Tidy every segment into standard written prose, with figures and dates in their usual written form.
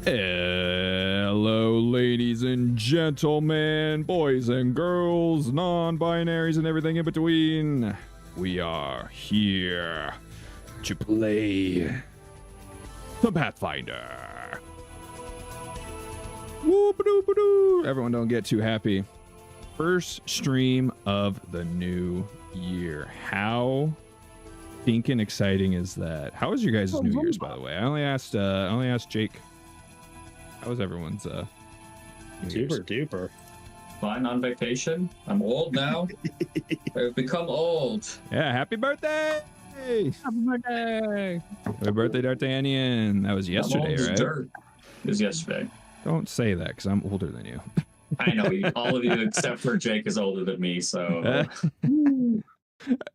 Hello, ladies and gentlemen, boys and girls, non-binaries, and everything in between. We are here to play the Pathfinder. Whoop-a-doop-a-doo. Everyone don't get too happy. First stream of the new year. How stinking exciting is that? How was your guys' New Year's, by the way? I only asked Jake. How was everyone's Super duper. Fine on vacation. I'm old now. I've become old. Yeah, happy birthday! Happy birthday! Happy birthday, D'Artagnan. That was yesterday, right? Dirt. It was yesterday. Don't say that, because I'm older than you. I know, all of you except for Jake is older than me, so...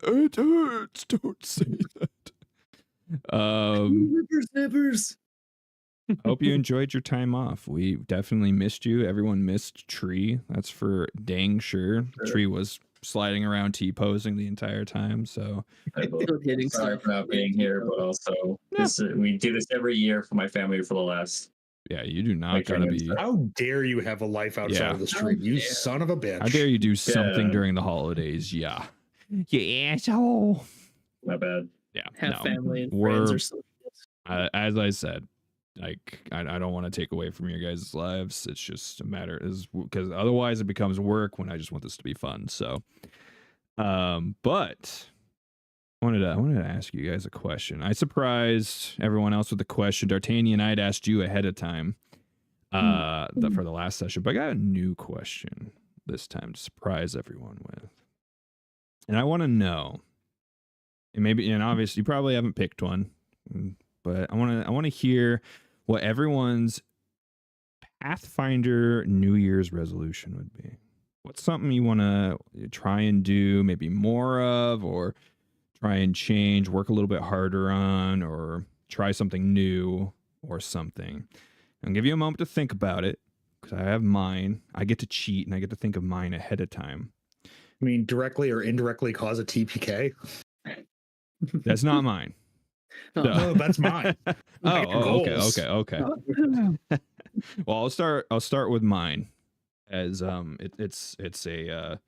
It hurts, don't say that. Snippers. Hope you enjoyed your time off. We definitely missed you. Everyone missed Tree. That's for dang sure. Tree was sliding around T-posing the entire time, so... Sorry for not being here, but also, we do this every year for my family for the last... Yeah, you do not gotta be... How dare you have a life outside of the stream, you son of a bitch. How dare you do something during the holidays, yeah. You asshole. My bad. Yeah, Have family and friends or something. As I said, like, I don't want to take away from your guys' lives. It's just a matter is because otherwise it becomes work when I just want this to be fun. So, but I wanted to ask you guys a question. I surprised everyone else with the question. D'Artagnan, I'd asked you ahead of time for the last session, but I got a new question this time to surprise everyone with. And I want to know, and obviously you probably haven't picked one, but I want to hear what everyone's Pathfinder New Year's resolution would be. What's something you want to try and do maybe more of, or try and change, work a little bit harder on, or try something new or something? I'll give you a moment to think about it, because I have mine. I get to cheat and I get to think of mine ahead of time. I mean, directly or indirectly cause a TPK? That's not mine. No, that's mine. Okay. Well, I'll start with mine, as it's a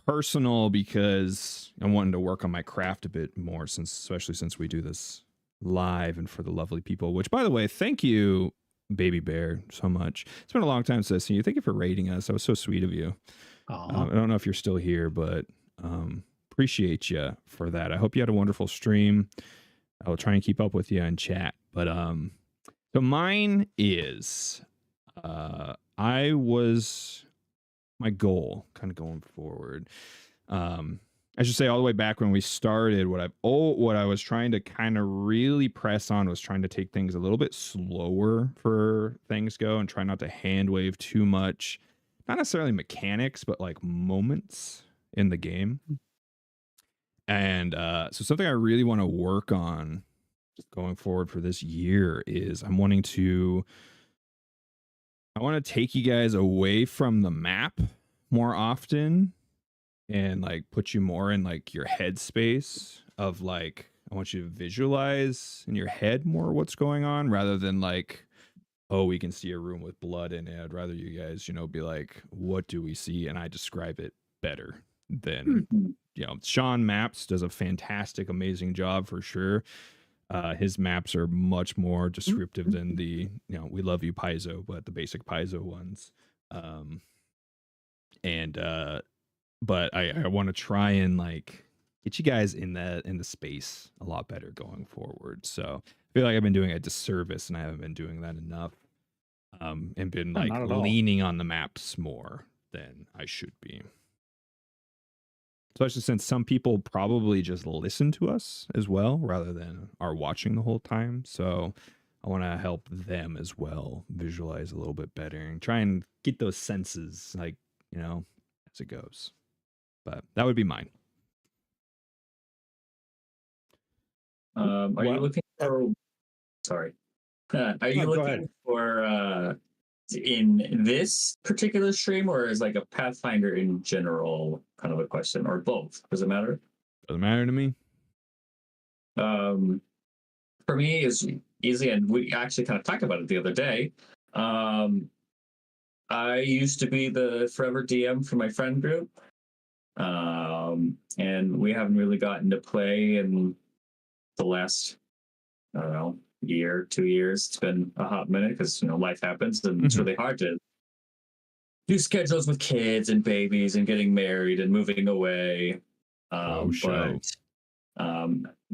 personal, because I'm wanting to work on my craft a bit more, especially since we do this live and for the lovely people. Which, by the way, thank you, Baby Bear, so much. It's been a long time since I've seen you. Thank you for rating us. That was so sweet of you. I don't know if you're still here, but appreciate you for that. I hope you had a wonderful stream. I will try and keep up with you in chat. But so mine is my goal kind of going forward. I should say all the way back when we started, what I was trying to kind of really press on was trying to take things a little bit slower for things go, and try not to hand wave too much. Not necessarily mechanics, but like moments in the game. And so something I really want to work on going forward for this year is I want to take you guys away from the map more often, and like put you more in like your head space of like, I want you to visualize in your head more what's going on, rather than like, oh, we can see a room with blood in it. I'd rather you guys, be like, what do we see? And I describe it better than, Sean Maps does a fantastic, amazing job for sure. His maps are much more descriptive than the, we love you Paizo, but the basic Paizo ones. But I want to try and like get you guys in the space a lot better going forward. So I feel like I've been doing a disservice, and I haven't been doing that enough. And been like leaning on the maps more than I should be. Especially since some people probably just listen to us as well, rather than are watching the whole time. So I want to help them as well visualize a little bit better and try and get those senses, like, as it goes. But that would be mine. Are you looking for... Sorry. Are you looking for in this particular stream, or is like a Pathfinder in general kind of a question, or both? Does it matter? Doesn't matter to me. For me, is easily, and we actually kind of talked about it the other day. I used to be the forever DM for my friend group, and we haven't really gotten to play in the last, I don't know, year, 2 years. It's been a hot minute because life happens, and it's really hard to do schedules with kids and babies and getting married and moving away. But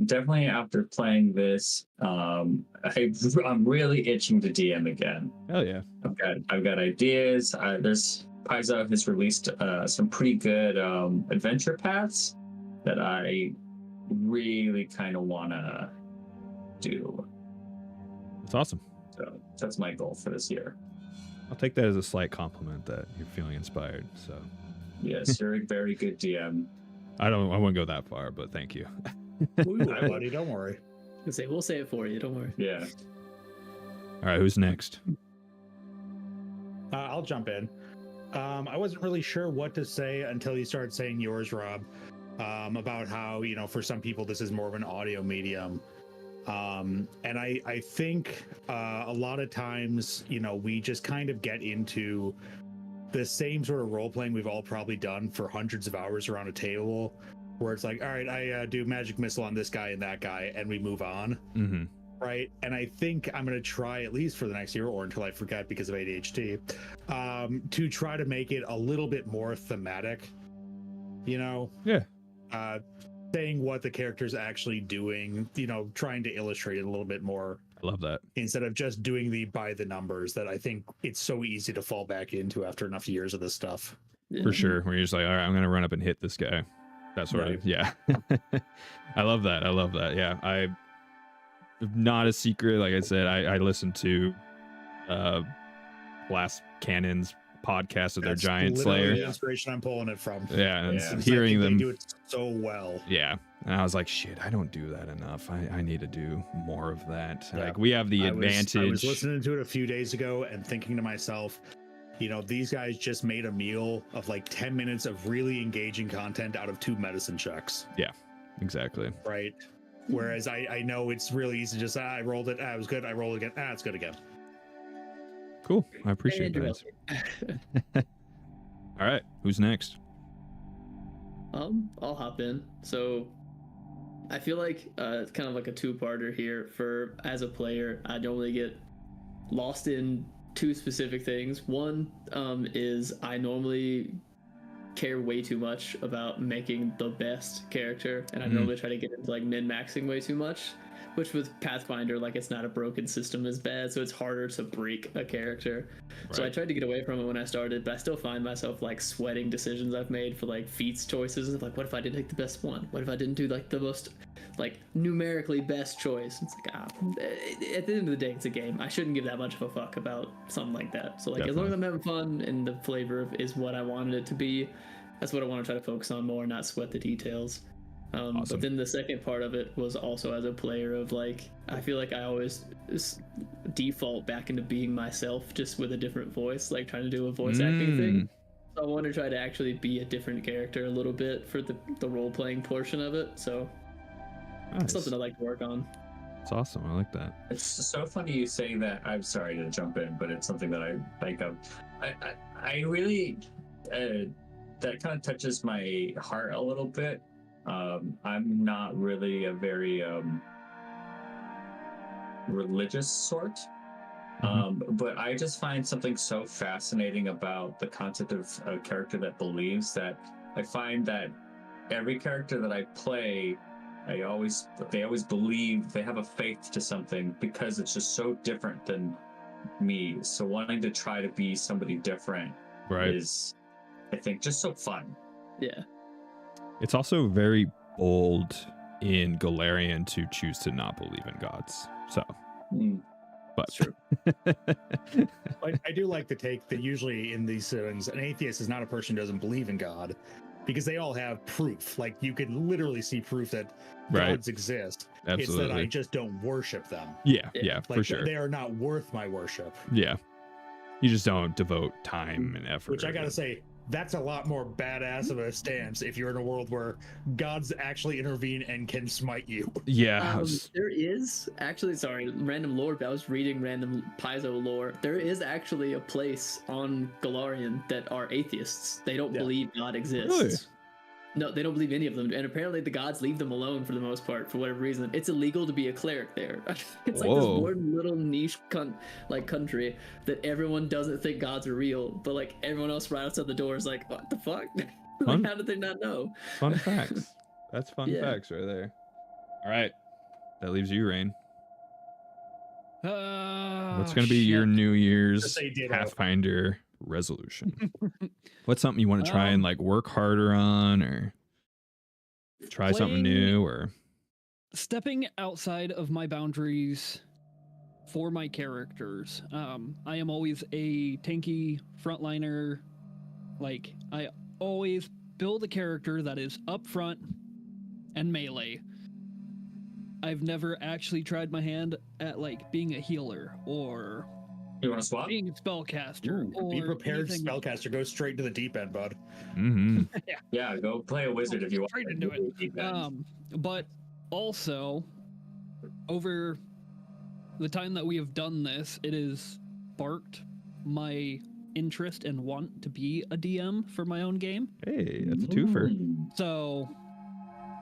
definitely after playing this, I'm really itching to DM again. Hell yeah! I've got ideas. There's Paizo has released some pretty good adventure paths that I really kind of want to do. That's awesome. So that's my goal for this year. I'll take that as a slight compliment that you're feeling inspired. So yes, you're a very good DM. I wouldn't go that far, but thank you. Buddy, don't worry. We'll say it for you. Don't worry. Yeah. All right, who's next? I'll jump in. I wasn't really sure what to say until you started saying yours, Rob, about how, for some people this is more of an audio medium. And I think a lot of times, we just kind of get into the same sort of role playing we've all probably done for hundreds of hours around a table, where it's like, all right, I do magic missile on this guy and that guy, and we move on. Mm-hmm. Right. And I think I'm going to try, at least for the next year or until I forget because of ADHD, to try to make it a little bit more thematic, Yeah. Saying what the character's actually doing, trying to illustrate it a little bit more. I love that. Instead of just doing the by the numbers that I think it's so easy to fall back into after enough years of this stuff. Yeah. For sure. Where you're just like, all right, I'm going to run up and hit this guy. That sort of, yeah. I love that. Yeah. Not a secret. Like I said, I listened to Glass Cannon's podcast of their Giant Slayer. The inspiration I'm pulling it from. Yeah, and hearing them do it so well. Yeah, and I was like, shit, I don't do that enough. I need to do more of that. Yeah. Like we have the advantage. I was listening to it a few days ago and thinking to myself, these guys just made a meal of like 10 minutes of really engaging content out of 2 medicine checks. Yeah, exactly. Right. Whereas I know it's really easy to just, I rolled it, it was good, I rolled again, it's good again. Cool. I appreciate that. All right, who's next? I'll hop in. So I feel like it's kind of like a two-parter here. As a player, I normally get lost in 2 specific things. One is I normally care way too much about making the best character, and I normally try to get into like min-maxing way too much, which with Pathfinder, like, it's not a broken system as bad, so it's harder to break a character. Right. So I tried to get away from it when I started, but I still find myself like sweating decisions I've made for like feats choices of like, what if I didn't take the best one? What if I didn't do like the most like numerically best choice? It's like, at the end of the day, it's a game. I shouldn't give that much of a fuck about something like that. So like, Definitely. As long as I'm having fun and the flavor is what I wanted it to be, that's what I want to try to focus on more, not sweat the details. Awesome. But then the second part of it was also as a player of like, I feel like I always default back into being myself, just with a different voice, like trying to do a voice acting thing. So I want to try to actually be a different character a little bit for the role-playing portion of it. So it's something I like to work on. It's awesome. I like that. It's so funny you say that. I'm sorry to jump in, but it's something that I think of. I really, that kind of touches my heart a little bit. I'm not really a very religious sort, but I just find something so fascinating about the concept of a character that believes, that I find that every character that I play, they always believe, they have a faith to something because it's just so different than me. So wanting to try to be somebody different is, I think, just so fun. Yeah. It's also very bold in Galarian to choose to not believe in gods. So, but that's true. I do like the take that usually in these settings, an atheist is not a person who doesn't believe in God, because they all have proof. Like, you can literally see proof that gods exist. Absolutely. It's that I just don't worship them. Yeah, like, for sure. They are not worth my worship. Yeah. You just don't devote time and effort. Which I gotta say, that's a lot more badass of a stance if you're in a world where gods actually intervene and can smite you. Yeah. There is actually, sorry, random lore, but I was reading random Paizo lore. There is actually a place on Galarian that are atheists. They don't believe God exists. Really? No, they don't believe any of them, and apparently the gods leave them alone for the most part for whatever reason. It's illegal to be a cleric there. It's like this one little niche country that everyone doesn't think gods are real, but like everyone else right outside the door is like, what the fuck? Like, how did they not know? Fun facts. That's fun facts right there. All right, that leaves you, Rain. What's gonna be your New Year's Pathfinder resolution? What's something you want to try and like work harder on, or try something new, or stepping outside of my boundaries for my characters? I am always a tanky frontliner. Like, I always build a character that is up front and melee. I've never actually tried my hand at like being a healer or you want to swap? Being a spellcaster. Ooh, be prepared, spellcaster. Go straight to the deep end, bud. Mm-hmm. Yeah, go play a wizard if you want. Straight into it. But also, over the time that we have done this, it has sparked my interest and want to be a DM for my own game. Hey, that's a twofer. So,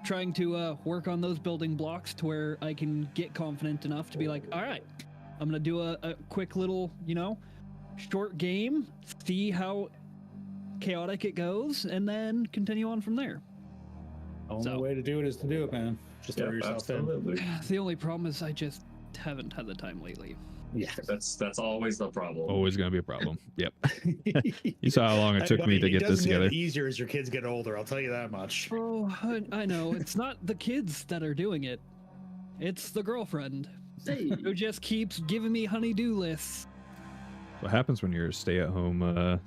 trying to work on those building blocks to where I can get confident enough to be like, all right, I'm going to do a quick little, short game, see how chaotic it goes, and then continue on from there. Only way to do it is to do it, man. Just throw yourself in. The only problem is I just haven't had the time lately. Yeah, that's always the problem. Always going to be a problem. Yep. You saw how long it took me to get this together. It doesn't get easier as your kids get older, I'll tell you that much. Oh, I know. It's not the kids that are doing it. It's the girlfriend. Who just keeps giving me honey-do lists. What happens when you're a stay-at-home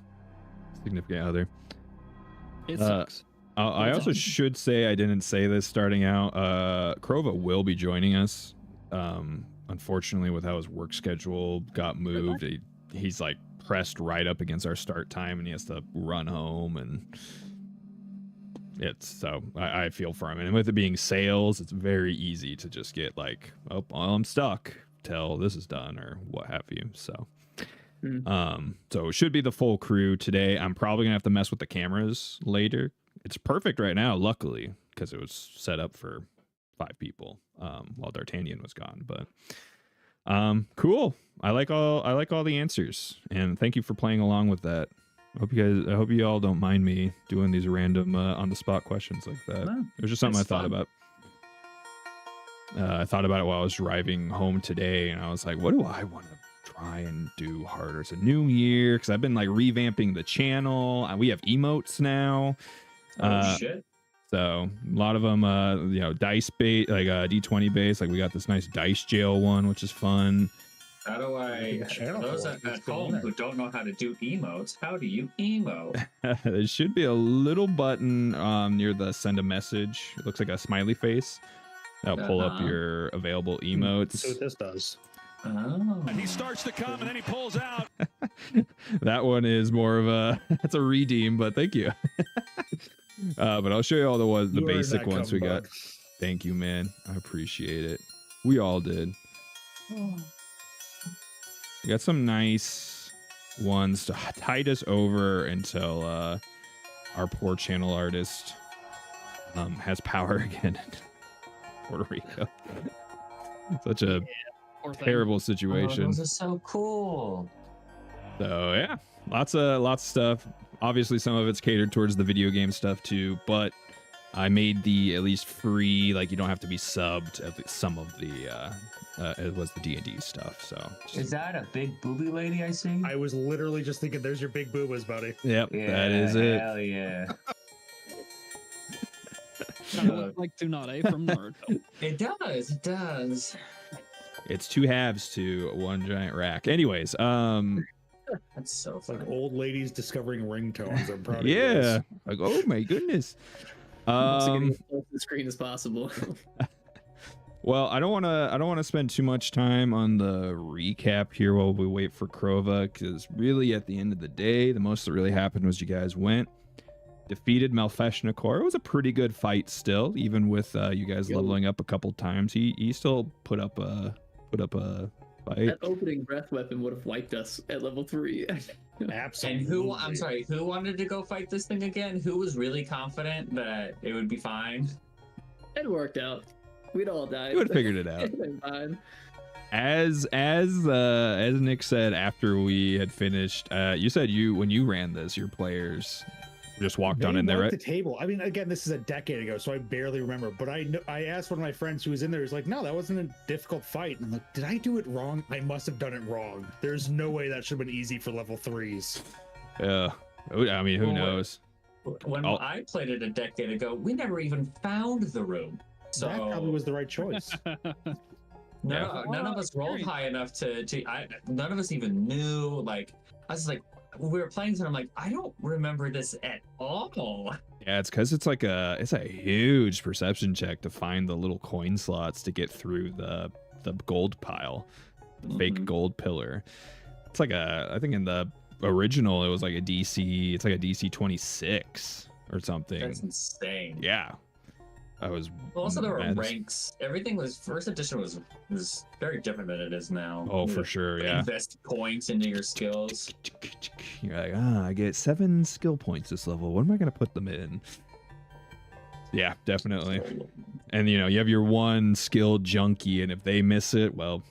significant other? It sucks. I also should say, I didn't say this starting out, Krova will be joining us. Unfortunately, with how his work schedule got moved, he's like pressed right up against our start time and he has to run home, and I feel for him. And with it being sales, it's very easy to just get like, oh, well, I'm stuck till this is done or what have you. So so it should be the full crew today. I'm probably gonna have to mess with the cameras later. It's perfect right now, luckily, because it was set up for 5 people while D'Artagnan was gone. But cool. I like all the answers, and thank you for playing along with that. I hope you all don't mind me doing these random on the spot questions like that. No, it was just something I thought about. I thought about it while I was driving home today, and I was like, what do I want to try and do harder? It's a new year, because I've been like revamping the channel. We have emotes now. Shit. So a lot of them, dice base, like D20 base. Like we got this nice dice jail one, which is fun. How do I? For those at home who don't know how to do emotes, how do you emo? There should be a little button near the send a message. It looks like a smiley face. That'll pull up your available emotes. That's what this does. Oh. And he starts to come and then he pulls out. That one is more of that's a redeem, but thank you. But I'll show you all the basic ones we got. Thank you, man. I appreciate it. We all did. We got some nice ones to tide us over until our poor channel artist has power again in Puerto Rico. Such a terrible situation. Those are so cool. So yeah, lots of stuff. Obviously, some of it's catered towards the video game stuff too, but I made the at least free, like you don't have to be subbed. At least some of the it was the D&D stuff. So is that a big booby lady I see? I was literally just thinking, there's your big boobas, buddy. Yep, yeah, that is it. Hell yeah. Like Tsunade from Naruto. It does. It's 2 halves to 1 giant rack. Anyways, that's so funny. Like old ladies discovering ringtones. I'm proud of yeah, like oh my goodness. Getting as close to the screen as possible. Well, I don't want to spend too much time on the recap here while we wait for Krova, because really at the end of the day, the most that really happened was you guys went, defeated Melfeshnikor. It was a pretty good fight still, even with you guys leveling up a couple times. He still put up a fight. That opening breath weapon would have wiped us at level 3. Absolutely. And I'm sorry, who wanted to go fight this thing again? Who was really confident that it would be fine? It worked out. We'd all died. You would have figured it out. It'd been fine. As Nick said after we had finished, you said when you ran this, your players just walked on in there, right? The table. I mean, again, this is a decade ago, so I barely remember. But I asked one of my friends who was in there. He's like, "No, that wasn't a difficult fight." And I'm like, "Did I do it wrong? I must have done it wrong. There's no way that should have been easy for level 3s." Yeah, I mean, who knows? When I played it a decade ago, we never even found the room. So that probably was the right choice. None of us rolled high enough to none of us even knew. Like, I was like, when we were playing, so I'm like, I don't remember this at all. Yeah, it's because it's a huge perception check to find the little coin slots to get through the gold pile, the fake gold pillar. It's like I think in the original it was like a DC. It's like a DC 26 or something. That's insane. Yeah. Also, there were ranks. Everything first edition was very different than it is now. Oh, for sure, yeah. Invest points into your skills. You're like, I get 7 skill points this level. What am I going to put them in? Yeah, definitely. And you have your one skill junkie, and if they miss it, well,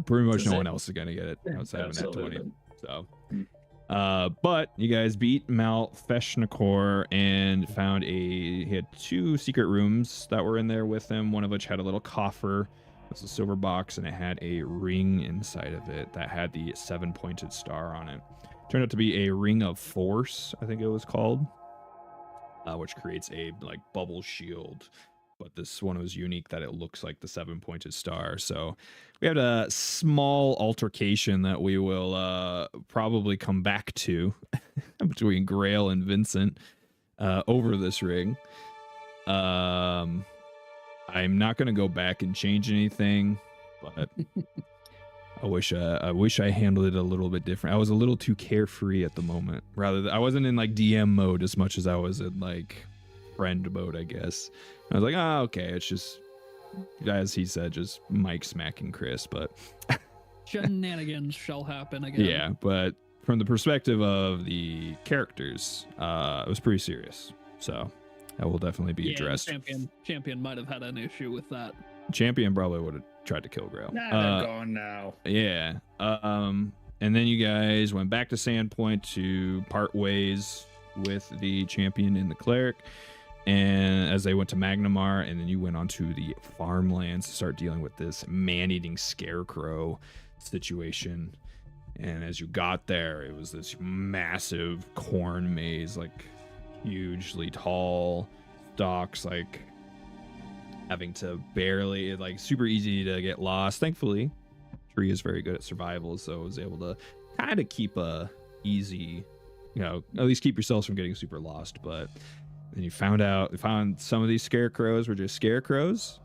pretty much no one else is going to get it outside of that 20. So. But you guys beat Melfeshnikor and found he had 2 secret rooms that were in there with him, one of which had a little coffer. It was a silver box, and it had a ring inside of it that had the 7-pointed star on it. Turned out to be a ring of force, I think it was called, which creates a bubble shield. But this one was unique that it looks like the 7-pointed star. So we had a small altercation that we will probably come back to between Grail and Vincent over this ring. I'm not going to go back and change anything, but I wish I handled it a little bit different. I was a little too carefree at the moment. I wasn't in DM mode as much as I was in friend mode, I guess. I was like, okay, it's just, as he said, just Mike smacking Chris, but shenanigans shall happen again. Yeah, but from the perspective of the characters, it was pretty serious. So that will definitely be addressed. Champion might have had an issue with that. Champion probably would have tried to kill Grail. Nah, they're gone now. Yeah. And then you guys went back to Sandpoint to part ways with the champion and the cleric. And as they went to Magnamar, and then you went on to the farmlands to start dealing with this man-eating scarecrow situation. And as you got there, it was this massive corn maze, hugely tall stalks, having to barely, super easy to get lost. Thankfully, Tree is very good at survival, so I was able to kind of keep a easy, at least keep yourselves from getting super lost. But then you found some of these scarecrows were just scarecrows.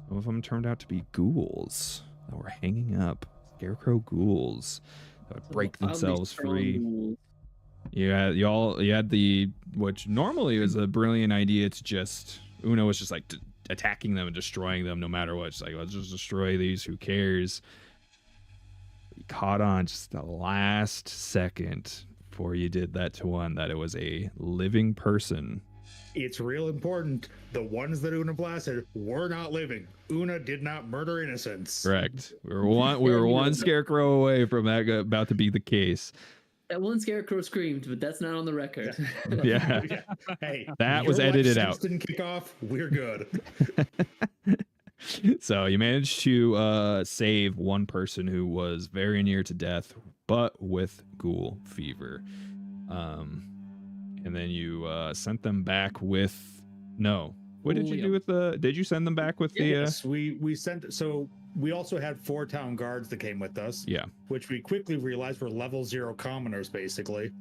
Some of them turned out to be ghouls that were hanging up. Scarecrow ghouls that would break themselves free. You had which normally was a brilliant idea to just, Una was just attacking them and destroying them no matter what. It's let's just destroy these, who cares? You caught on just the last second before you did that to one that it was a living person. It's real important. The ones that Una blasted were not living. Una did not murder innocents. Correct. We were one scarecrow away from that about to be the case. That one scarecrow screamed, but that's not on the record. Yeah. Hey, that was edited out. Didn't kick off. We're good. So you managed to save one person who was very near to death, but with ghoul fever. And then you sent them back with What did you do with did you send them back with yes, we sent, so we also had 4 town guards that came with us. Yeah. Which we quickly realized were level 0 commoners, basically.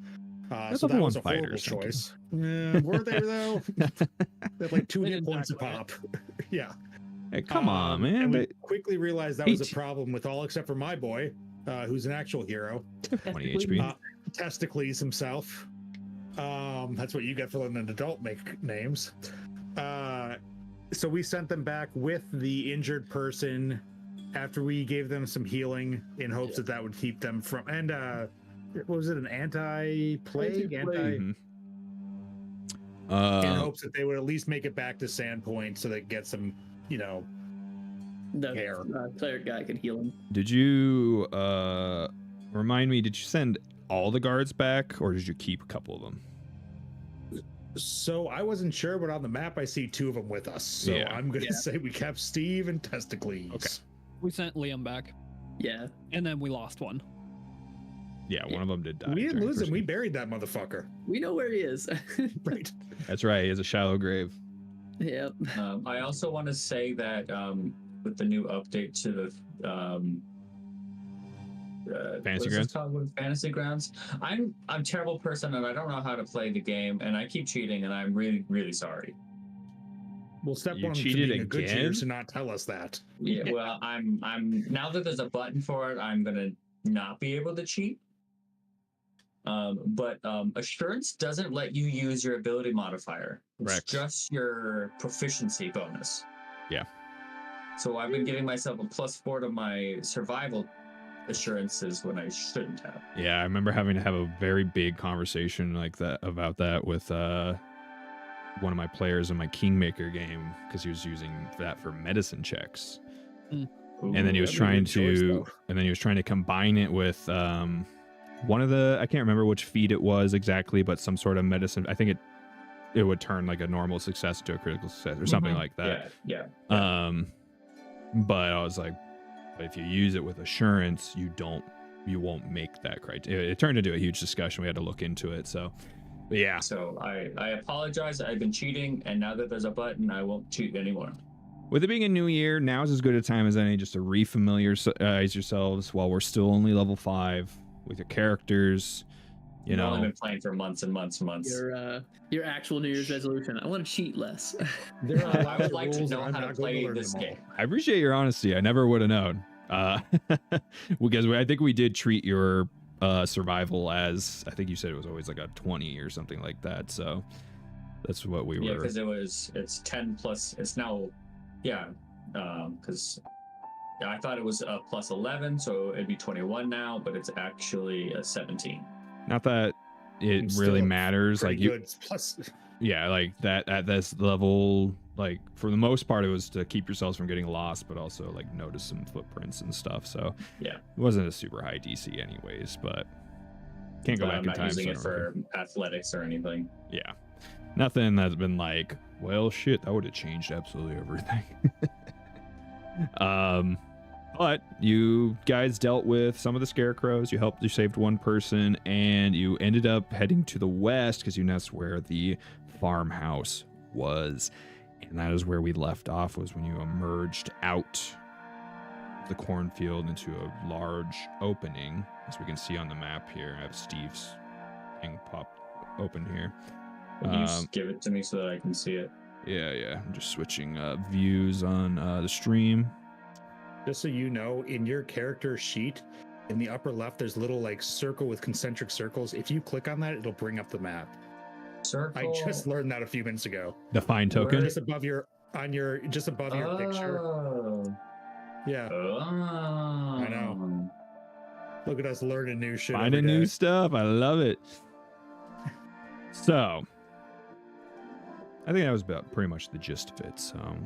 That's so that was a horrible choice. Were they though? They had 2 hit points a pop. Yeah. Hey, come on, man. And we quickly realized that was a problem with all except for my boy, who's an actual hero. 20 HP. Testicles himself. That's what you get for letting an adult make names. So we sent them back with the injured person after we gave them some healing in hopes that that would keep them from. And what was it? An anti-plague? Mm-hmm. In hopes that they would at least make it back to Sandpoint so they get some, The care. Cleric guy could heal him. Did you remind me? Did you send all the guards back, or did you keep a couple of them? So I wasn't sure, but on the map I see 2 of them with us. So I'm gonna say we kept Steve and Testicles. Okay. We sent Liam back. Yeah. And then we lost one. Yeah, one of them did die. We didn't lose him. We buried that motherfucker. We know where he is. Right. That's right. He has a shallow grave. Yep. I also want to say that with the new update to the Fantasy Grounds? Fantasy Grounds. I'm a terrible person and I don't know how to play the game and I keep cheating and I'm really, really sorry. Well, step You one to cheated being a good cheater again? is to not tell us that. Yeah, well, I'm now that there's a button for it, I'm gonna not be able to cheat. But assurance doesn't let you use your ability modifier. Correct. It's just your proficiency bonus. Yeah. So I've been giving myself a +4 to my survival assurances when I shouldn't have. Yeah, I remember having to have a very big conversation like that about that with one of my players in my Kingmaker game because he was using that for medicine checks. Ooh, And then he was trying to combine it with one of the, I can't remember which feat it was exactly, but some sort of medicine. I think it would turn like a normal success to a critical success or something like that. Yeah. But I was like, but if you use it with assurance, you won't make that criteria. It turned into a huge discussion. We had to look into it. So, but yeah. So I apologize. I've been cheating, and now that there's a button, I won't cheat anymore. With it being a new year, now is as good a time as any just to refamiliarize yourselves while we're still only level 5 with your characters. I've only been playing for months and months and months. Your actual New Year's resolution. I want to cheat less. I would like to know how to play this game. I appreciate your honesty. I never would have known. Because I think we did treat your survival as, I think you said it was always like a 20 or something like that. So that's what we were. Yeah, because it's 10 plus. It's now, because I thought it was a plus 11, so it'd be 21 now, but it's actually a 17. Not that it really matters. Like you, plus. Yeah, like that at this level, like for the most part, it was to keep yourselves from getting lost, but also like notice some footprints and stuff. So yeah, it wasn't a super high DC anyways, but can't go back in time. I'm not using it for athletics or anything. Yeah, nothing that's been like, well, shit, that would have changed absolutely everything. But you guys dealt with some of the scarecrows. You saved one person, and you ended up heading to the west because that's where the farmhouse was. And that is where we left off, was when you emerged out of the cornfield into a large opening, as we can see on the map here. I have Steve's thing popped open here. Can you just give it to me so that I can see it? Yeah. I'm just switching views on the stream. Just so you know, in your character sheet, in the upper left, there's a little like circle with concentric circles. If you click on that, it'll bring up the map. Circle. I just learned that a few minutes ago. The find token? Just above your picture. Yeah. Oh. I know. Look at us learning new shit. Finding new stuff. I love it. So, I think that was about pretty much the gist of it. So,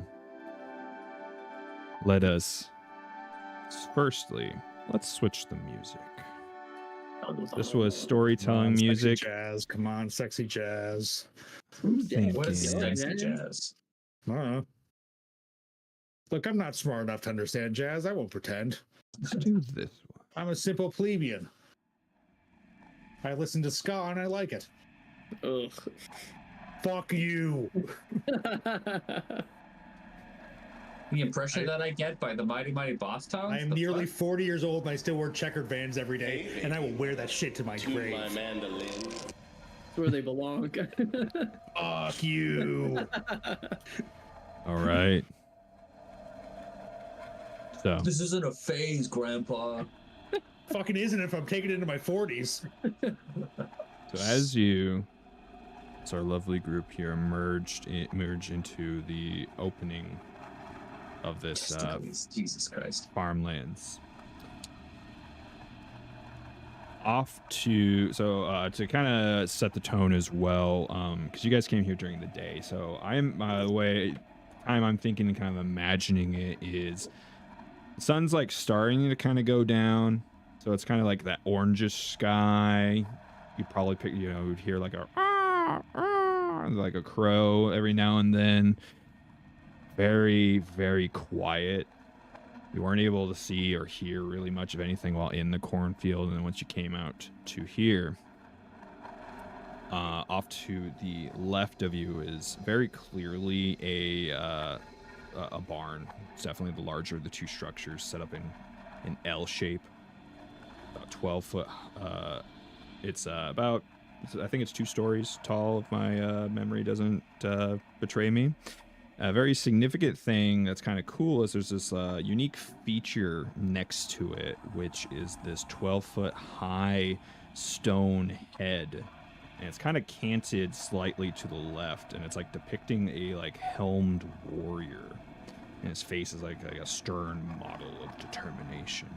let's switch the music. This was storytelling music. Jazz. Come on, sexy jazz. What is sexy jazz? I don't know. Look, I'm not smart enough to understand jazz. I won't pretend. Let's do this one. I'm a simple plebeian. I listen to ska and I like it. Ugh. Fuck you. The impression that I get by the Mighty Mighty Boss Tones? I am nearly 40 years old and I still wear checkered Vans every day, and I will wear that shit to my grave. My mandolin. That's where they belong. Fuck you. All right. So this isn't a phase, Grandpa. Fucking isn't if I'm taking it into my 40s. So as our lovely group here merge into the opening of this Jesus Christ farmlands, to kind of set the tone as well, because you guys came here during the day. So the time I'm thinking and kind of imagining it is the sun's like starting to kind of go down. So it's kind of like that orangish sky. You probably would hear like like a crow every now and then. Very, very quiet. You weren't able to see or hear really much of anything while in the cornfield. And then once you came out to here, off to the left of you is very clearly a barn. It's definitely the larger of the two structures, set up in an L shape. About 12 foot. It's I think it's 2 stories tall, if my memory doesn't betray me. A very significant thing that's kind of cool is there's this unique feature next to it, which is this 12-foot high stone head. And it's kind of canted slightly to the left, and it's like depicting a like helmed warrior. And his face is like a stern model of determination.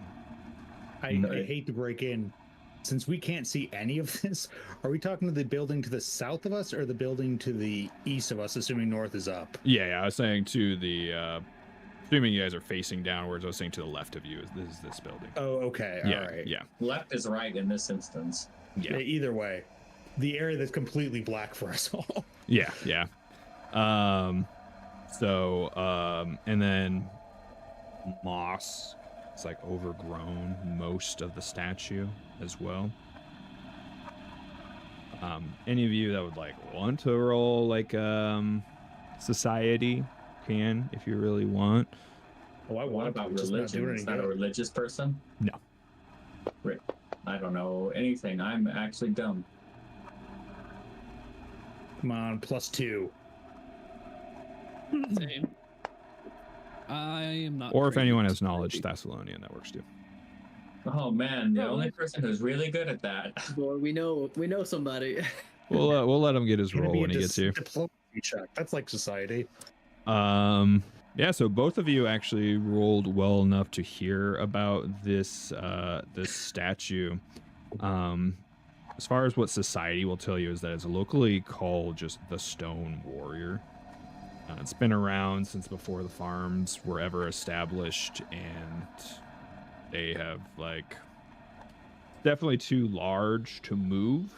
I hate to break in. Since we can't see any of this, are we talking to the building to the south of us or the building to the east of us, assuming north is up? Yeah, I was saying to the, assuming you guys are facing downwards, I was saying to the left of you is this building. Oh, okay. Yeah, all right. Yeah. Left is right in this instance. Yeah. Either way, the area that's completely black for us all. Yeah. And then moss. It's like overgrown most of the statue as well. Any of you that would like want to roll like society can, if you really want. Oh, I What want about to, just not religion? doing Is any that a good. religious person? No. Rick, I don't know anything. I'm actually dumb. Come on, +2. Same. I am not. Or if trained anyone in has knowledge society. Thessalonian, that works too. Oh man, the Oh, only what? person who's really good at that. Boy, we know somebody. We'll let him get his roll when he gets here. Diplomacy check. That's like society. Yeah, so both of you actually rolled well enough to hear about this this statue. As far as what society will tell you is that it's locally called just the Stone Warrior. It's been around since before the farms were ever established, and they have like definitely too large to move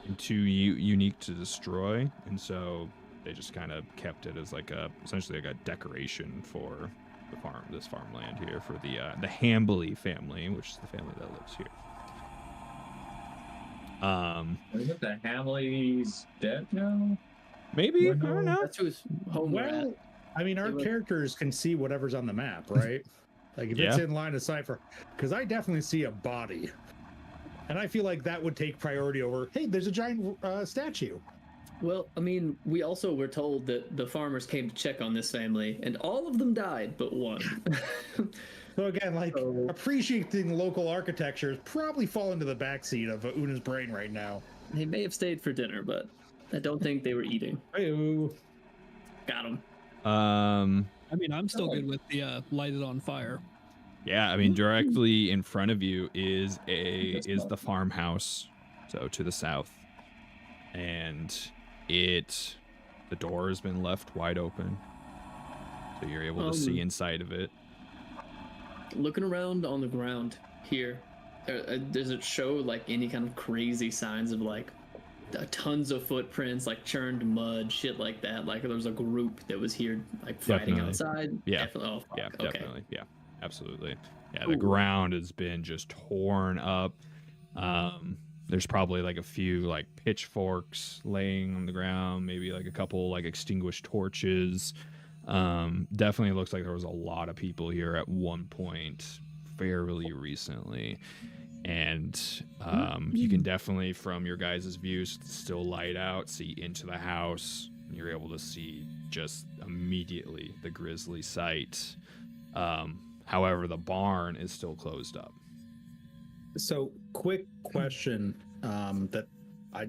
and too unique to destroy, and so they just kind of kept it as like essentially like a decoration for this farmland here for the Hambley family, which is the family that lives here. Isn't the Hamleys dead now? Maybe, I don't know. That's who's home we're at. Well, I mean, our They look- characters can see whatever's on the map, right? Like if it's Yeah. in line of sight for, because I definitely see a body, and I feel like that would take priority over. Hey, there's a giant statue. Well, I mean, we also were told that the farmers came to check on this family, and all of them died but one. So again, like So- appreciating local architecture is probably falling to the backseat of Una's brain right now. They may have stayed for dinner, but I don't think they were eating. Hey-oo. Got them. I mean, I'm still good with the lighted on fire. Yeah, I mean, directly in front of you is the farmhouse, so to the south, and the door has been left wide open, so you're able to see inside of it. Looking around on the ground here, does it show like any kind of crazy signs of like tons of footprints, like churned mud, shit like that? Like there was a group that was here, like fighting Definitely. outside. Yeah. Definitely. Oh, fuck. Yeah, Okay. definitely. Yeah, absolutely. Yeah, the Ooh. ground has been just torn up. There's probably like a few like pitchforks laying on the ground, maybe like a couple like extinguished torches. Definitely looks like there was a lot of people here at one point fairly recently. And you can definitely, from your guys' views, still light out, see into the house. You're able to see just immediately the grisly sight However, the barn is still closed up. So, quick question that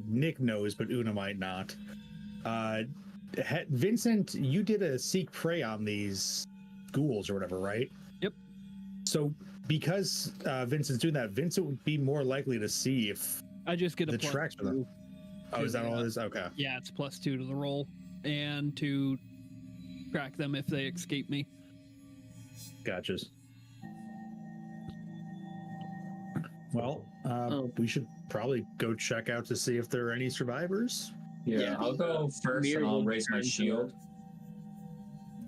Nick knows, but Una might not. Vincent, you did a seek prey on these ghouls or whatever, right? Yep. So, because Vincent's doing that, Vincent would be more likely to see if I just get a the plus tracks for them. 2. Oh, is that all it is? Okay. Yeah, it's +2 to the roll and to track them if they escape me. Gotcha. Well, we should probably go check out to see if there are any survivors. Yeah, I'll go first and I'll raise my shield.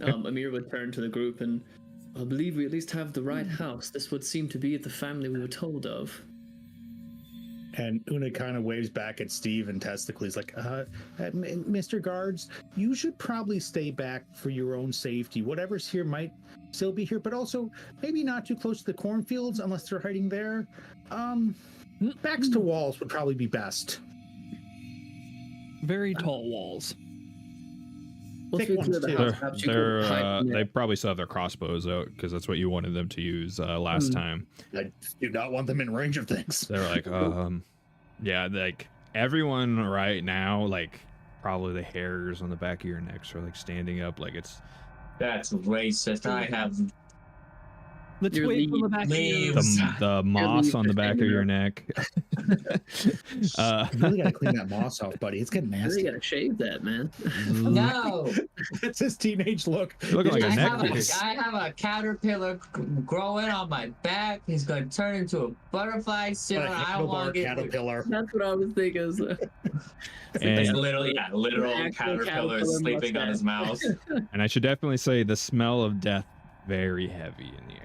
Amir would turn to the group and I believe we at least have the right house. This would seem to be the family we were told of. And Una kind of waves back at Steve and Testicles like, Mr. Guards, you should probably stay back for your own safety. Whatever's here might still be here, but also maybe not too close to the cornfields unless they're hiding there. Backs to walls would probably be best. Very tall walls. Thick ones too. They probably still have their crossbows out because that's what you wanted them to use last time. I do not want them in range of things. They're like, yeah, like everyone right now, like probably the hairs on the back of your necks are like standing up, like it's. That's racist. I have the twig on the back of your the moss on the back of your neck. You really gotta clean that moss off, buddy. It's getting You nasty. gotta shave that, man. no. It's his teenage look. You're looking like a neck. I have a caterpillar growing on my back. He's gonna turn into a butterfly soon. I want to get caterpillar. That's what I was thinking. It's literally literal caterpillar sleeping on his mouth. And I should definitely say the smell of death very heavy in the air.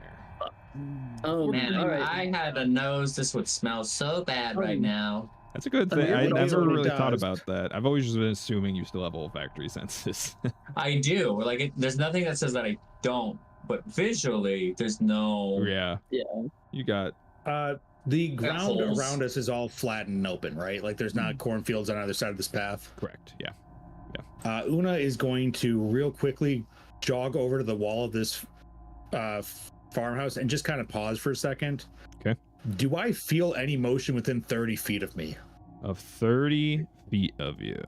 Oh man, all right. I had a nose. This would smell so bad right now. That's a good thing. I Everybody never already really thought does. about that. I've always just been assuming you still have olfactory senses. I do. Like, there's nothing that says that I don't. But visually, there's no. Yeah. You got. The ground holes. around us is all flat and open, right? Like there's not cornfields on either side of this path. Correct. Yeah. Una is going to real quickly jog over to the wall of this farmhouse and just kind of pause for a second. Okay. Do I feel any motion within 30 feet of me? Of 30 feet of you.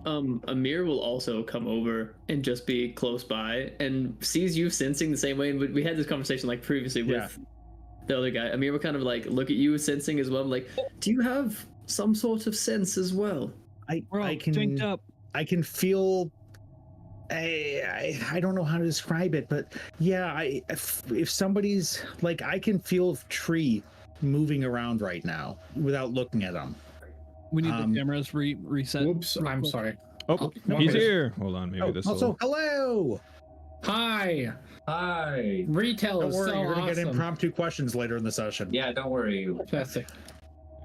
Amir will also come over and just be close by and sees you sensing the same way. And we had this conversation like previously with the other guy. Amir will kind of like look at you sensing as well. I'm like, do you have some sort of sense as well? We're all synced up. I can feel. I don't know how to describe it, but yeah, if somebody's like, I can feel tree moving around right now without looking at them. We need the cameras reset. Whoops, I'm sorry. Oh, he's here. Hold on, maybe this Also, will... hello. Hi. Hi. Retail Don't is worry, so you're gonna awesome. get impromptu questions later in the session. Yeah, don't worry. Fantastic.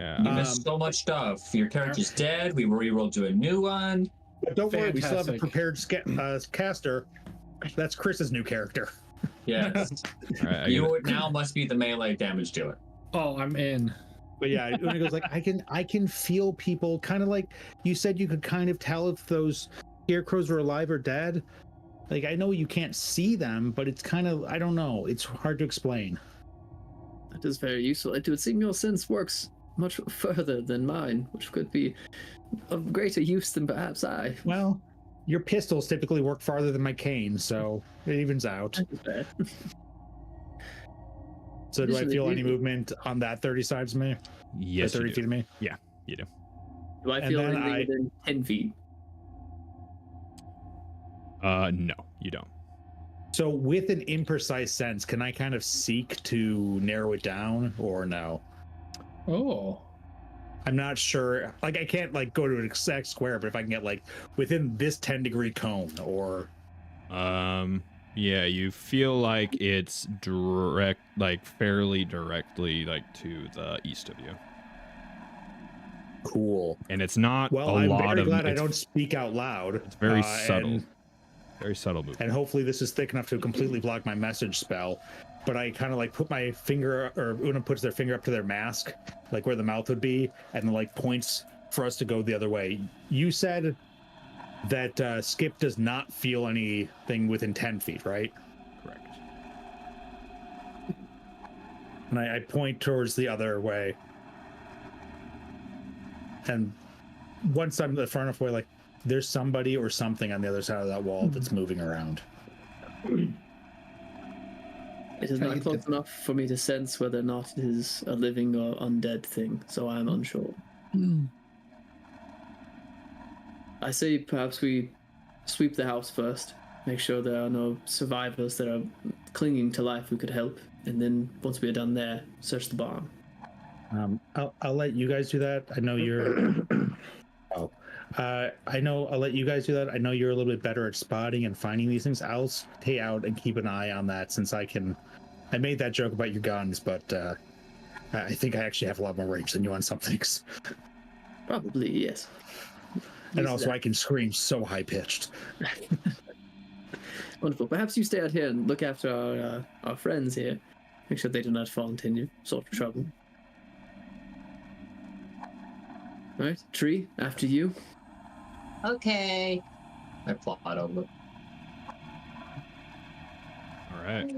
Yeah. You missed so much stuff. Your character's dead. We re-rolled to a new one. But don't worry, we still have a Fantastic. prepared caster. That's Chris's new character. Yes. All right, You now must be the melee damage dealer. Oh, I'm in. But yeah, when it goes like, I can feel people kind of like you said you could kind of tell if those scarecrows were alive or dead. Like I know you can't see them, but it's kind of, I don't know. It's hard to explain. That is very useful. It would seem your sense works much further than mine, which could be of greater use than perhaps I. Well, your pistols typically work farther than my cane, so it evens out. So do I feel any movement on that 30 sides of me? Yes, Or 30 you feet do. of me? Yeah, you do. Do I And feel then anything within 10 feet? No, you don't. So with an imprecise sense, can I kind of seek to narrow it down or no? Oh. I'm not sure. Like I can't like go to an exact square, but if I can get like within this 10-degree cone or yeah, you feel like it's direct, like fairly directly like to the east of you. Cool. And it's not Well, a I'm lot very of glad I it's- don't speak out loud. It's very subtle. And, very subtle movement. and hopefully this is thick enough to completely block my message spell. But I kind of like put my finger, or Una puts their finger up to their mask, like where the mouth would be, and then like points for us to go the other way. You said that Skip does not feel anything within 10 feet, right? Correct. And I point towards the other way. And once I'm far enough away, like, there's somebody or something on the other side of that wall that's moving around. It is not close enough for me to sense whether or not it is a living or undead thing, so I am unsure. I say perhaps we sweep the house first, make sure there are no survivors that are clinging to life who could help, and then once we are done there, search the barn. I'll let you guys do that. I know you're. I'll let you guys do that. I know you're a little bit better at spotting and finding these things. I'll stay out and keep an eye on that since I can. I made that joke about your guns, but I think I actually have a lot more range than you on some things. Probably, yes. And also, I can scream so high pitched. Wonderful. Perhaps you stay out here and look after our friends here. Make sure they do not fall into any sort of trouble. All right, Tree, after you. Okay. I plot over. All right.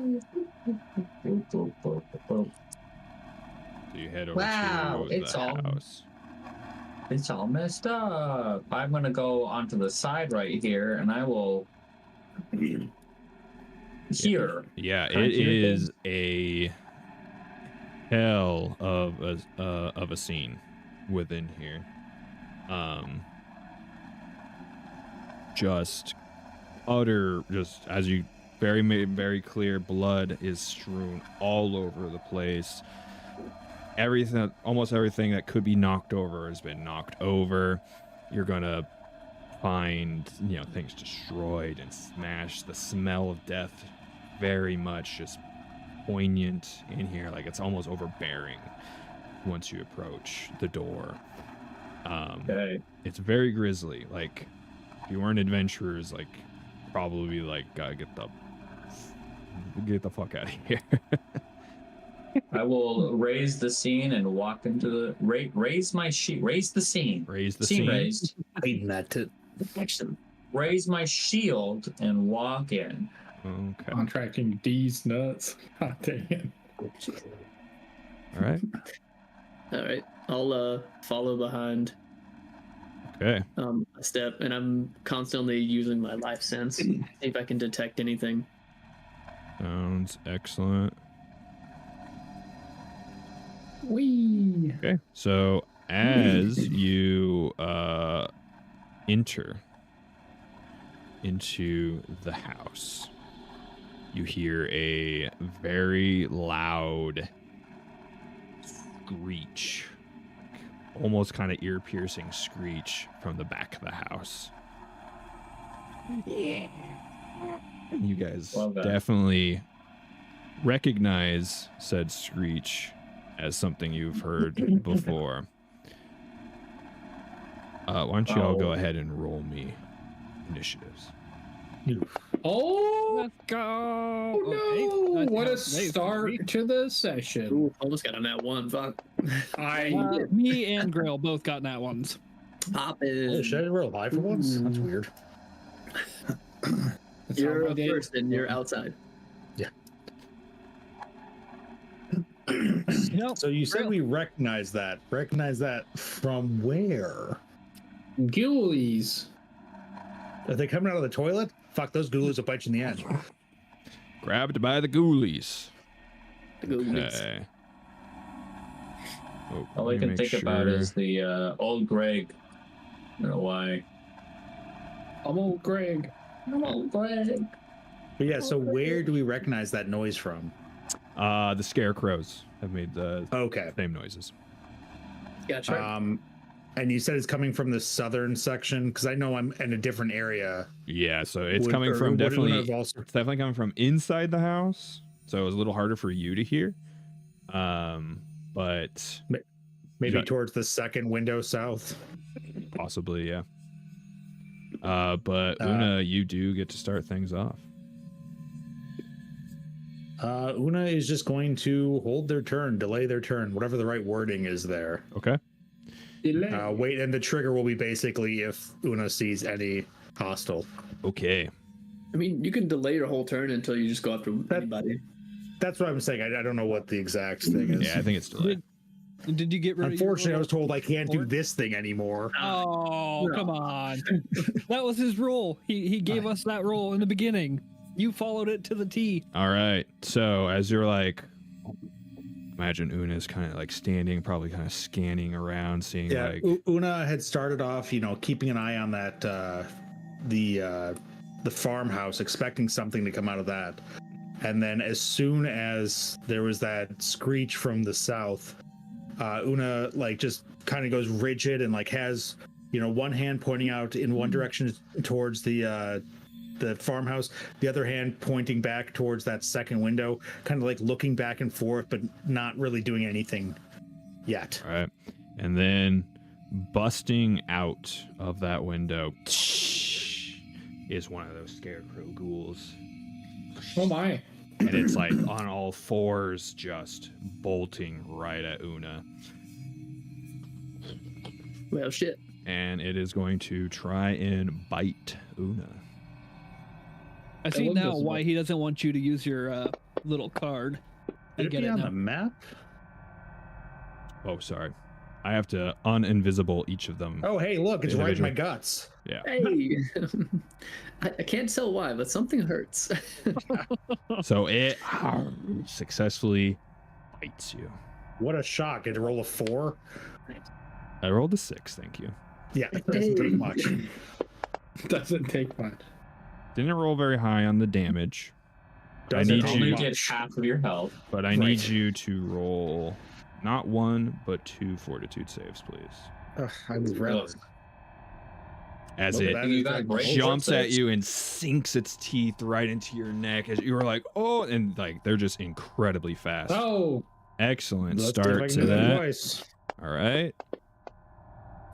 So you head over to the house. It's all messed up. I'm gonna go onto the side right here, and I will here. Yeah, it is a hell of a scene within here. Just as you very clear, blood is strewn all over the place. Almost everything that could be knocked over has been knocked over. You're gonna find, things destroyed and smashed. The smell of death very much just poignant in here. Like, it's almost overbearing once you approach the door. Okay. It's very grisly. Like, if you weren't adventurers, like, probably like, get the fuck out of here. I will raise the scene and walk into the raise my sheet. Raise the scene. Raise the scene. Raised. Waiting that to Excellent. Raise my shield and walk in. Okay. Contracting D's nuts. God dang it. All right. All right, I'll follow behind. Okay. A step, and I'm constantly using my life sense, see if I can detect anything. Sounds excellent. Wee. Okay. So as you enter into the house, you hear a very loud screech, almost kind of ear-piercing screech from the back of the house. Yeah. You guys definitely recognize said screech as something you've heard before. Why don't you all go ahead and roll me initiatives? Oh, let's go! Oh, no! What a start to the session. Ooh, almost got on that one. Fuck. Me and Grill both got nat ones. Poppin'. Oh, should I roll high for once? That's weird. You're up first and you're outside. Yeah. Nope. So you said we recognize that. Recognize that from where? Ghoulies. Are they coming out of the toilet? Fuck, those ghoulies will bite you in the end. Grabbed by the ghoulies. Okay. Oh, all I can think about is the old Greg. I don't know why. I'm old Greg. I'm old Greg. But yeah, so where do we recognize that noise from? The scarecrows have made the same noises. Gotcha. And you said it's coming from the southern section, because I know I'm in a different area. Yeah, so it's coming from it's definitely coming from inside the house. So it was a little harder for you to hear. But maybe towards the second window south. Possibly, yeah. But Una, you do get to start things off. Una is just going to hold their turn, delay their turn, whatever the right wording is there. Okay. Wait, and the trigger will be basically if Una sees any hostile. Okay. I mean, you can delay your whole turn until you just go after anybody. That's what I'm saying. I don't know what the exact thing is. Yeah, I think it's delayed. Did you get rid Unfortunately, I of was told I can't do this thing anymore. Oh, come on. That was his rule. He gave us that rule in the beginning. You followed it to the T. All right. So as you're like, imagine Una's kind of like standing, probably kind of scanning around, seeing like. Una had started off, keeping an eye on that the farmhouse, expecting something to come out of that. And then as soon as there was that screech from the south, Una like just kind of goes rigid and like has one hand pointing out in one direction towards the farmhouse, the other hand pointing back towards that second window, kind of like looking back and forth, but not really doing anything yet. All right. And then busting out of that window is one of those scarecrow ghouls. Oh my. And it's like on all fours, just bolting right at Una. Well, shit. And it is going to try and bite Una. I see now why he doesn't want you to use your little card. I get it on now. the map? Oh, sorry. I have to uninvisible each of them. Oh, hey, look, it's right in my guts. Yeah. Hey, I can't tell why, but something hurts. So it successfully bites you. What a shock. Did it roll a 4? I rolled a 6, thank you. Yeah, it doesn't take much. Doesn't take much. Didn't roll very high on the damage. I need only you, get half of your health. but I need you to roll not 1, but 2 fortitude saves, please. I was rather. As Look, it that is like jumps roll at you and sinks its teeth right into your neck as you were like, oh, and like they're just incredibly fast. Oh. Excellent Let's see if I start can to do that. twice. All right.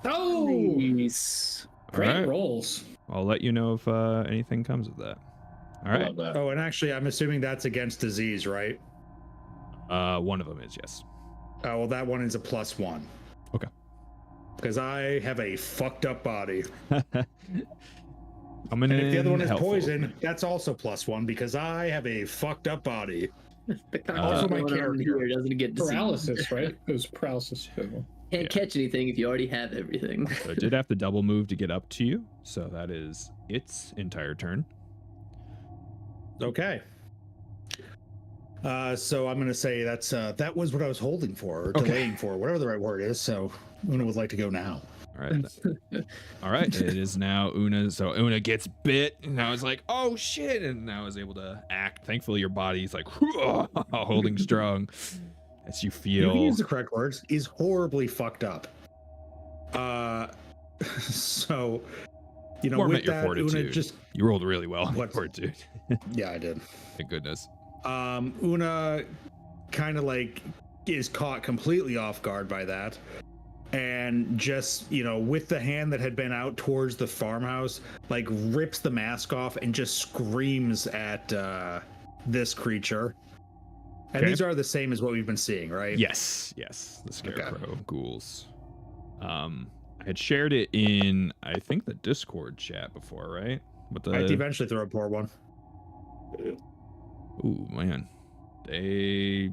Oh. Nice. All Great right. rolls. I'll let you know if anything comes of that. All right. Love that. Oh, and actually, I'm assuming that's against disease, right? One of them is, yes. Oh, well, that one is a +1. Okay. Because I have a fucked up body. Coming And in if the other one is helpful. poison, that's also +1 because I have a fucked up body. The Also my going on character. here doesn't get disease. Paralysis, right? It was paralysis too. Can't catch anything if you already have everything. So it did have to double move to get up to you. So that is its entire turn. Okay. So I'm going to say that was what I was holding for, or Okay. delaying for, whatever the right word is. So Una would like to go now. All right. All right. It is now Una. So Una gets bit, and now it's like, oh shit, and now is able to act. Thankfully, your body's like holding strong as you You feel. can use the correct words. He's horribly fucked up. So, Warm with at your that, fortitude. Una just You rolled really well. What? Fortitude. yeah, I did. Thank goodness. Una kind of like is caught completely off guard by that, and just with the hand that had been out towards the farmhouse, like rips the mask off and just screams at this creature. And Okay. these are the same as what we've been seeing, right? Yes. The scarecrow ghouls. I had shared it in, I think, the Discord chat before, right? With I'd the eventually throw a poor one. ooh man, they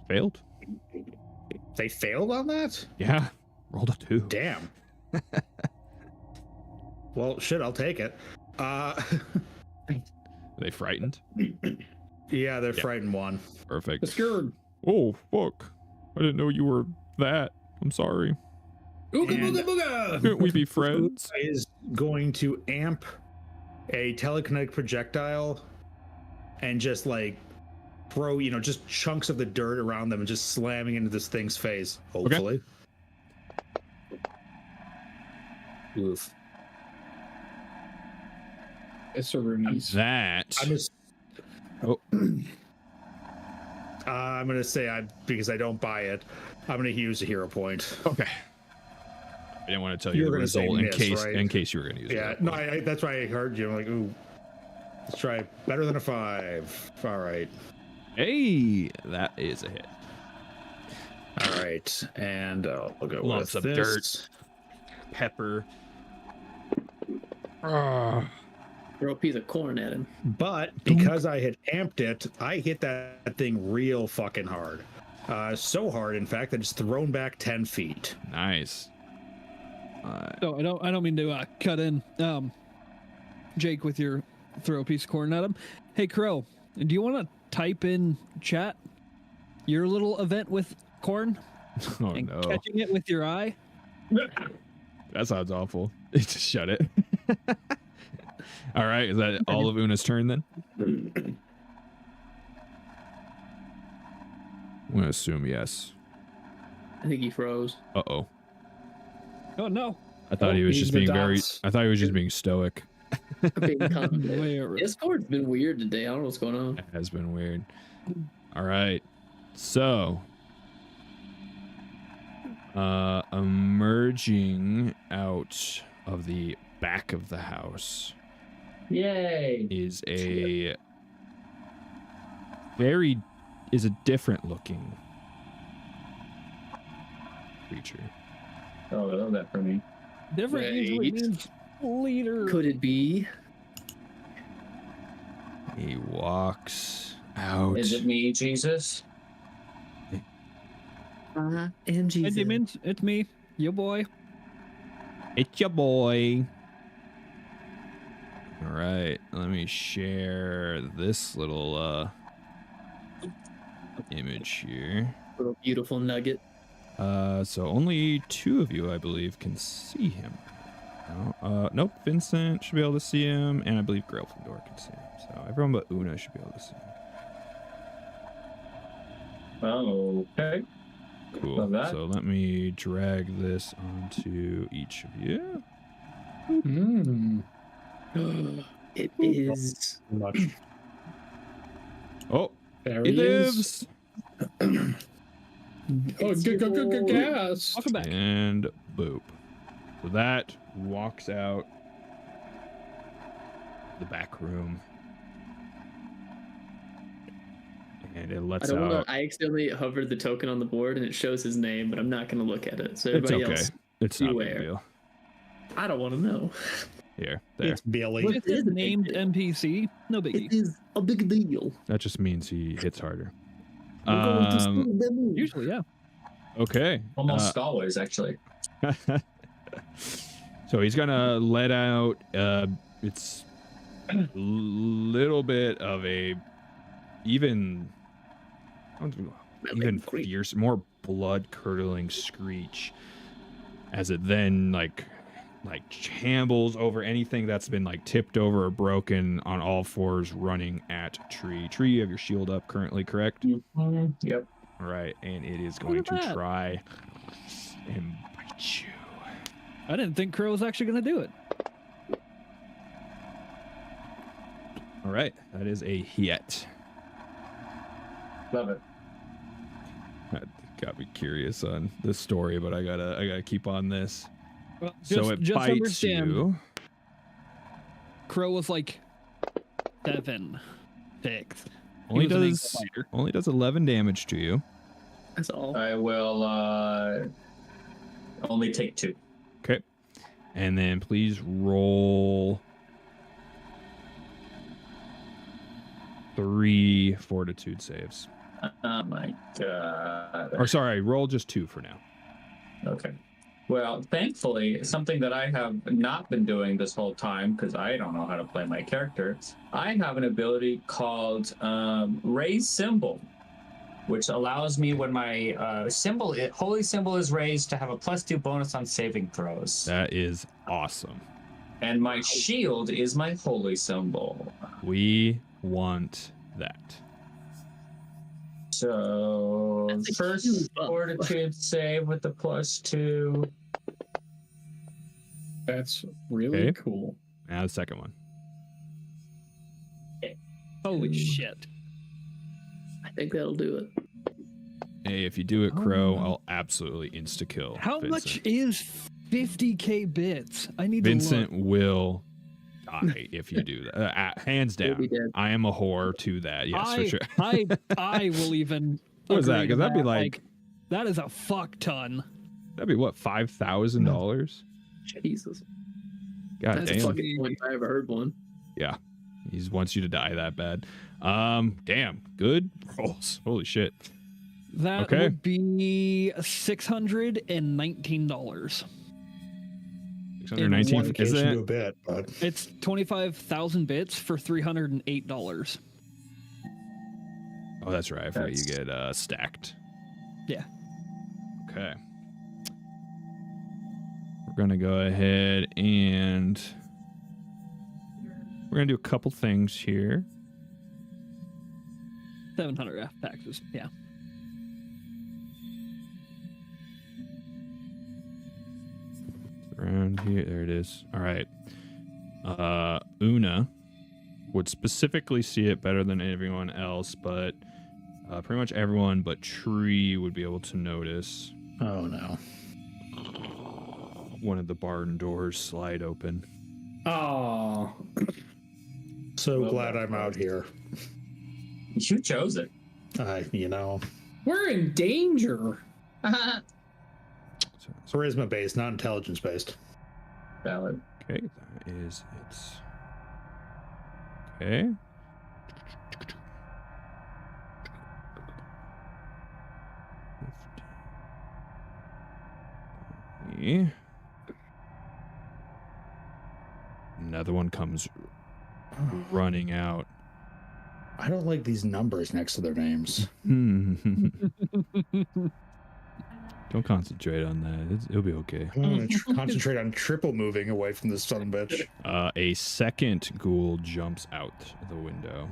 failed. They failed on that? Yeah, rolled a 2. Damn. Well, shit, I'll take it. Are they frightened? Yeah, they're Yeah. frightened 1. Perfect. Scared. Oh fuck! I didn't know you were that. I'm sorry. Ooga And- booga booga. Couldn't we be friends? Is going to amp a telekinetic projectile and just like throw, just chunks of the dirt around them and just slamming into this thing's face, hopefully. Oof. It's a Runes. That. I'm just Oh. I'm gonna say because I don't buy it, I'm gonna use a hero point. Okay. I didn't want to tell You you were the gonna say result in miss, case right? you were going to use Yeah, it. no, that's why I heard you. I'm like, ooh, let's try better than a 5. All right. Hey, that is a hit. All right, and I'll go Lumps with of this. dirt. Pepper. Ah. Throw a piece of corn at him. But because I had amped it, I hit that thing real fucking hard. So hard, in fact, that it's thrown back 10 feet. Nice. So I don't mean to cut in, Jake, with your throw a piece of corn at him. Hey, Crow, do you want to type in chat your little event with corn? Oh, and no. catching it with your eye? That sounds awful. Just shut it. All right. Is that all of Una's turn then? I'm going to assume yes. I think he froze. Uh-oh. Oh, no. I thought he was just being I thought he was just being stoic. Discord's been weird today. I don't know what's going on. It has been weird. All right. So, emerging out of the back of the house. Yay! Is a different looking creature. Oh, I love that for me. Different usually means leader. Could it be? He walks out. Is it me, Jesus? And Jesus. It's me, your boy. It's your boy. All right, let me share this little image here. Little beautiful nugget. So only 2 of you, I believe, can see him. No, nope, Vincent should be able to see him, and I believe Gryffindor can see him. So everyone but Una should be able to see him. Okay. Cool. So let me drag this onto each of you. It is. Much. Oh, There he he lives. Oh, good gas. Welcome back. And boop. So that walks out the back room. And it lets out. I accidentally hovered the token on the board and it shows his name, but I'm not going to look at it. So everybody else, It's not a big beware. deal. I don't want to know. Here, there. It's Billy. What is it named NPC? No biggie. It is a big deal. That just means he hits harder. We're going to steal them. Usually, yeah. Okay. Almost always, actually. So he's gonna let out. It's a little bit of a even fierce, more blood-curdling screech as it then like shambles over anything that's been like tipped over or broken on all fours, running at Tree. Tree, you have your shield up currently, correct? Mm-hmm. Yep. All right, and it is going to try and bite you. I didn't think Crow was actually going to do it. All right, that is a hit. Love it. That got me curious on this story, but I gotta keep on this. Well, So it bites understand, you. Crow was like 7, 6. Only He was an does ankle biter. only does 11 damage to you. That's all. I will only take 2. Okay, and then please roll 3 fortitude saves. Oh my god. Or sorry, roll just 2 for now. Okay. Well, thankfully, something that I have not been doing this whole time, because I don't know how to play my character, I have an ability called Raise Symbol, which allows me when my holy symbol is raised to have a +2 bonus on saving throws. That is awesome. And my shield is my holy symbol. We want that. So That's a first huge bump. fortitude save with the +2. That's really Okay. cool. Now the second one. Holy shit. I think that'll do it. Hey, if you do it, Crow, I'll absolutely insta kill. How Vincent. much is 50k bits? I need Vincent to look. will die if you do that. Hands He'll down. be dead. I am a whore to that. Yes, for sure. I will even. What is that? agree to Because that'd be like that is a fuck ton. that'd be what, $5,000? Jesus. God That's a damn. fucking point if I ever heard one. Yeah. He wants you to die that bad. Damn. Good rolls. Holy shit. That would be $619. 619. Is it? A bit, but It's 25,000 bits for $308. Oh, that's right. I forgot you get stacked. Yeah. Okay. We're gonna go ahead and we're gonna do a couple things here. 700 F taxes. Yeah. Around here, there it is. All right. Una would specifically see it better than everyone else, but pretty much everyone but Tree would be able to notice. Oh no. One of the barn doors slide open. Oh. So glad I'm out here. You chose it. You know. We're in danger. Charisma based, not intelligence based. Valid. Okay, that is it. Okay. Another one comes running out. I don't like these numbers next to their names. Don't concentrate on that. It'll be okay. I'm going to concentrate on triple moving away from this son of a bitch. A second ghoul jumps out the window.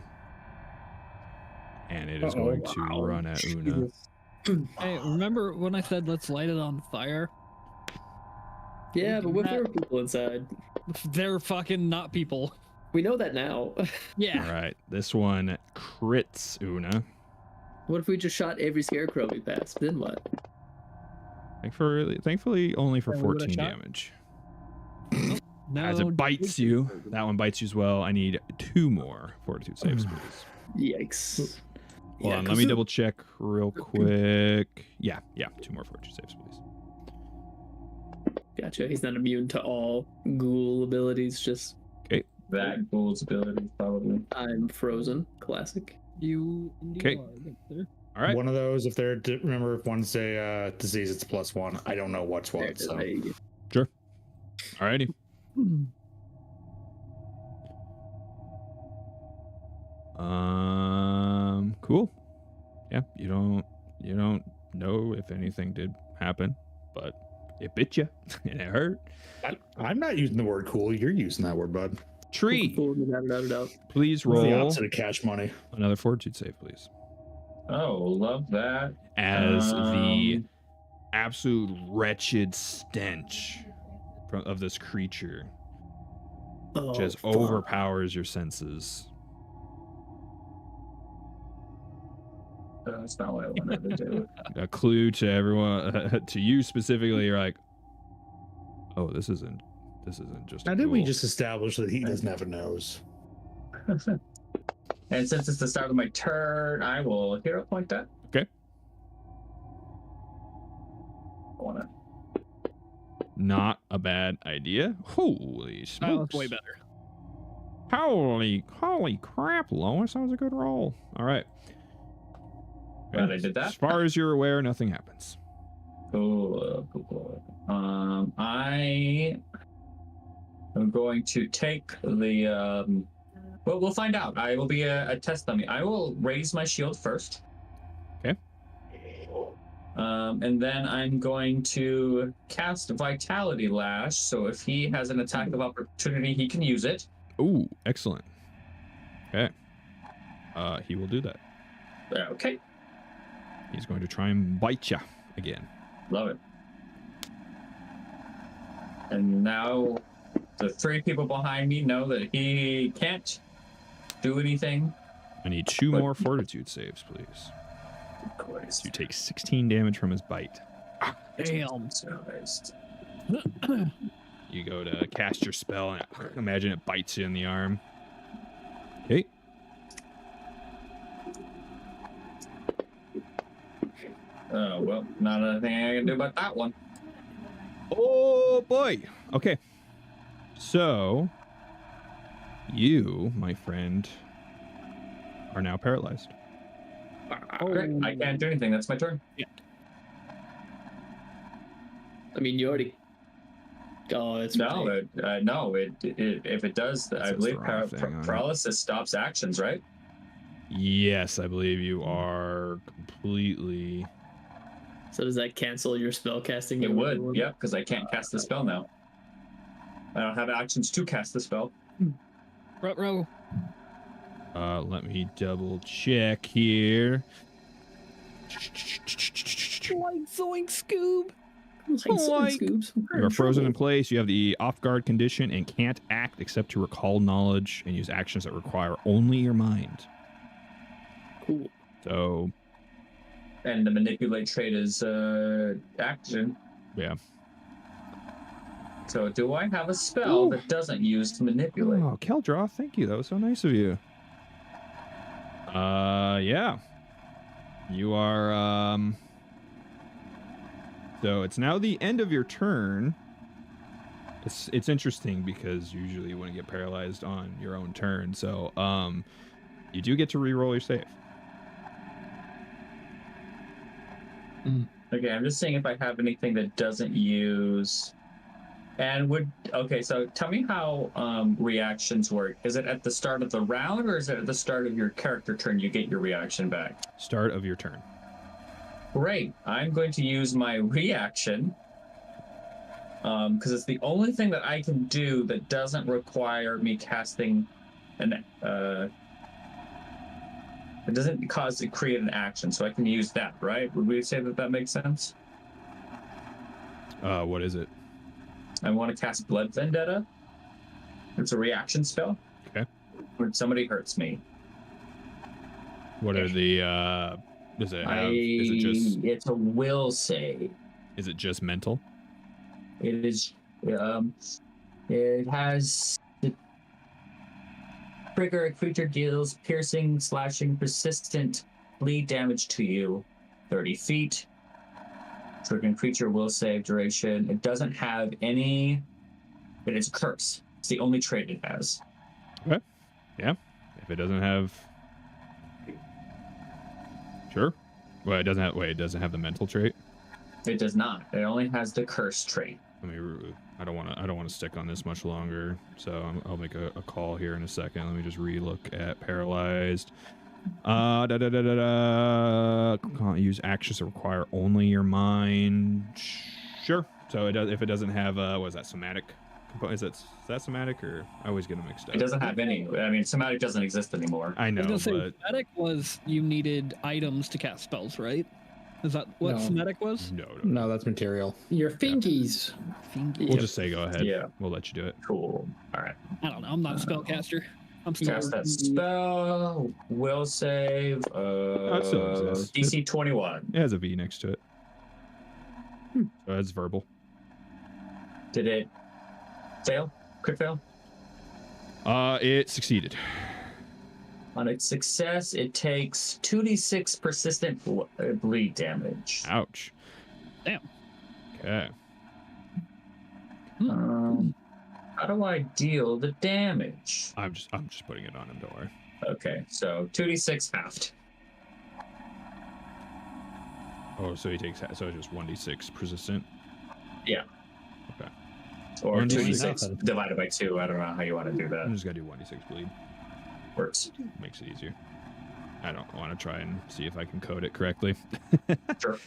And it is going to run at Una. Hey, remember when I said let's light it on fire? Yeah, but what if there were people inside? They're fucking not people. We know that now. Yeah. All right. This one crits Una. What if we just shot every scarecrow we passed? Then what? Thankfully, only for Then we would've 14 shot. damage. No, As it bites you. That one bites you as well. I need 2 more fortitude saves, please. Yikes. Hold on, let me double check real quick. Yeah, 2 more fortitude saves, please. Gotcha. He's not immune to all ghoul abilities. Just That ghoul's ability, probably. I'm frozen. Classic. You. Okay. All right. One of those, if they're, remember, if one's a disease, it's +1. I don't know what's what. So. Sure. Alrighty. Cool. Yeah, you don't know if anything did happen, but it bit you and it hurt. I'm not using the word cool. You're using that word, bud. Tree, please The roll opposite of cash money. another fortitude save, please. Oh, love that. As the absolute wretched stench of this creature just overpowers your senses. That's not what I wanted to do. A clue to everyone, to you specifically. You're like, oh, this isn't just. How did we just establish that he doesn't have a nose? And since it's the start of my turn, I will hero point that. Okay. Not a bad idea. Holy smokes. That was way better. Holy crap, Lois. That was a good roll. All right. Glad I did that. As far as you're aware, nothing happens. Cool. I am going to take the well, we'll find out. I will be a test dummy. I will raise my shield first. Okay. And then I'm going to cast Vitality Lash. So if he has an attack of opportunity, he can use it. Ooh, excellent. Okay. He will do that. Okay. He's going to try and bite you again. Love it. And now the 3 people behind me know that he can't do anything. I need 2 more fortitude saves, please. Of course. You take 16 damage from his bite. Damn. You go to cast your spell and imagine it bites you in the arm. Okay. Oh, well, not a thing I can do about that one. Oh boy. Okay. So You, my friend, are now paralyzed. Great. I can't do anything. That's my turn. Yeah. I mean, you already. Oh, it's No, if it does, That's I the believe wrong thing on it. paralysis stops actions, right? Yes, I believe you are completely. So does that cancel your spell casting? It would, yeah, because I can't cast the spell now. I don't have actions to cast the spell. Ruh-roh. Let me double check here. Like Zoink Scoob. Like Scoobs. You are frozen in place. You have the off guard condition and can't act except to recall knowledge and use actions that require only your mind. Cool. So, And the manipulate trait is action. yeah. So do I have a spell that doesn't use to manipulate? Oh, Keldra, thank you. That was so nice of you. Yeah. You are, so it's now the end of your turn. It's interesting because usually you wouldn't get paralyzed on your own turn. So, you do get to re-roll your save. Okay, I'm just seeing if I have anything that doesn't use. And okay, so tell me how reactions work. Is it at the start of the round or is it at the start of your character turn you get your reaction back? Start of your turn. Great. I'm going to use my reaction because it's the only thing that I can do that doesn't require me casting an it doesn't create an action, so I can use that, right? Would we say that makes sense? What is it? I want to cast Blood Vendetta. It's a reaction spell. Okay. When somebody hurts me. What are the does it have is it just it's a will save. Is it just mental? It is it has trigger a creature deals piercing, slashing, persistent bleed damage to you 30 feet. Triggering creature will save duration. It doesn't have any, but it's a curse. It's the only trait it has. Okay. Yeah. If it doesn't have, sure. Well, it doesn't have. Wait, it doesn't have the mental trait. It does not. It only has the curse trait. I mean, I don't want to stick on this much longer, so I'll make a call here in a second. Let me just re-look at paralyzed. Can't use actions that require only your mind. Sure. So it does. If it doesn't have what is that, somatic? Is that somatic, or I always get them mixed up? It doesn't have any. I mean, somatic doesn't exist anymore. I know, I was gonna say, but somatic was you needed items to cast spells, right? Is that what somatic was? No, that's material. Your fingies. We'll just say go ahead. Yeah. We'll let you do it. Cool. All right. I don't know. I'm not a spellcaster. I'm still Cast that spell. Will save. That still exists. DC 21. It has a V next to it. So it's verbal. Did it fail? Crit fail? It succeeded. On its success, it takes 2d6 persistent bleed damage. Ouch. Damn. Okay. How do I deal the damage? I'm just putting it on him. Don't worry. Okay, so 2d6 halved. Oh, so he takes so it's just 1d6 persistent. Yeah. Okay. Or 1d6. 2d6 divided by 2. I don't know how you want to do I'm that. just gonna do 1d6 bleed. Works. Makes it easier. I don't want to try and see if I can code it correctly. Sure.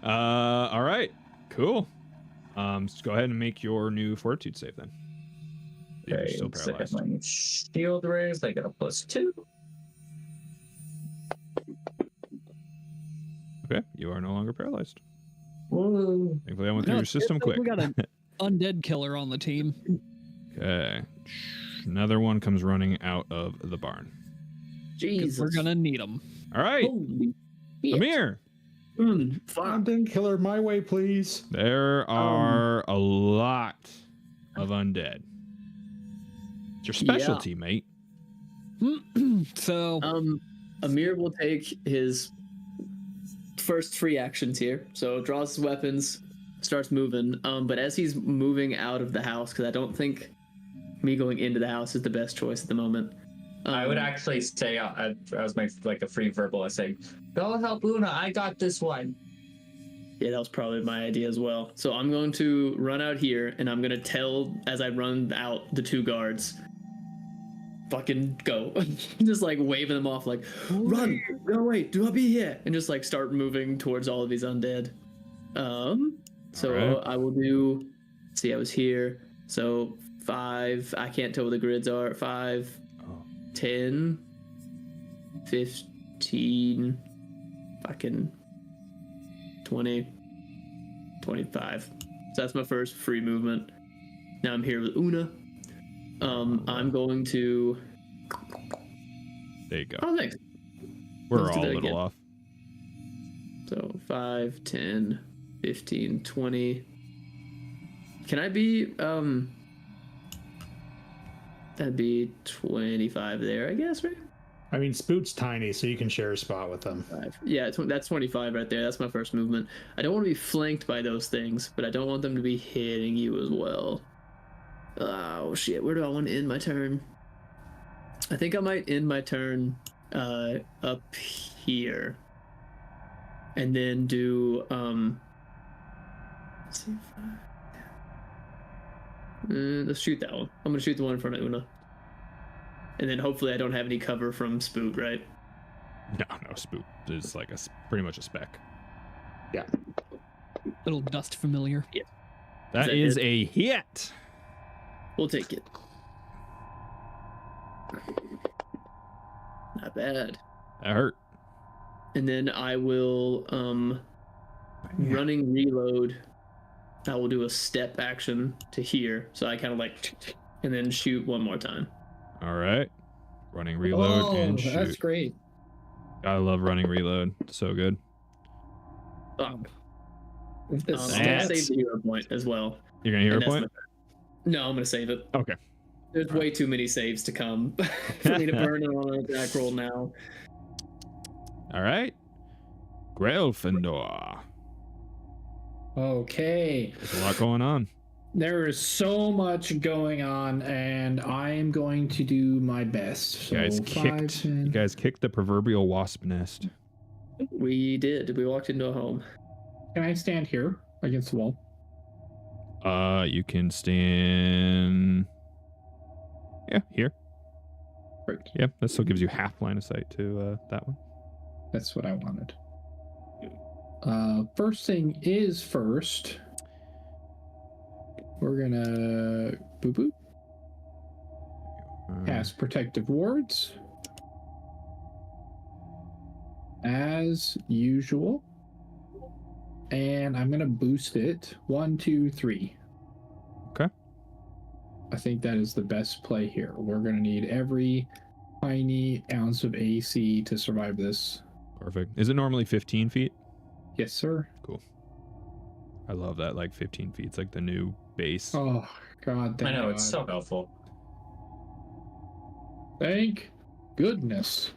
All right. Cool. So go ahead and make your new fortitude save then. You're Okay, still so paralyzed. my shield raised. I get a +2. Okay, you are no longer paralyzed. Woo. Thankfully, I went through No, your system it's like quick. We got an undead killer on the team. Okay. Another one comes running out of the barn. 'Cause Jesus. we're gonna need them. All right, Holy shit. Amir. Fuck. Undead killer my way, please. There are a lot of undead. It's your specialty, mate. So Amir will take his first free actions here. So draws his weapons, starts moving. But as he's moving out of the house, because I don't think me going into the house is the best choice at the moment. I would actually say, as my like a free verbal essay, go help Una. I got this one. Yeah, that was probably my idea as well. So I'm going to run out here, and I'm going to tell as I run out the 2 guards, fucking go. Just like waving them off like, run, go away, do not be here. And just like start moving towards all of these undead. So right. I will do, see, I was here. So 5, I can't tell what the grids are. 5, 10, 15, fucking 20, 25. So that's my first free movement. Now I'm here with Una. I'm going to. There you go. Oh, thanks. We're Let's do all a that little again. off. So 5, 10, 15, 20. Can I be that'd be 25 there, I guess, right? I mean, Spoot's tiny, so you can share a spot with them. 5. Yeah, that's 25 right there. That's my first movement. I don't want to be flanked by those things, but I don't want them to be hitting you as well. Oh shit, where do I want to end my turn? I think I might end my turn up here. And then do let's see if let's shoot that one. I'm gonna shoot the one in front of Una. And then hopefully I don't have any cover from Spook, right? No, Spook is like pretty much a spec. Yeah. Little dust familiar. Yeah. That is a hit. We'll take it. Not bad. That hurt. And then I will running reload. I will do a step action to here. So I kind of like and then shoot one more time. All right. Running reload and shoot. That's great. I love running reload. So good. With this I'm gonna save the hero point as well. You're gonna hero And that's point? No, I'm gonna save it. Okay. There's way too many saves to come for me to burn it on an attack roll now. All right. Grelfindor. Okay. There's a lot going on. There is so much going on, and I am going to do my best. So You guys kicked the proverbial wasp nest. We did. We walked into a home. Can I stand here against the wall? You can stand. Yeah, here. Right. Yeah, that still gives you half line of sight to that one. That's what I wanted. First thing is first. We're gonna boop boop. Cast protective wards. As usual. And I'm gonna boost it. 1, 2, 3. Okay. I think that is the best play here. We're gonna need every tiny ounce of AC to survive this. Perfect. Is it normally 15 feet? Yes, sir. Cool. I love that. Like 15 feet. It's like the new base. Oh God! Thank I know, God. it's so helpful. Thank goodness.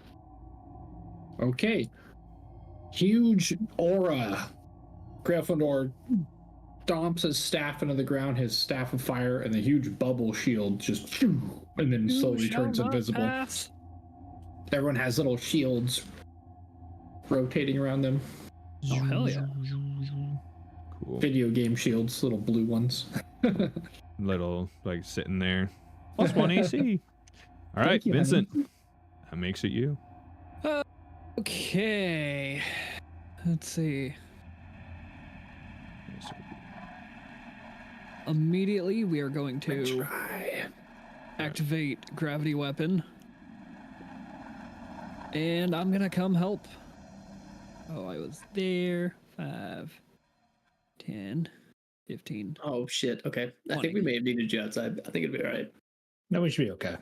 Okay. Huge aura. Gryffindor stomps his staff into the ground, his staff of fire, and the huge bubble shield just and then slowly turns invisible. Pass. Everyone has little shields rotating around them. Oh hell yeah! Cool. Video game shields, little blue ones. Little like sitting there. +1 AC. All right, Thank you, Vincent. That makes it you. Okay. Let's see. Immediately, we are going to activate gravity weapon. And I'm gonna come help. Oh, I was there. 5, 10, 15. Oh shit. Okay. I 20. think we may have needed you outside. I think it'd be all right. No, we should be okay.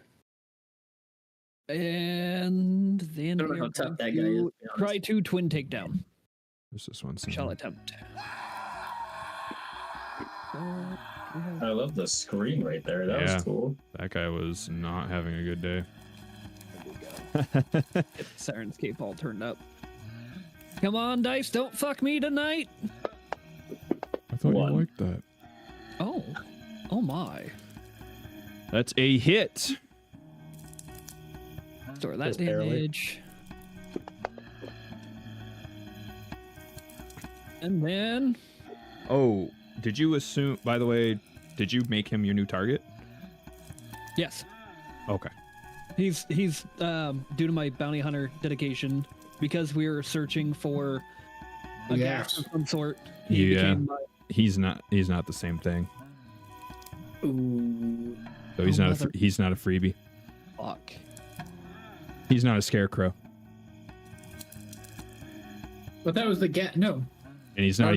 And then I don't know we how are tough going that guy is, to be try honest. to twin takedown. There's this one. I shall attempt. I love the screen right there. That was cool. That guy was not having a good day. Get the Siren's Cape all turned up. Come on, dice, don't fuck me tonight. I thought One. you liked that. Oh my. That's a hit. Store that Just barely. damage. And then Oh, did you assume, by the way, did you make him your new target? yes, Okay. he's due to my bounty hunter dedication because we were searching for a gas of some sort. He Yeah. became my He's not the same thing. Ooh. So he's Oh, not he's not a freebie. fuck. He's not a scarecrow. But that was the no. And he's not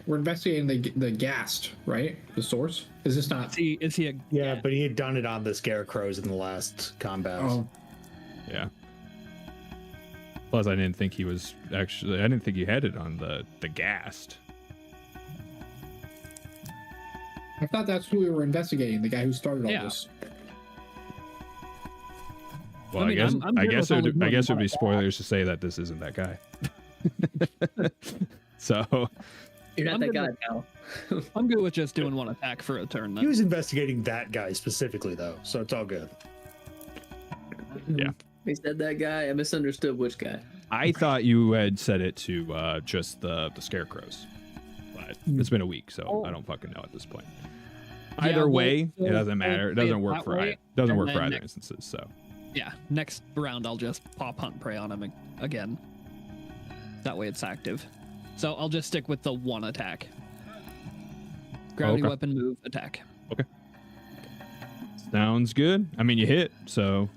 We're investigating the ghast, right? The source. Is this not? Is he a Yeah, but he had done it on the scarecrows in the last combat. Oh, Yeah. Plus, I didn't think he was actually. I didn't think he had it on the ghast. I thought that's who we were investigating. The guy who started all Yeah. this. Well, I mean, I'm I good guess with only it would one be attack. spoilers to say that this isn't that guy. So You're not I'm that good guy, with- pal. I'm good with just doing one attack for a turn. He Then. was investigating that guy specifically, though, so it's all good. yeah, He said that guy. I misunderstood which guy. I thought you had said it to just the scarecrows, but it's been a week, so I don't fucking know at this point. Yeah, Either we'll- way, it we'll- doesn't matter. It we'll play doesn't it work that for way, doesn't and work for then either next- instances. So Yeah, next round I'll just pop hunt prey on him again. That way it's active. So I'll just stick with the one attack. Gravity Okay. weapon move attack. sounds good. I mean, you hit, so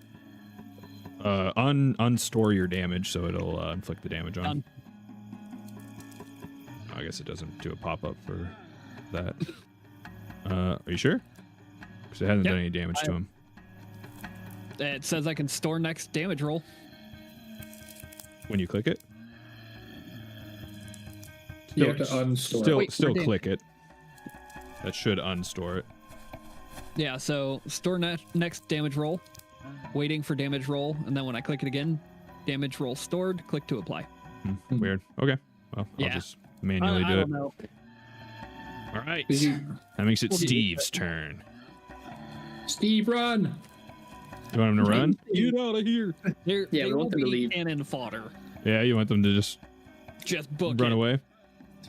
unstore your damage, so it'll inflict the damage on. Done. I guess it doesn't do a pop up for that. Are you sure? Because it hasn't Yep. done any damage to him. It says I can store next damage roll. When you click it, You have to unstore. still Wait, still we're click it. That should unstore it. Yeah, so store next damage roll, waiting for damage roll, and then when I click it again, damage roll stored, click to apply. Weird. Okay. Well, I'll Yeah. just manually I do it. don't know. All right. Did you- That makes it We'll do it. Steve's turn. Steve, run! You want him to run? Get out of here. Yeah, They we will want them to be leave. cannon fodder. Yeah, you want them to just Just book run it. away?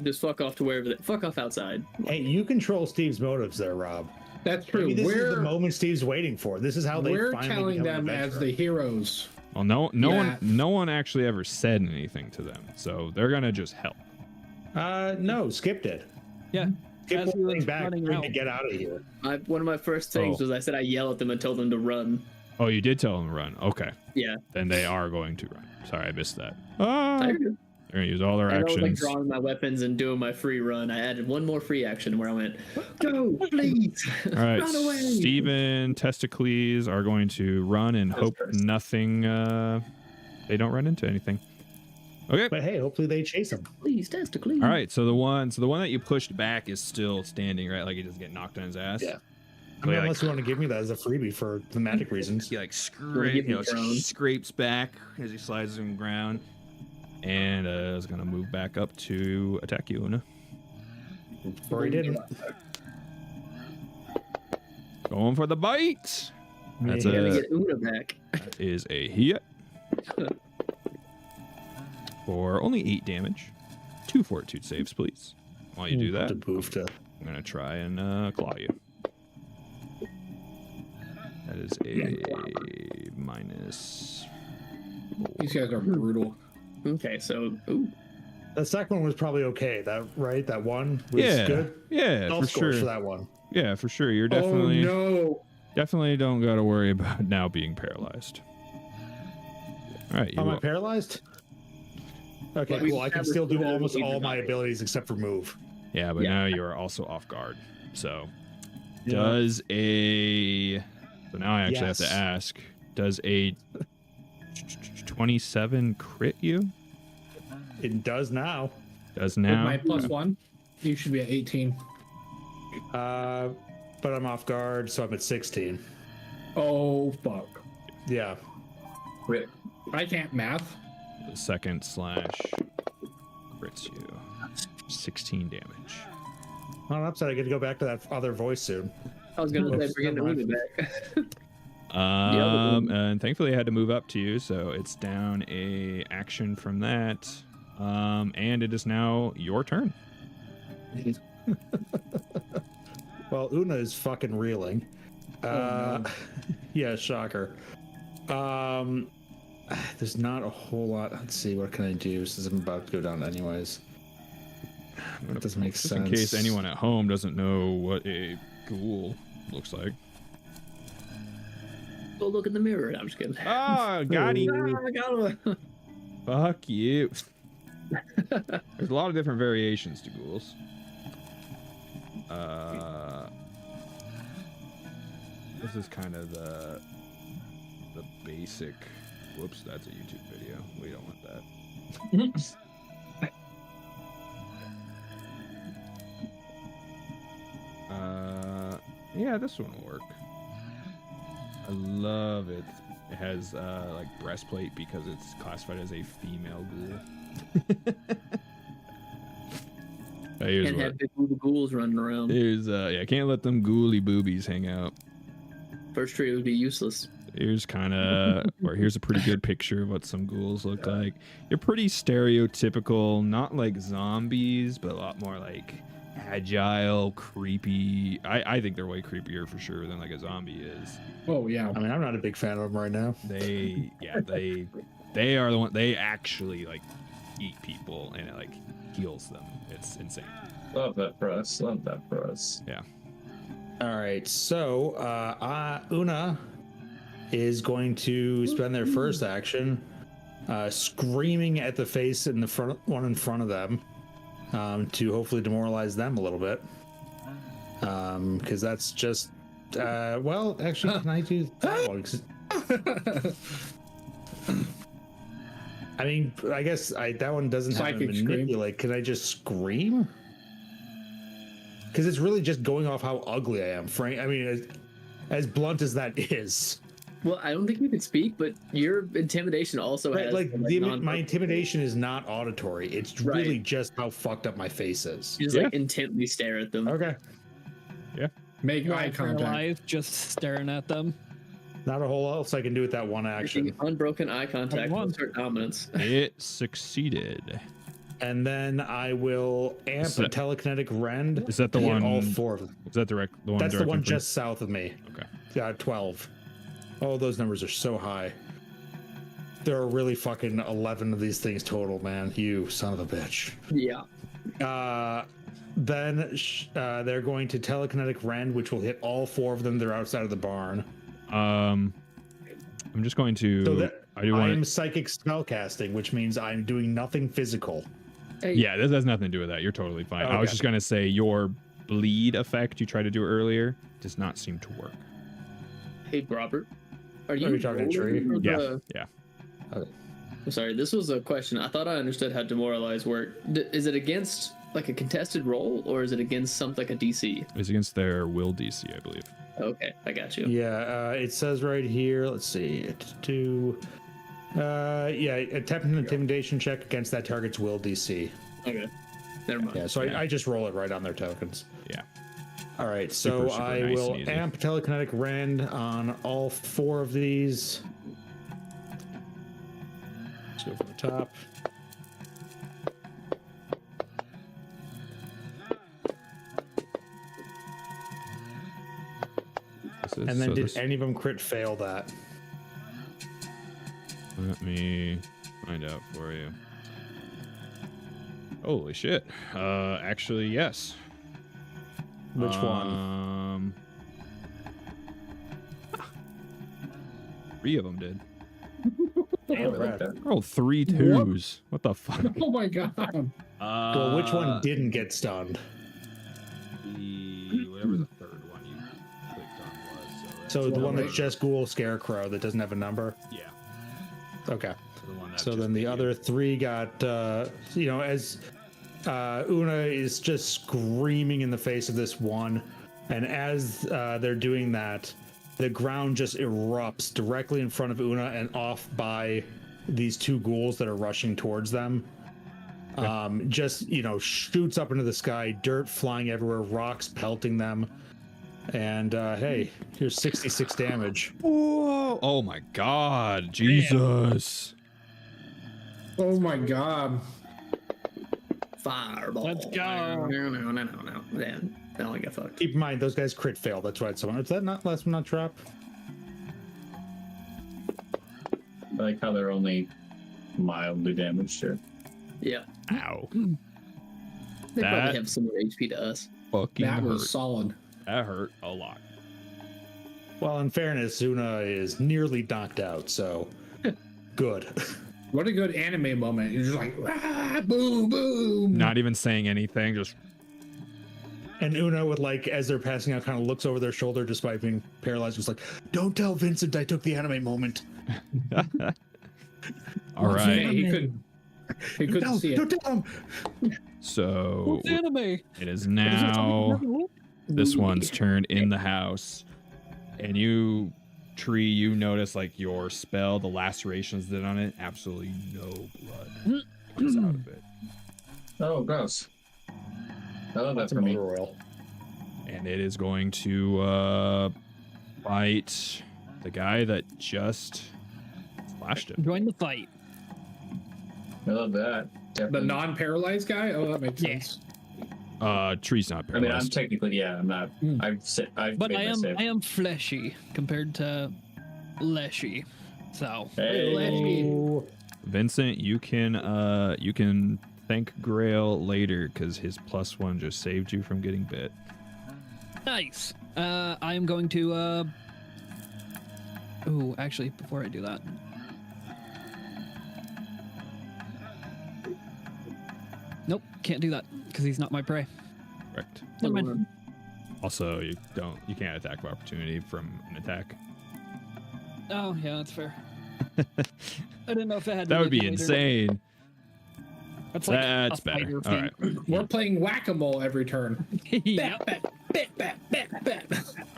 Just fuck off to wherever. Fuck off outside. Hey, you control Steve's motives there, Rob. That's true. Maybe this is the We're moment Steve's waiting for. This is how they we're finally telling become an them as adventurer. the heroes. Well, no Yeah. one actually ever said anything to them, so they're gonna just help. No, Skip did. Yeah. Skip As was he was running back, running trying to out. get out of here. One of my first things Oh. was I said I yell at them and tell them to run. Oh, you did tell them to run. Okay, Yeah. then they are going to run. Sorry, I missed that. I They're gonna use all their was like actions. drawing my weapons and doing my free run. I added one more free action where I went, "Go, please, All right, run away." Steven, Testicles are going to run and That's hope first. nothing. They don't run into anything. Okay. But hey, hopefully they chase him. Please, testicles. All right. So the one that you pushed back is still standing, right? Like he doesn't get knocked on his ass. Yeah. I So mean, he, unless you want to give me that as a freebie for thematic reasons. he like give me prone. scrapes back as he slides on the ground, and is gonna move back up to attack you, Una. Or he didn't. Going for the bite. That's Yeah. Gotta a get Una back. that is a hit for only 8 damage. 2 fortitude saves, please. While you do that, To boof to. I'm gonna try and claw you. That is a minus. These guys are brutal. Okay, so ooh, The second one was probably okay. That right? That one was Yeah, good. yeah, All for scores sure. for that one. Yeah, for sure. You're definitely Oh definitely don't gotta worry about now being paralyzed. All right, you Am I will- paralyzed? Okay, Well, we cool. I can established still do that almost we all did my not. abilities except for move. yeah, but Yeah. now you are also off guard. So Yeah. does a so now I actually have to Yes. ask, does a 27 crit you? It does now. Does no! With now? my +1, you should be at 18. But I'm off guard, so I'm at 16. Oh fuck! Yeah. Rip. I can't math. The second slash crits you. 16 damage. On an upside, I get to go back to that other voice soon. I was gonna say bring the movie back. And thankfully I had to move up to you, so it's down a action from that. And it is now your turn. Well, Una is fucking reeling. No. Yeah, shocker. There's not a whole lot. Let's see, what can I do since I'm about to go down anyways? That doesn't make sense. In case anyone at home doesn't know what a ghoul looks like. Go look in the mirror. I'm just kidding. Oh, got him. I got him. Fuck you. There's a lot of different variations to ghouls. This is kind of the basic. Whoops, that's a YouTube video. We don't want that. Yeah, this one will work. I love it. It has like breastplate because it's classified as a female ghoul. Can't have big booby ghouls running around. Yeah, can't let them ghouly boobies hang out. First tree would be useless. Here's here's a pretty good picture of what some ghouls look like. You're pretty stereotypical, not like zombies, but a lot more like agile, creepy. I think they're way creepier for sure than like a zombie is. Oh yeah. I mean, I'm not a big fan of them right now. They are the one. They actually like eat people and it like heals them. It's insane. Love that for us. Love that for us. Yeah. All right, so Una is going to spend their first action screaming at the face in the front one in front of them to hopefully demoralize them a little bit. Because that's just well, actually, can I do that one? I mean, I guess that one doesn't have to manipulate. Can I just scream? Because it's really just going off how ugly I am, Frank. I mean, as blunt as that is. Well, I don't think you can speak, but your intimidation also has my intimidation is not auditory. It's really just how fucked up my face is. You just like intently stare at them. Okay. Yeah. Make eye contact. Just staring at them. Not a whole else I can do with that one action. Unbroken eye contact will assert dominance. It succeeded. And then I will amp a telekinetic rend. Is that the one? All four of them. Is that the one? That's the one just south of me. Okay. 12. Oh, those numbers are so high. There are really fucking 11 of these things total, man. You son of a bitch. Yeah. Then they're going to telekinetic rend, which will hit all four of them. They're outside of the barn. I'm just going to. So I'm psychic spellcasting, which means I'm doing nothing physical. Hey. Yeah, this has nothing to do with that. You're totally fine. Okay. I was just gonna say your bleed effect you tried to do earlier does not seem to work. Hey, Robert, are you talking to Tree? Yeah. Okay. I'm sorry. This was a question. I thought I understood how demoralize worked. Is it against like a contested roll, or is it against something like a DC? It's against their will DC, I believe. Okay, I got you. Yeah, it says right here. Let's see. Attempt an intimidation check against that target's will DC. Okay, never mind. Yeah, so I just roll it right on their tokens. Yeah. All right, so super I nice will and easy. amp telekinetic rend on all four of these. Let's go from the top. And then did any of them crit fail that? Let me find out for you. Holy shit. Actually, yes. Which one? 3 of them did. Damn, 3 twos. What the fuck? Oh my god. Well, which one didn't get stunned? Whatever the third one you clicked on was. So the one that's just ghoul scarecrow that doesn't have a number? Yeah. Okay. So then the other 3 got, as Una is just screaming in the face of this one, and as they're doing that, the ground just erupts directly in front of Una and off by these 2 ghouls that are rushing towards them. Shoots up into the sky, dirt flying everywhere, rocks pelting them. And hey, here's 66 damage. Whoa! Oh my God, Jesus! Oh my God! Fireball. Let's go. No. Man, I only got fucked. Keep in mind, those guys crit fail. That's why it's someone. Is that not last one not trap? I like how they're only mildly damaged here. Yeah. Ow! They That- probably have similar HP to us. Fucking That hurt. was solid. That hurt a lot. Well, in fairness, Una is nearly knocked out, so good. What a good anime moment. You're just like, ah, boom, boom. Not even saying anything, just And Una would like, as they're passing out, kind of looks over their shoulder despite being paralyzed. Was like, "Don't tell Vincent I took the anime moment." all Yeah, right. he couldn't No, see it. don't tell him. So What's anime? it is now this one's turn in the house, and you, Tree, you notice like your spell, the lacerations that on it, absolutely no blood comes out of it, Oh, gross. I love that That's a for me. motor oil. and it is going to bite the guy that just slashed him. Join the fight. I love that. The Definitely. non-paralyzed guy? Oh, that makes Yeah. sense. Tree's not I mean, I'm paralyzed. technically, yeah, I'm not. I've But made I my am save. I am fleshy compared to leshy. So Hey. Vincent, you can thank Grail later because his +1 just saved you from getting bit. nice. I am going to oh, actually, before I do that. Nope, can't do that because he's not my prey. Correct. Never mind. Also, you can't attack of opportunity from an attack. Oh, yeah, that's fair. I didn't know if it had. That to would be later. insane. That's like That's a better. fighter All right. We're playing whack-a-mole every turn. feat. Yep.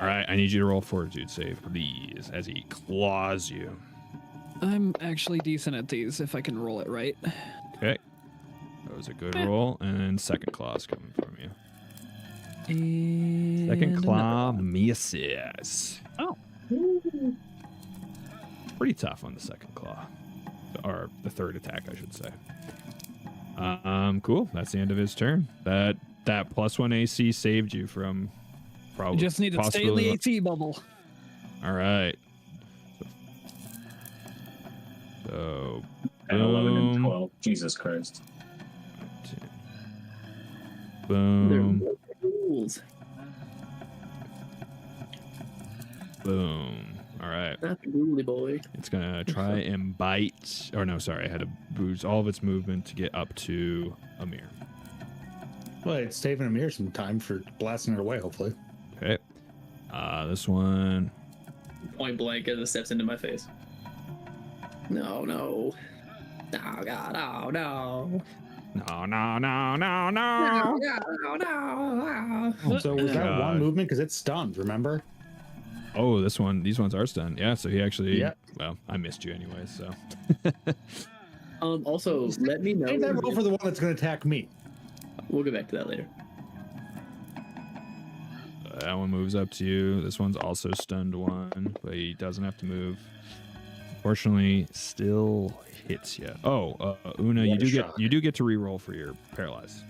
All right. I need you to roll fortitude save, please, as he claws you. I'm actually decent at these if I can roll it right. Okay. That was a good roll, and second claw's coming from you. And Second another claw one. misses. Oh. Pretty tough on the second claw, or the third attack, I should say. Cool. That's the end of his turn. That +1 AC saved you from probably. You just need to stay in the possibility- AC bubble. All right. So, 10, 11, and boom, 12. Jesus Christ. boom, Rules. boom. All right. That's a ruly boy. It's gonna try and bite. Or no, sorry, I had to boost all of its movement to get up to Amir. Well, it's saving Amir some time for blasting it away, hopefully. Okay. This one. Point blank as it steps into my face. No. Oh God! Oh no! No, no, no, no, no. So was that God. one movement? Because it's stunned, remember? Oh, these ones are stunned. Yeah, so he actually. Yeah. Well, I missed you anyway, so. Also, let me know. Save that roll for the one that's going to attack me. We'll get back to that later. That one moves up to you. This one's also stunned one, but he doesn't have to move. Fortunately, still hits you. Oh, Una, What a shock. you do get to re-roll for your paralyzed.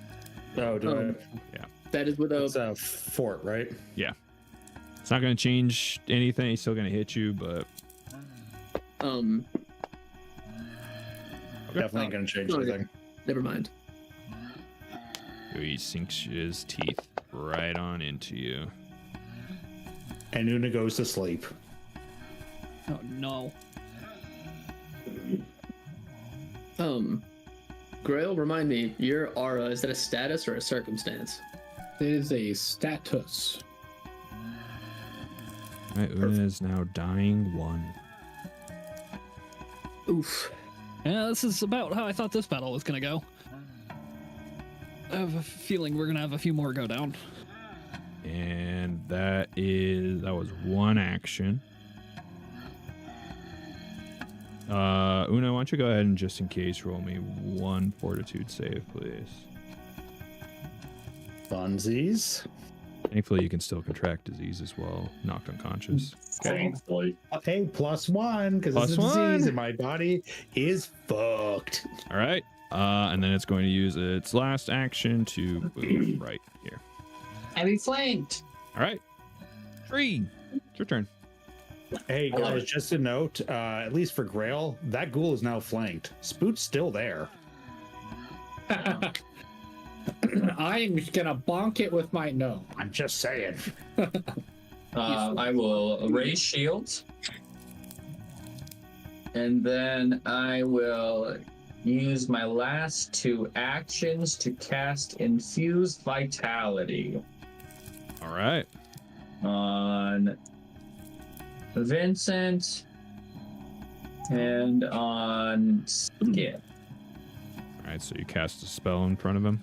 Oh, do Um, Yeah. That is with It's a a fort, right? It's not going to change anything. He's still going to hit you, but Definitely ain't going to change Okay. anything. never mind. he sinks his teeth right on into you. And Una goes to sleep. Oh no. Grail, remind me, your aura, is that a status or a circumstance? It is a status. All right, Una is now dying 1. Oof. Yeah, this is about how I thought this battle was gonna go. I have a feeling we're gonna have a few more go down. And that was one action. Una, why don't you go ahead and just in case roll me 1 fortitude save, please. Funsies. Thankfully, you can still contract disease as well, knocked unconscious. Thankfully. Hey, +1, because it's a +1. disease and my body is fucked. All right. And then it's going to use its last action to move right here. And he flanked. All right. Tree, it's your turn. Hey, guys, just a note, at least for Grail, that ghoul is now flanked. Spoot's still there. I'm gonna bonk it with my no. I'm just saying. I will raise shields. And then I will use my last 2 actions to cast Infuse Vitality All right. on Vincent and on Skip. All right. So you cast a spell in front of him.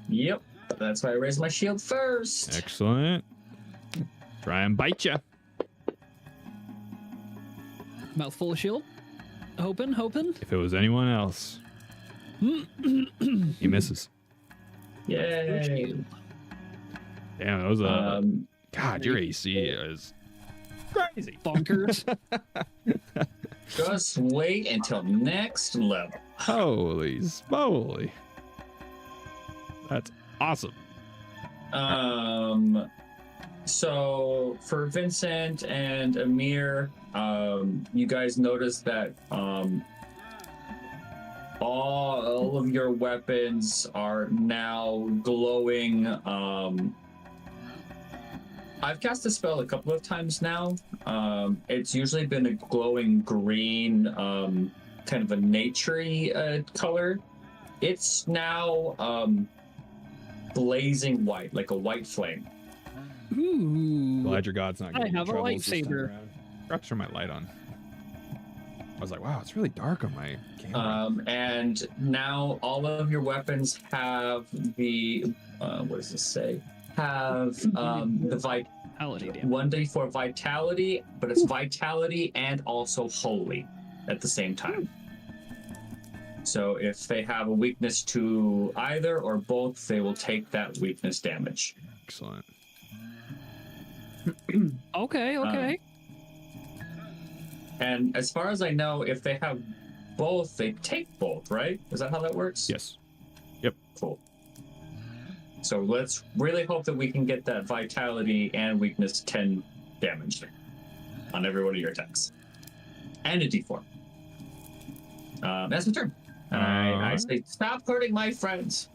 Yep, that's why I raised my shield first. Excellent. Try and bite you. Mouthful of shield. Hoping. If it was anyone else, he misses. Yay! Damn, that was a God. Your AC is crazy. Bonkers. Just wait until next level. Holy smoly. That's awesome. So for Vincent and Amir, you guys notice that all of your weapons are now glowing. I've cast the spell a couple of times now. It's usually been a glowing green, kind of a naturey color. It's now blazing white, like a white flame. Ooh. Glad your god's not I getting have a troubles this time lightsaber. around. Forgot to turn my light on. I was like, wow, it's really dark on my camera. And now all of your weapons have the what does this say? Have the Vitality damage. 1d4 vitality, but it's vitality and also holy at the same time. So if they have a weakness to either or both, they will take that weakness damage. Excellent. Okay. And as far as I know, if they have both, they take both, right? Is that how that works? Yes. Cool. So let's really hope that we can get that vitality and weakness 10 damage on every one of your attacks. And a d4. That's my turn. I say, stop hurting my friends.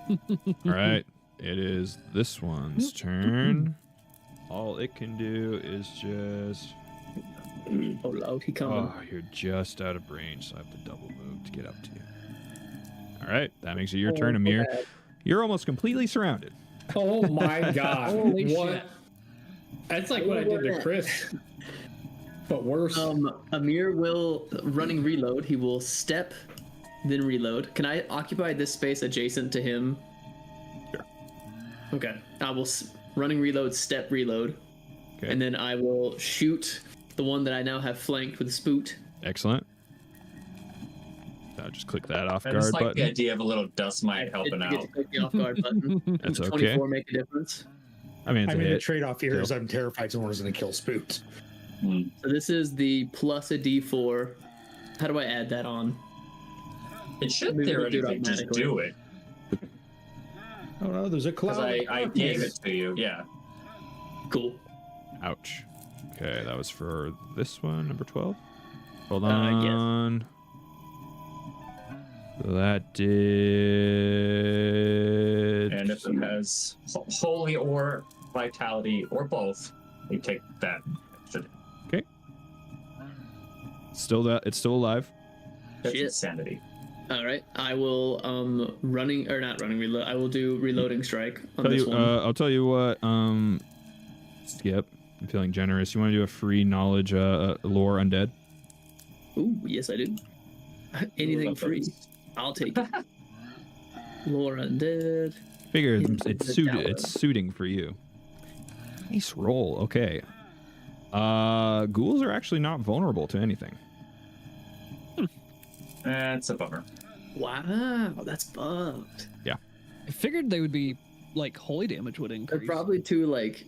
All right. It is this one's turn. All it can do is just... Oh, loud, he coming. Oh, you're just out of range, so I have to double move to get up to you. All right. That makes it your turn, Amir. You're almost completely surrounded. Oh my god. Holy what? shit. That's like what I did to Chris. But worse. Amir will running reload. He will step, then reload. Can I occupy this space adjacent to him? Sure. Okay. I will running reload, step reload, Okay. and then I will shoot the one that I now have flanked with a spoot. Excellent. I'll just click that off I guard just like button. the idea of a little dust mite helping I get out. to click the off guard button. That's Does okay. 24 make a difference? I mean, it's I a mean, the hit. trade-off here is I'm terrified someone's going to kill Spoot. So this is the plus a d4. How do I add that on? It should Maybe we'll do it theoretically just automatically. do it. Oh no, there's a Because cloud. I gave it to you, yeah. Cool. Ouch. Okay, that was for this one, number 12. Hold Yes. on. So that did... And if it has holy or vitality or both, they take that. Okay. Still that, it's still alive. That's Shit. insanity. All right. I will reload. I will do reloading strike on Tell this you, one. I'll tell you what, Skip, I'm feeling generous. You want to do a free knowledge lore undead? Ooh, yes I do. Anything Love free. those. I'll take it. Lore undead. Figure Into it's the suited. tower. It's suiting for you. Nice roll. Okay. Ghouls are actually not vulnerable to anything. That's a bummer. Wow, that's bugged. I figured they would be like holy damage would They're increase. probably too like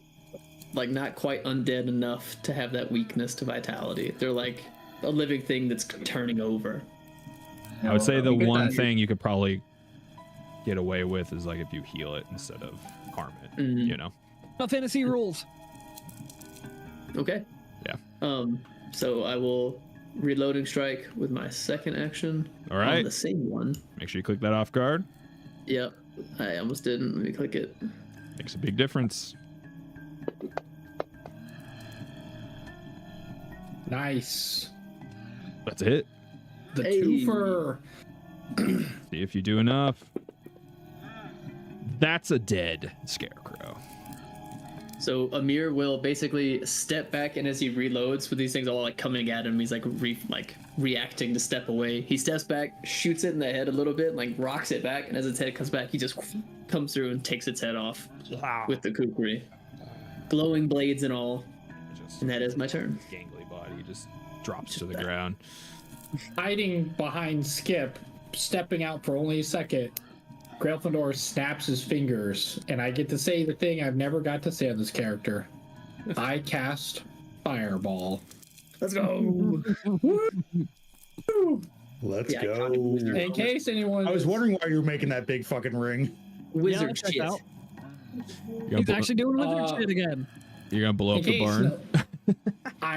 not quite undead enough to have that weakness to vitality. They're like a living thing that's turning over. I would say the one thing you could probably get away with is like if you heal it instead of harm it. You know. Not fantasy rules. Okay. Yeah. So I will reloading strike with my second action. All right. On the same one. Make sure you click that off guard. Yep. I almost didn't. Let me click it. Makes a big difference. Nice. That's it. The twofer. See if you do enough. That's a dead scarecrow. So Amir will basically step back, and as he reloads with these things all like coming at him, he's like reacting to step away. He steps back, shoots it in the head a little bit, like rocks it back, and as its head comes back, he just comes through and takes its head off with the kukri. Glowing blades and all. And that is my turn. Gangly body just drops to the ground. Hiding behind Skip, stepping out for only a second, Gryffindor snaps his fingers, and I get to say the thing I've never got to say on this character. I cast Fireball. Let's go. Let's Yeah, go. In case anyone... I was wondering why you were making that big fucking ring. Wizard check shit. out. He's actually doing wizard shit again. You're gonna blow up the barn.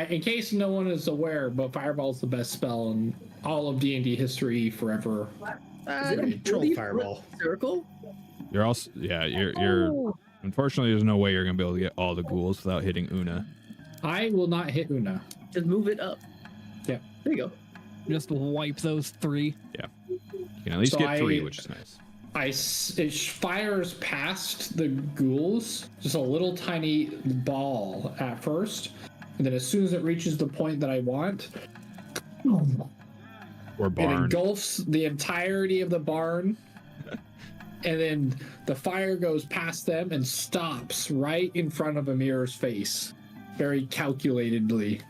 In case no one is aware, but Fireball's the best spell in all of D&D history forever. Troll Fireball. Circle? You're also you're unfortunately there's no way you're gonna be able to get all the ghouls without hitting Una. I will not hit Una. Just move it up. Yeah. There you go. Just wipe those 3. Yeah. You can at least get 3, which is nice. It fires past the ghouls, just a little tiny ball at first, and then as soon as it reaches the point that I want, Or it barn. engulfs the entirety of the barn, and then the fire goes past them and stops right in front of Amir's face, very calculatedly.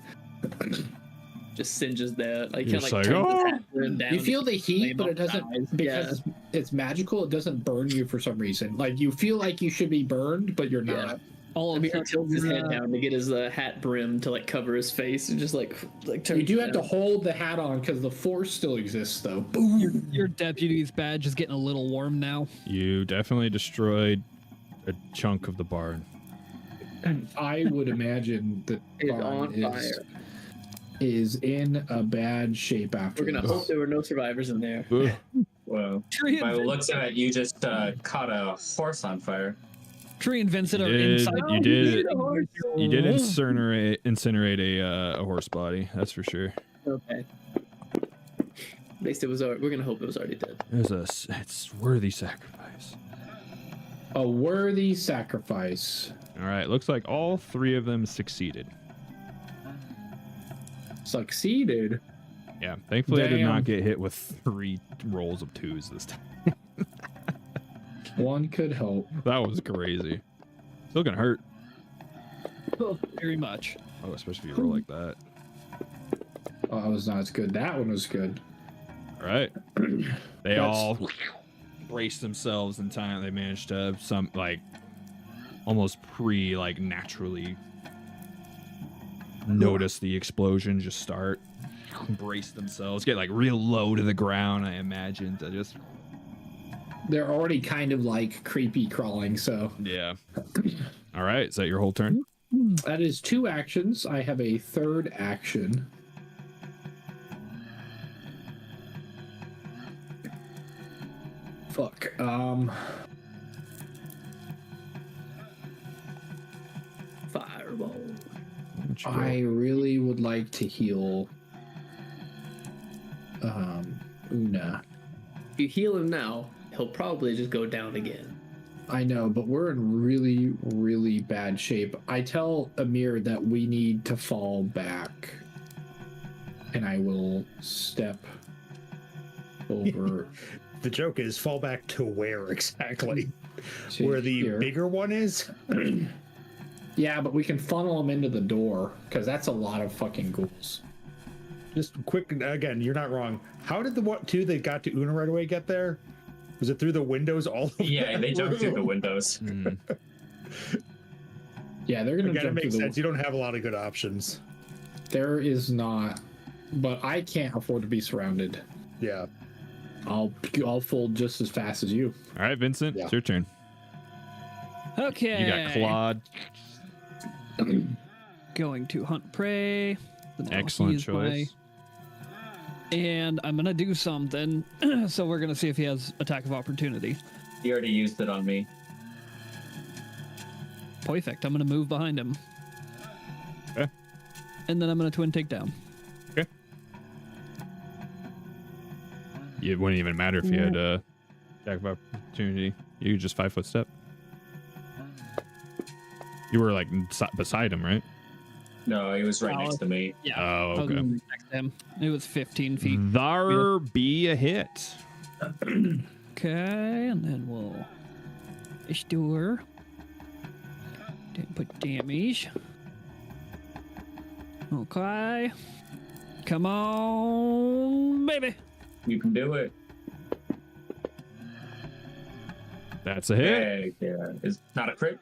Just singes that. Like, You're kind of like just like, turns "Oh!" the hat brim down. You feel the heat, flame but up it doesn't, dies. because it's magical, it doesn't burn you for some reason. Like, you feel like you should be burned, but you're not. All of Amir tilts his head down to get his hat brim to like cover his face and just like turn. You do have to hold the hat on because the force still exists, though. Boom! your deputy's badge is getting a little warm now. You definitely destroyed a chunk of the barn. I would imagine that It's barn on fire. is in a bad shape after We're gonna this. hope there were no survivors in there. Ugh. Whoa. Tree By and, the looks of it, you just caught a horse on fire. Tree and Vincent are You inside. did incinerate a horse body. That's for sure. Okay. At least it was. We're gonna hope it was already dead. It's worthy sacrifice. A worthy sacrifice. All right, looks like all 3 of them succeeded. Succeeded. Yeah, thankfully I did Damn. not get hit with 3 rolls of 2s this time. One could hope. That was crazy. Still gonna hurt. Very much. Oh, especially if you roll like that. Oh, that was not as good. That one was good. All right. They all braced themselves in time. They managed to almost naturally notice the explosion just start. Brace themselves, get like real low to the ground. I imagine to just. They're already kind of like creepy crawling, so. Yeah. All right. Is that your whole turn? That is 2 actions. I have a third action. Fuck. Fireball. I really would like to heal Una. If you heal him now, he'll probably just go down again. I know, but we're in really, really bad shape. I tell Amir that we need to fall back, and I will step over. The joke is fall back to where exactly? to Where the here. bigger one is? Yeah, but we can funnel them into the door, because that's a lot of fucking ghouls. Just quick, again, you're not wrong. How did the 2 that got to Una right away get there? Was it through the windows all over? Yeah, they jumped through the windows. Mm. Yeah, they're gonna Again, it jump makes through sense. You don't have a lot of good options. There is not, but I can't afford to be surrounded. Yeah. I'll fold just as fast as you. All right, Vincent, Yeah. it's your turn. Okay. You got Claude. Going to hunt prey. So now Excellent he's choice. And I'm gonna do something. So we're gonna see if he has attack of opportunity. He already used it on me. Perfect. I'm gonna move behind him. Okay. And then I'm gonna twin takedown. Okay. It wouldn't even matter if you had attack of opportunity. You just 5 foot step. You were like beside him, right? No, he was right next to me. Yeah. Oh, I was okay. next to him. It was 15 feet. There be a hit. Okay, and then we'll restore. Didn't put damage. Okay. Come on, baby. You can do it. That's a hit. Yeah. It's not a crit.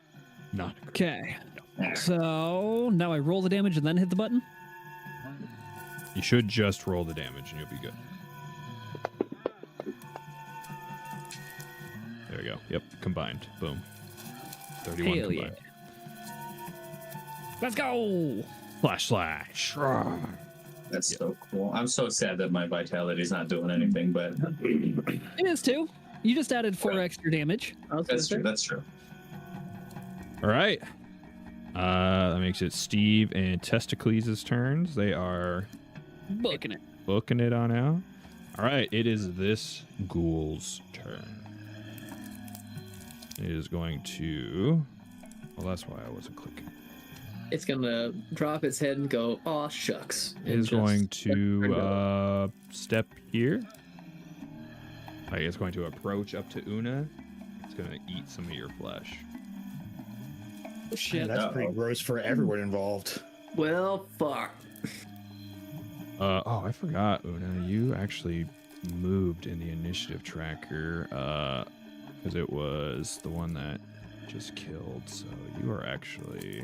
Not Okay. So now I roll the damage and then hit the button. You should just roll the damage and you'll be good. There we go. Yep, combined. Boom. 31 Hell combined. Let's go. Slash. That's so cool. I'm so sad that my vitality's not doing anything, but It is too. You just added 4 extra damage. that's true. That's true. All right. That makes it Steve and Testicles' turns. They are Booking it. booking it on out. All right, it is this ghoul's turn. It is going to... Well, that's why I wasn't clicking. It's gonna drop its head and go, "Aw, shucks." It and is just going let her to go. step here. Like it's going to approach up to Una. It's going to eat some of your flesh. Oh, shit. That's pretty gross for everyone involved. Well, fuck. Oh, I forgot, Una. You actually moved in the initiative tracker because it was the one that just killed. So you are actually...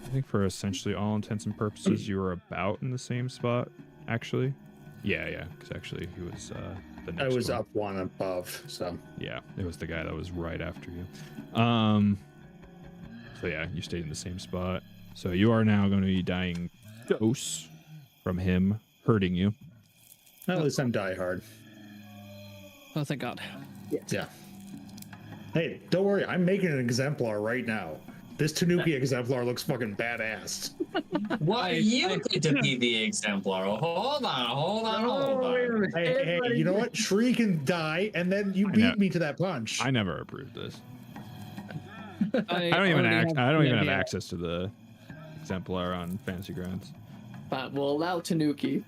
I think for essentially all intents and purposes, you were about in the same spot, actually. Yeah, because actually he was the next I was one. up one above, so. Yeah, it was the guy that was right after you. So yeah, you stayed in the same spot. So you are now going to be dying dose from him hurting you. At least I'm die hard. Oh, thank God. Yeah. Hey, don't worry. I'm making an exemplar right now. This Tanuki exemplar looks fucking badass. Why you get to be the exemplar? Hold on. Hey, you know what? Shri can die, and then you beat me to that punch. I never approved this. I I don't even have yeah. access to the exemplar on Fantasy Grounds. Fine, we'll allow Tanuki.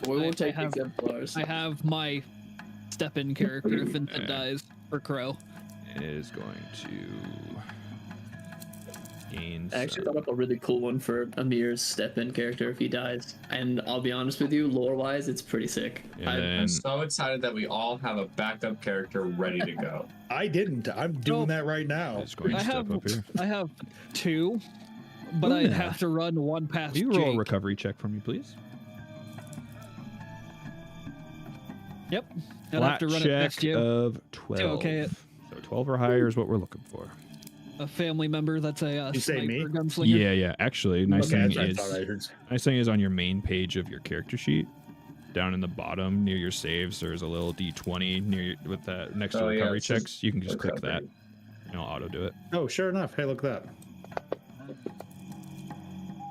We I won't take have- exemplars. I have my step-in character if Vincent Yeah. dies for Crow. It is going to gain. I actually some- thought up a really cool one for Amir's step-in character if he dies. And I'll be honest with you, lore-wise, it's pretty sick. And I'm then so excited that we all have a backup character ready to go. I didn't. I'm doing No. that right now. it's going to I step have up here. I have 2, but I'd have to run one past Will you roll a Jake. recovery check for me, please? Yep. I'd have Flat to run it check past you. of 12. okay it. So 12 or higher is what we're looking for. A family member that's a You say sniper me? gunslinger. Yeah. Actually, nice Okay, thing I is, thought I heard. nice thing is on your main page of your character sheet, down in the bottom near your saves, there's a little D20 near your, with that next to Oh, yeah, recovery it says checks. You can just click that, recovery. and it'll auto do it. Oh, sure enough. Hey, look at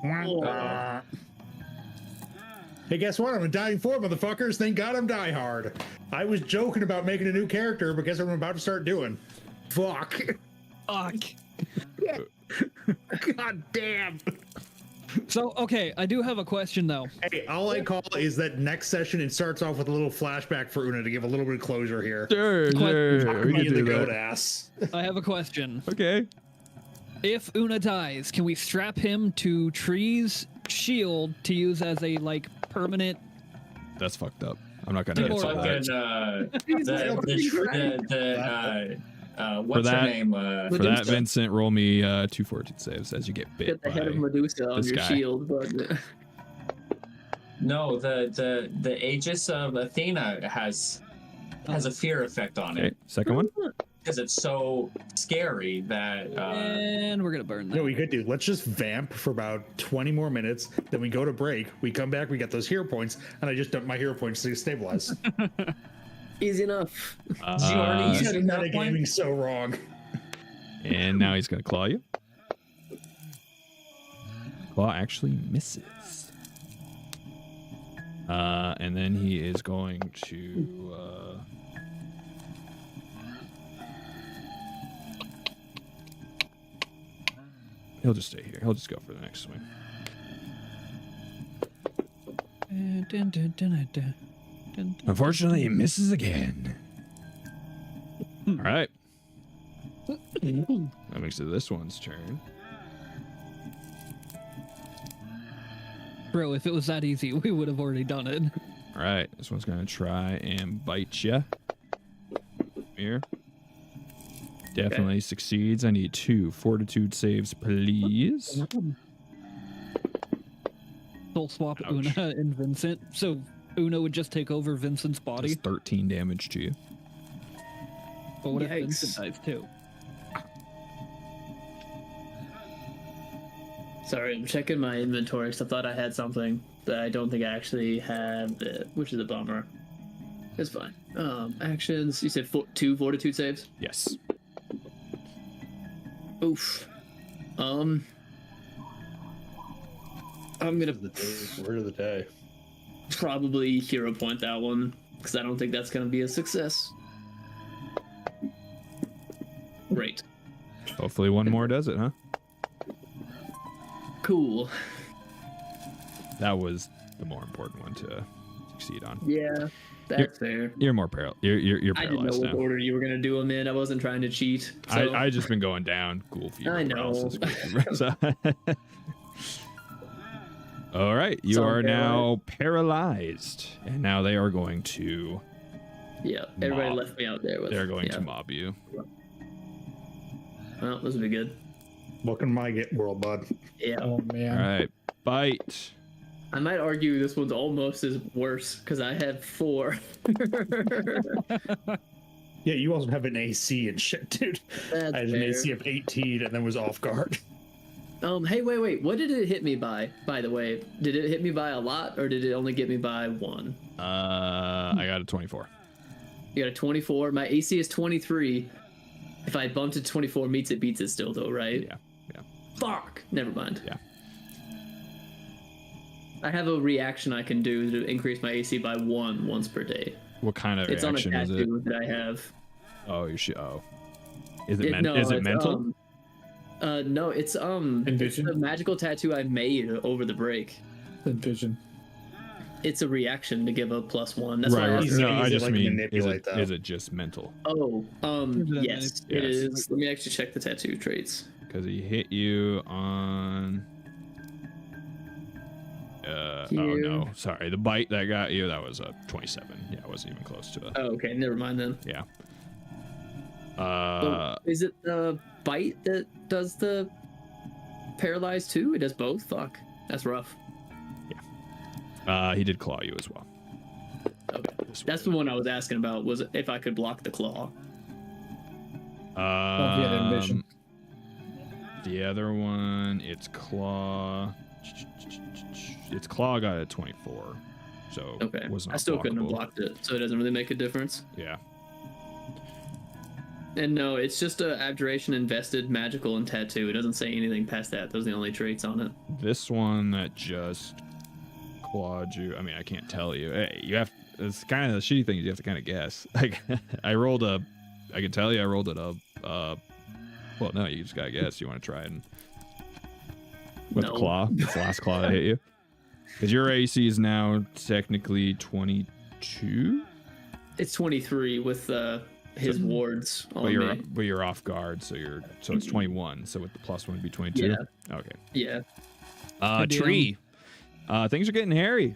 that. Hey, guess what? I'm in dying 4, motherfuckers. Thank God I'm die hard. I was joking about making a new character, but guess what I'm about to start doing? Fuck. Fuck. God damn. So okay, I do have a question though. Hey, all I call is that next session it starts off with a little flashback for Una to give a little bit of closure here. Sure, Question. Me and the goat ass. I have a question. Okay. If Una dies, can we strap him to Tree's shield to use as a like permanent? That's fucked up. I'm not gonna answer that. What's her name? For that, Vincent, roll me 2 fortitude saves as you get bit. Get the head of Medusa on your shield, but no, the Aegis of Athena has a fear effect on it. Second one. Because it's so scary that. And we're gonna burn that. No, we could do. Let's just vamp for about 20 more minutes. Then we go to break. We come back. We get those hero points, and I just dump my hero points to stabilize. Easy enough. Metagaming so wrong. And now he's gonna claw you. Claw actually misses. And then he is going to. He'll just stay here. He'll just go for the next swing. Unfortunately, he misses again. All right. That makes it this one's turn. Bro, if it was that easy, we would have already done it. All right. This one's going to try and bite you. Here. Definitely succeeds. I need 2 fortitude saves, please. Soul swap Una and Vincent. So Una would just take over Vincent's body. That's 13 damage to you. But what if Vincent dies too? Sorry, I'm checking my inventory because I thought I had something that I don't think I actually have, which is a bummer. It's fine. Actions. You said 2 fortitude saves? Yes. Oof. I'm gonna Word of the day. probably hero point that one because I don't think that's gonna be a success. Great. Hopefully one more does it, huh? Cool. That was the more important one to succeed on. Yeah, that's fair. You're more paralyzed. You're I didn't know paralyzed what now. order you were gonna do them in. I wasn't trying to cheat. So. I just been going down. Ghoul fever. I know. All right, you So are now paralyzed, and now they are going to. Yeah, everybody left me out there with. They're going to mob you. Well, this will be good. Welcome to my world, bud. Yeah. Oh man. All right, bite. I might argue this one's almost as worse because I had 4. Yeah, you also have an AC and shit, dude. That's I had an AC of 18 and then was off guard. Hey, wait. What did it hit me by the way? Did it hit me by a lot or did it only get me by 1? I got a 24. You got a 24. My AC is 23. If I bumped to 24, meets it, beats it still though, right? Yeah. Fuck. Never mind. Yeah. I have a reaction I can do to increase my AC by 1 once per day. What kind of It's on a reaction is it? tattoo that I have. Oh, you should. Oh, is it? No, is it it's, mental? No, it's Envision? It's a magical tattoo I made over the break. Envision. It's a reaction to give a +1. That's why I Right. asked. No, I just like, mean, manipulate that. is it just mental? Oh, yes, it Yes. is. Let me actually check the tattoo traits. Because he hit you on. Oh no, sorry. The bite that got you, that was a 27. Yeah, I wasn't even close to it. Oh, okay, never mind then. Yeah. Is it the bite that does the paralyzed too? It does both? Fuck. That's rough. He did claw you as well. Okay. That's the one I was asking about, was if I could block the claw. Envision. The other one, it's claw. Its claw got a 24, so Okay. was not I still couldn't have blockable. blocked it, so it doesn't really make a difference. Yeah. And no, it's just a abjuration invested magical and tattoo. It doesn't say anything past that. Those are the only traits on it. This one that just clawed you. I mean, I can't tell you. Hey, you have. It's kind of the shitty thing. You have to kind of guess. Like, I rolled a. I can tell you, I rolled it up. Well, no, you just gotta guess. You want to try and with the claw. It's the last claw that hit you. Because your AC is now technically 22. It's 23 with his wards on me. But you're off guard, so it's 21. So with the +1 would be 22. Yeah. Okay. Yeah. Tree. Things are getting hairy.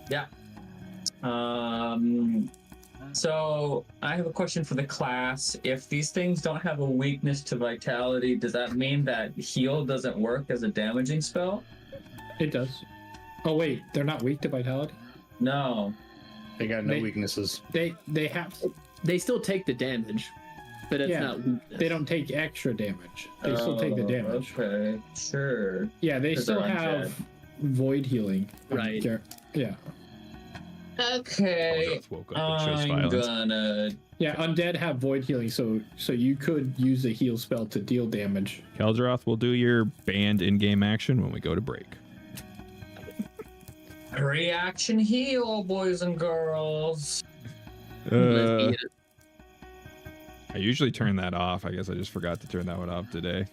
Yeah. So I have a question for the class. If these things don't have a weakness to vitality, does that mean that heal doesn't work as a damaging spell? It does. Oh wait, they're not weak to vitality? No. They got no weaknesses. They have. They still take the damage, but it's not weakness. They don't take extra damage. They still take the damage. Okay, sure. Yeah, they still have void healing. Right. Yeah. Okay. I'm gonna. Yeah, undead have void healing, so you could use a heal spell to deal damage. Keldroth will do your banned in-game action when we go to break. Reaction heal, boys and girls. I usually turn that off. I guess I just forgot to turn that one off today.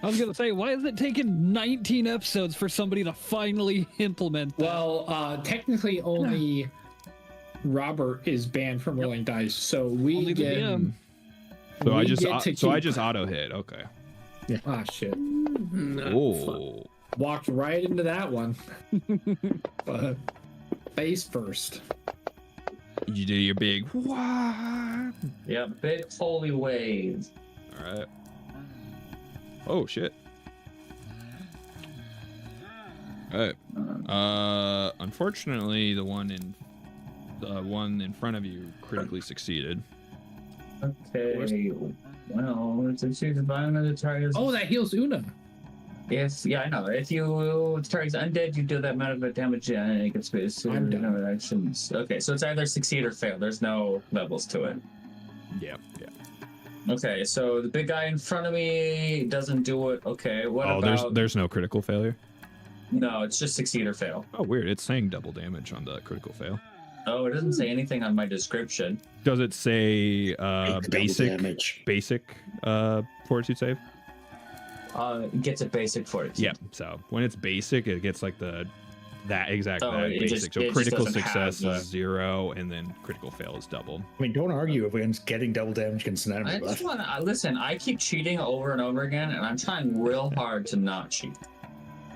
I was gonna say, why is it taking 19 episodes for somebody to finally implement that? Well, technically only Robert is banned from rolling dice, so we Only the get. DM. So we I just get to I keep- just auto hit. Okay. Ah, shit. Oh. Walked right into that one. Face first. You do your big what? Yeah, big holy wave. All right. Oh shit. All right. Unfortunately, the one in front of you critically succeeded. Okay. Well, it's a choose another target. Oh, that heals Una. Yeah, I know. If you target's undead, you deal that amount of damage and it gets space. I'm done. Actions. Okay, so it's either succeed or fail. There's no levels to it. Yeah. Okay, so the big guy in front of me doesn't do it. Okay, what about? There's no critical failure. No, it's just succeed or fail. Oh, weird. It's saying double damage on the critical fail. Oh, it doesn't say anything on my description. Does it say basic fortitude save? It gets a basic fortitude. Yeah. So when it's basic, it gets like that exact it basic. just Critical doesn't success have is 0, and then critical fail is double. I mean, don't argue against getting double damage against an enemy. I just want to listen. I keep cheating over and over again, and I'm trying real hard to not cheat.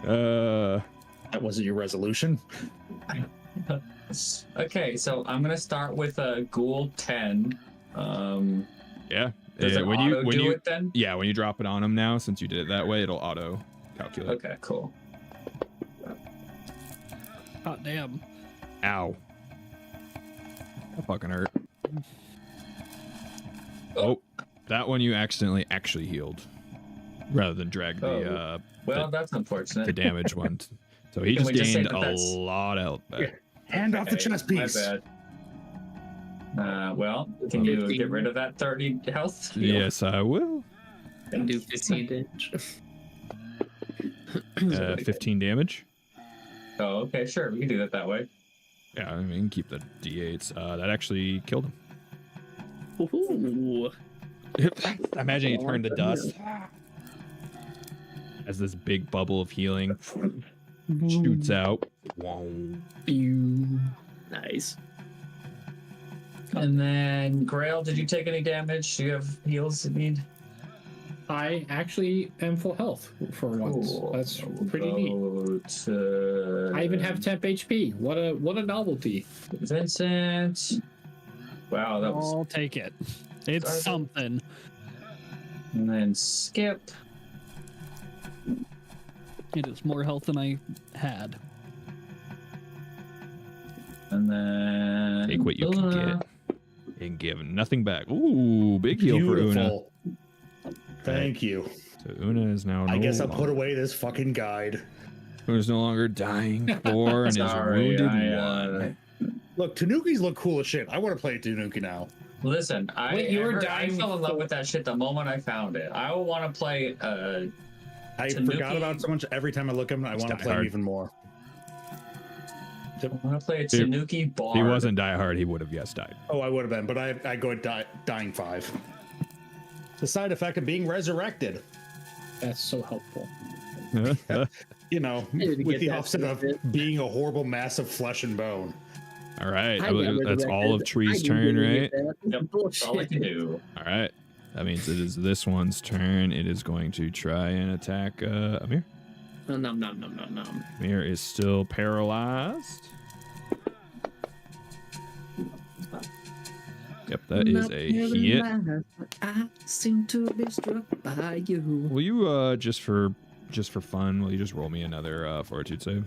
Uh, That wasn't your resolution. Okay, so I'm gonna start with a ghoul 10. yeah. Does it when auto you do it then? Yeah, when you drop it on him now, since you did it that way, it'll auto calculate. Okay, cool. God damn. Ow. That fucking hurt. Oh, that one you accidentally actually healed, rather than drag the Well, that's unfortunate. the damage one. So he Can just we just say gained that a that's- lot of health back. Hand off the chest piece. My bad. Well, can you get rid of that 30 health? Yes, I will. Can do 15 damage. 15 damage. Oh, okay, sure. We can do that way. Yeah, I mean, keep the d8s. That actually killed him. Ooh. Imagine he turned to dust. As this big bubble of healing shoots out. Nice. And then, Grail, did you take any damage? Do you have heals you need? I actually am full health for once. Cool. That's pretty neat. I even have temp HP. What a novelty. Vincent. Wow, that was. I'll take it. It's Sorry. something. And then Skip. It is more health than I had. And then. Take what you can get and give nothing back. Ooh, big heal for Una. Beautiful. Thank you. So Una is now. I guess I'll put away this fucking guide. Una's no longer dying 4 and Sorry, is wounded I, 1. Look, Tanukis look cool as shit. I want to play Tanuki now. Listen, Wait, you were I dying fell in love for- with that shit the moment I found it. I will want to play. I Tanuki- forgot about so much. Every time I look at him, I want to Die play him Hard. even more. I want to play a Tanuki bar. If he wasn't Die Hard, he would have died. Oh, I would have been, but I go at dying 5. The side effect of being resurrected. That's so helpful. You know, Maybe with get the that opposite of benefit. being a horrible mass of flesh and bone. All right, I got that's all of resurrected. Tree's I turn, didn't right? get that. Yep, that's all I can do. All right. That means it is this one's turn. It is going to try and attack Amir. Nom nom nom nom nom. Amir is still paralyzed. Yep, that is a hit. I seem to be struck by you. Will you just for fun, will you just roll me another fortitude save?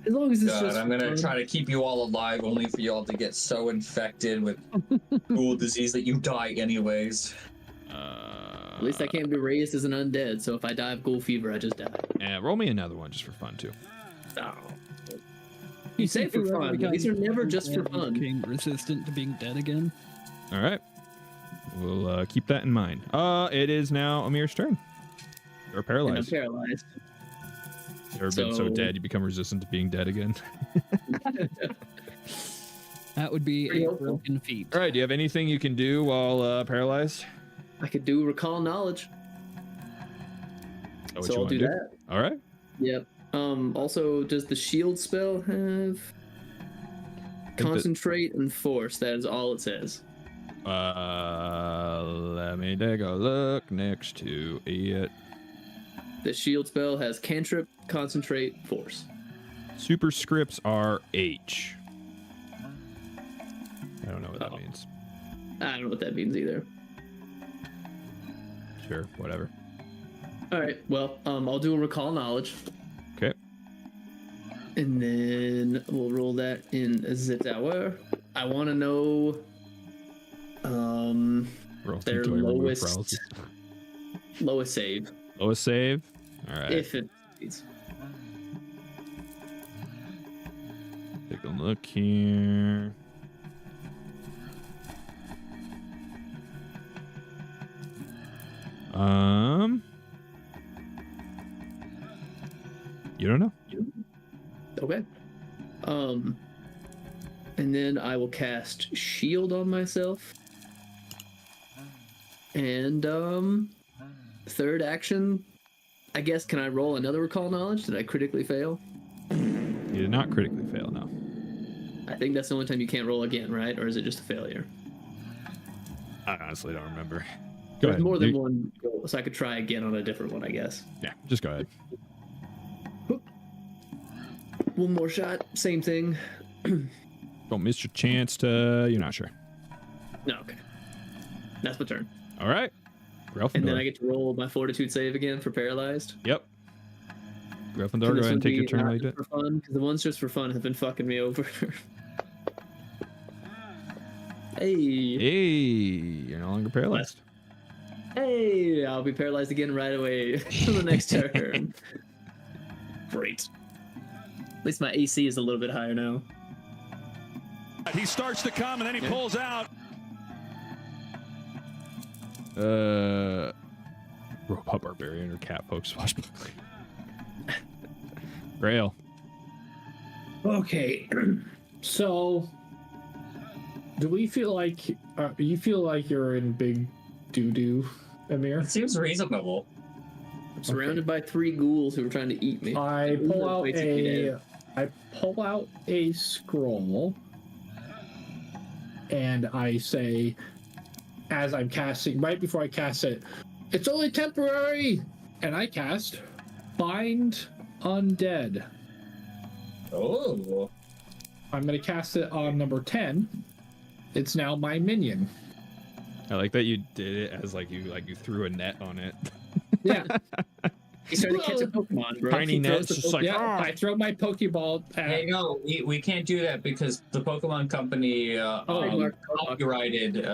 As long as it's God, just I'm gonna try to keep you all alive, only for y'all to get so infected with ghoul disease that you die anyways. At least I can't be raised as an undead, so if I die of ghoul fever, I just die. And roll me another one just for fun too. Oh. You say for fun, but these are never just for fun. Being resistant to being dead again. All right, we'll keep that in mind. It is now Amir's turn. You're paralyzed. And I'm paralyzed. You've ever been so dead you become resistant to being dead again? That would be a broken feat. All right, do you have anything you can do while paralyzed? I could do recall knowledge. Oh, so I'll do that. All right. Yep. Also, does the shield spell have concentrate and force? That is all it says. Let me take a look next to it. The shield spell has cantrip, concentrate, force. Superscripts are H. I don't know what that means. I don't know what that means either. Sure, whatever. All right. Well, I'll do a recall knowledge. Okay. And then we'll roll that in the tower. I want to know their lowest save. Lowest save? All right. If it is. Take a look here. You don't know? Okay. And then I will cast shield on myself. And third action, I guess, can I roll another recall knowledge? Did I critically fail? You did not critically fail, no. I think that's the only time you can't roll again, right? Or is it just a failure? I honestly don't remember. Go ahead. More than one goal, so I could try again on a different one, I guess. Yeah, just go ahead. One more shot, same thing. Don't miss your chance to... You're not sure. No, okay. That's my turn. All right. And then I get to roll my fortitude save again for paralyzed. Yep. Gryffindor, go ahead and take your turn like that. For fun, because the ones just for fun have been fucking me over. Hey, you're no longer paralyzed. Hey, I'll be paralyzed again right away for the next turn. Great. At least my AC is a little bit higher now. He starts to come and then he pulls out. Robot barbarian or cat folk swashbuckler. Grail. Okay, so do we feel like you feel like you're in big doo-doo, Amir? It seems reasonable. I'm surrounded by 3 ghouls who are trying to eat me. I pull out a scroll and I say, as I'm casting, right before I cast it, it's only temporary, and I cast Bind Undead. Oh. I'm going to cast it on number 10. It's now my minion. I like that you did it as like you threw a net on it. Yeah. He's trying to catch a Pokemon, bro. Tiny nets, just like, I throw my Pokeball at... Hey, no, we can't do that because the Pokemon company copyrighted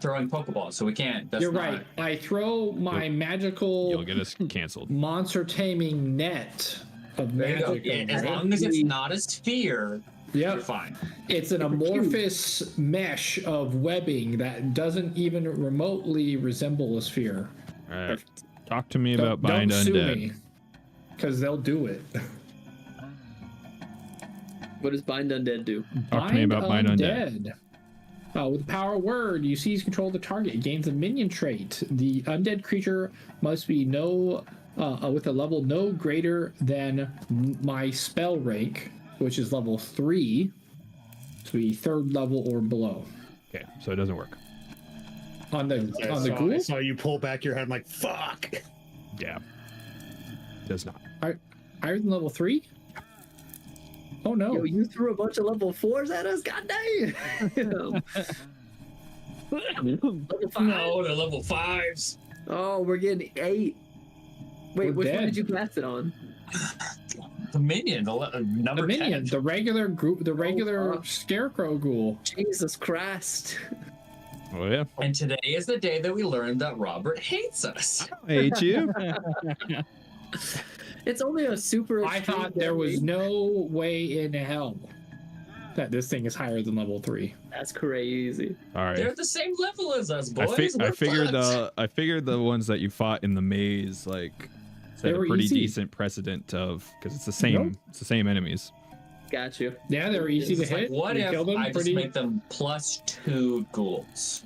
throwing Pokeballs, so we can't. That's You're right. I throw my magical... You'll get us canceled. Monster taming net of magic. As long as it's not a sphere, you're fine. It's an amorphous mesh of webbing that doesn't even remotely resemble a sphere. All right. Talk to me about Bind Undead. Because they'll do it. What does Bind Undead do? Talk to me about Bind Undead. With the power word, you seize control of the target. It gains a minion trait. The undead creature must be with a level no greater than my spell rank, which is level 3. So be 3rd level or below. Okay, so it doesn't work. On the ghoul? I saw you pull back your head. I'm like, fuck. Yeah. Does not. Higher than level 3? Oh no! Yo, you threw a bunch of level 4s at us? God dang! Level 5? No, they're level 5s. Oh, we're getting 8. Wait, We're which one dead. did you cast it on? The minion, number The minion, 10. the regular group, the regular fuck. scarecrow ghoul. Jesus Christ. Oh yeah. And today is the day that we learned that Robert hates us. I hate you. It's only a super. I thought there was no way in hell that this thing is higher than level 3. That's crazy. All right. They're at the same level as us, boys. I We're figured fucked. I figured the ones that you fought in the maze like They set a were pretty easy. decent precedent of because it's the same Nope. it's the same enemies. Got you. Yeah, they're easy to It's like, hit. what We if kill them I just pretty- make them +2 ghouls?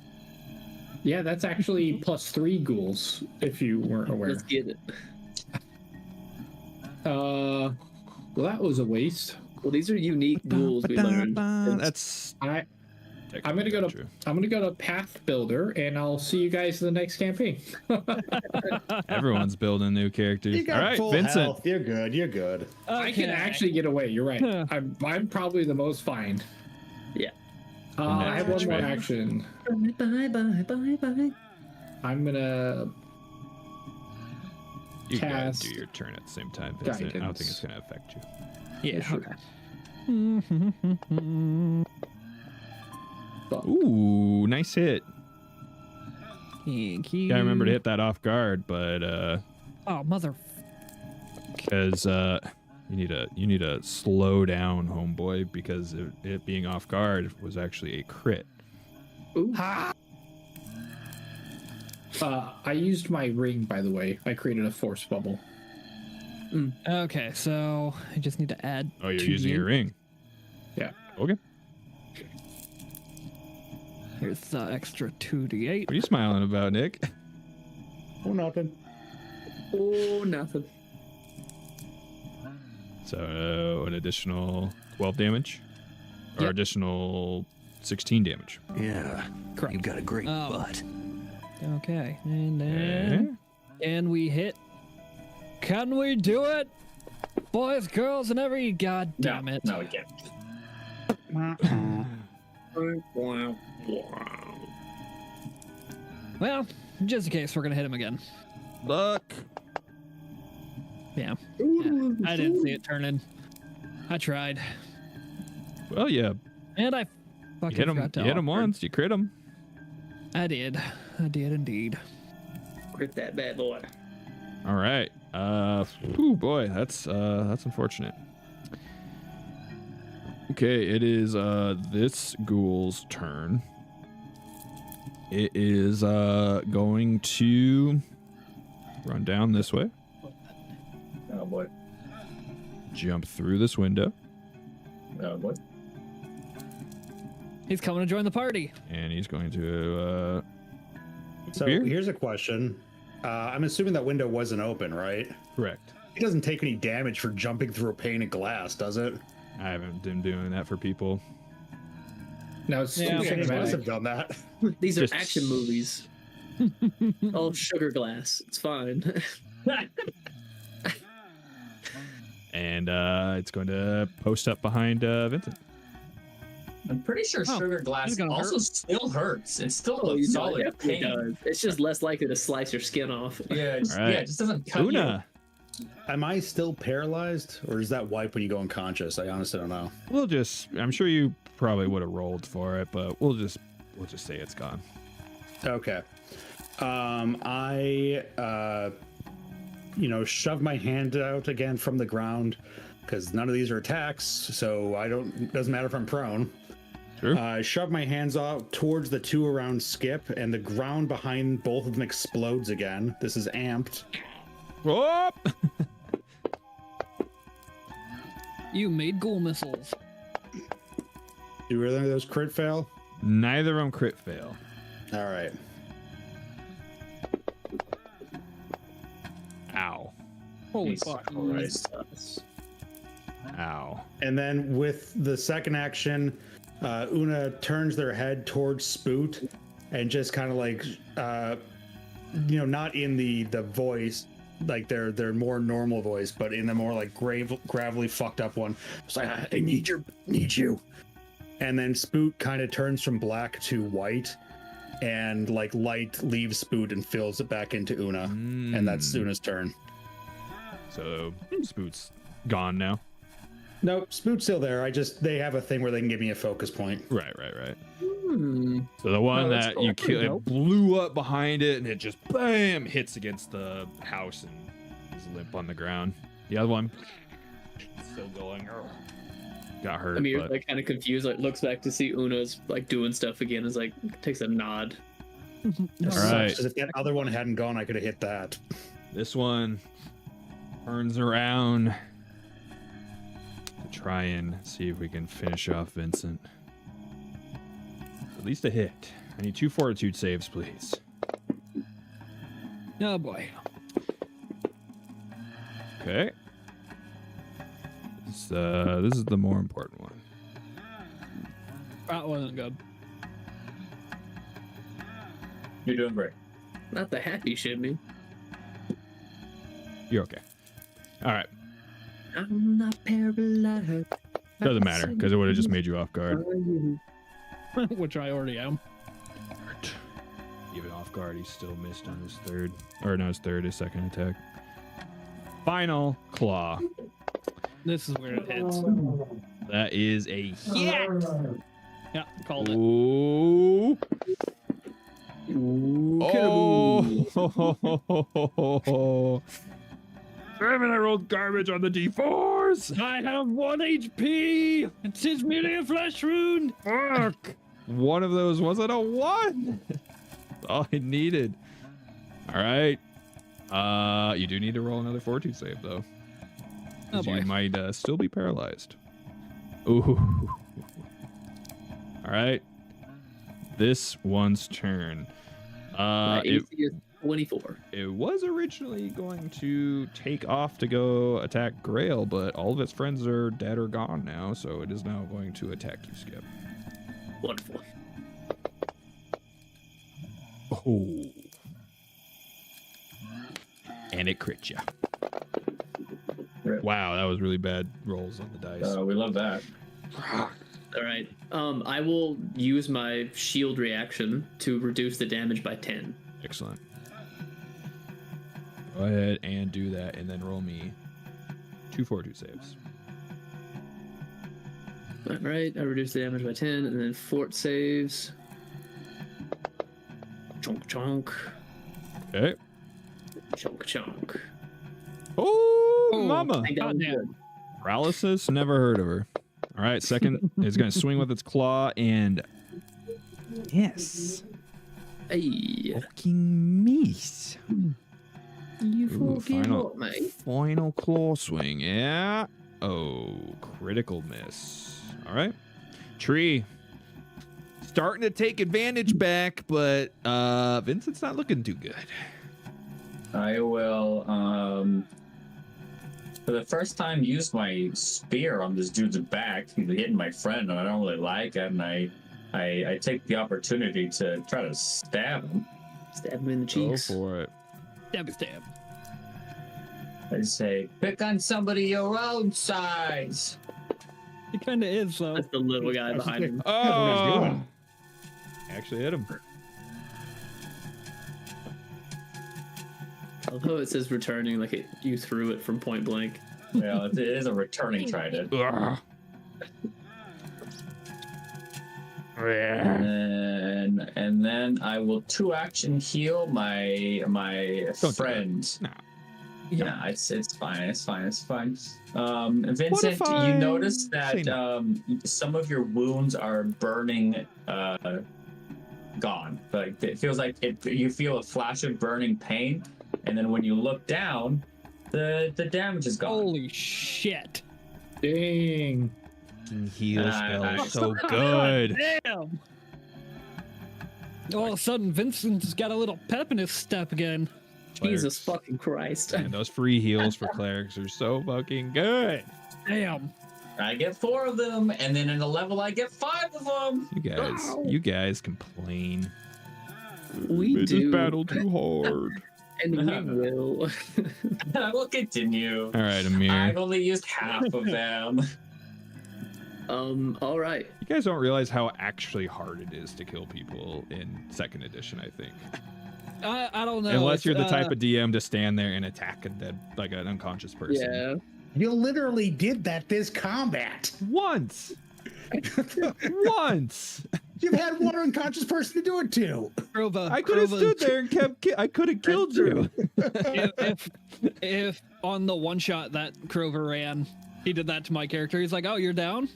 Yeah, that's actually +3 ghouls, if you weren't aware. Let's get it. Well, that was a waste. Well, these are unique ghouls we learned. That's I'm gonna go to true. Path Builder, and I'll see you guys in the next campaign. Everyone's building new characters. You got All right, full Vincent. health. You're good. You're good. I can actually get away. You're right. Huh. I'm probably the most fine. Yeah. I have one more Right. action. Bye, bye, bye, bye. I'm gonna You gotta cast do your turn at the same time, Vincent. I don't think guidance. it's gonna affect you. Yeah. Sure. Okay. Ooh, nice hit. Thank you. Gotta remember to hit that off guard, but Oh, mother. because you need to slow down, homeboy, because it being off guard was actually a crit. Ooh. I used my ring, by the way. I created a force bubble. Okay, so I just need to add. Oh, you're 2. using your ring. Yeah. Okay. Here's the extra 2d8. What are you smiling about, Nick? Oh, nothing. Oh, nothing. So an additional 12 damage, or Yep. additional 16 damage. Yeah, Correct. you've got a great butt. Okay, and then and we hit. Can we do it, boys, girls, and every god damn it? No, we can't. Well, just in case, we're gonna hit him again. Luck. Yeah. I didn't see it turning. I tried, Well, yeah. and I You fucking hit him. forgot to You hit him offer. once. You crit him. I did indeed. Crit that bad boy. All right. Ooh, boy, that's unfortunate. Okay, it is this ghoul's turn. It is going to run down this way, Oh boy. jump through this window, Oh boy. He's coming to join the party. and he's going to So Beer? here's a question. I'm assuming that window wasn't open, right? correct. It doesn't take any damage for jumping through a pane of glass, does it? I haven't been doing that for people. Now it's Yeah, Okay, cinematic. I must have done that. These are Just- action movies. Oh, sugar glass. It's fine. And it's going to post up behind Vincent. I'm pretty sure Oh, sugar glass it's gonna also hurt. still hurts. It's still Oh, a you know, it solid definitely pain. does. It's just less likely to slice your skin off. Yeah, it just, All right. yeah, it just doesn't cut Una, Am I still paralyzed, or does that wipe when you go unconscious? I honestly don't know. I'm sure you probably would have rolled for it, but we'll just say it's gone. Okay. I shove my hand out again from the ground because none of these are attacks, so doesn't matter if I'm prone. Sure. I shove my hands out towards the two around Skip, and the ground behind both of them explodes again. This is amped. Whoop! You made ghoul missiles. Do either of those crit fail? Neither of them crit fail. All right. Ow. Holy Jesus fuck. Christ. Ow. And then with the second action, Una turns their head towards Spoot and just kind of like, not in the voice, like their more normal voice, but in the more like gravelly fucked up one. It's like, I need you. And then Spoot kind of turns from black to white, and like light leaves Spoot and fills it back into Una, and that's Una's turn. So Spoot's gone now. Nope, Spoot's still there. They have a thing where they can give me a focus point. Right. So the one that cool. you killed, it blew up behind it, and it just bam hits against the house and is limp on the ground. The other one still going. Got hurt. I mean, but... like kind of confused. Like looks back to see Una's like doing stuff again. Is like takes a nod. All right. Because if that other one hadn't gone, I could have hit that. This one turns around to try and see if we can finish off Vincent. At least a hit. I need 2 fortitude saves, please. Oh boy. Okay. This is the more important one. That wasn't good. You're doing great. Not the happy shit, man. You're okay. All right. I'm not paralyzed. Doesn't matter because it would have just made you off guard. Which I already am. Even off guard, he still missed on his third, or no, his second attack. Final claw. This is where it hits. That is a hit. Yeah, called it. Ooh. Oh. Damn it, I rolled garbage on the D4s. I have 1 HP. It's his medium flesh wound. Fuck. One of those wasn't a 1. That's all I needed. All right. You do need to roll another fortitude save though. Oh boy. You might still be paralyzed. Ooh. All right. This one's turn. My AC is 24. It was originally going to take off to go attack Grail, but all of its friends are dead or gone now, so it is now going to attack you, Skip. Wonderful. Oh. And it crit you. Rip. Wow, that was really bad rolls on the dice. We love that. All right. I will use my shield reaction to reduce the damage by 10. Excellent. Go ahead and do that, and then roll me 2 fortitude saves. All right. I reduce the damage by 10, and then fort saves. Chunk, chunk. Okay. Chunk, chunk. Oh, mama. I got it. Paralysis? Never heard of her. All right, second is going to swing with its claw and... Yes. Hey. Fucking miss. You Ooh, fucking final, what, mate? final claw swing. Yeah. Oh, critical miss. All right. Tree. Starting to take advantage back, but Vincent's not looking too good. I will, for the first time, use my spear on this dude's back. He's hitting my friend, and I don't really like it. And I take the opportunity to try to stab him. Stab him in the Go cheeks. for it. Stab. I say, pick on somebody your own size. It kind of is, though. That's the little guy behind him. Oh! Actually hit him. Although it says returning, like you threw it from point blank. Well, it is a returning trident. Ugh. And then I will 2-action heal my Don't friend. No. Yeah, it's fine. Vincent, you notice that some of your wounds are burning gone. Like it feels like you feel a flash of burning pain, and then when you look down, the damage is gone. Holy shit. Dang. Heal spell is so good. Damn. All of a sudden, Vincent's got a little pep in his step again. Jesus fucking Christ. And those free heals for clerics are so fucking good. Damn. I get 4 of them, and then in a level I get 5 of them. You guys complain. We Made do. this battle too hard. And we will. I will continue. All right, Amir. I've only used half of them. All right. You guys don't realize how actually hard it is to kill people in second edition, I think. I don't know. Unless you're the type of DM to stand there and attack a dead, like an unconscious person. Yeah. You literally did that this combat. Once. Once. You've had one unconscious person to do it to. Krova, I could have stood there and I could have killed you. if on the one shot that Krover ran, he did that to my character. He's like, "Oh, you're down."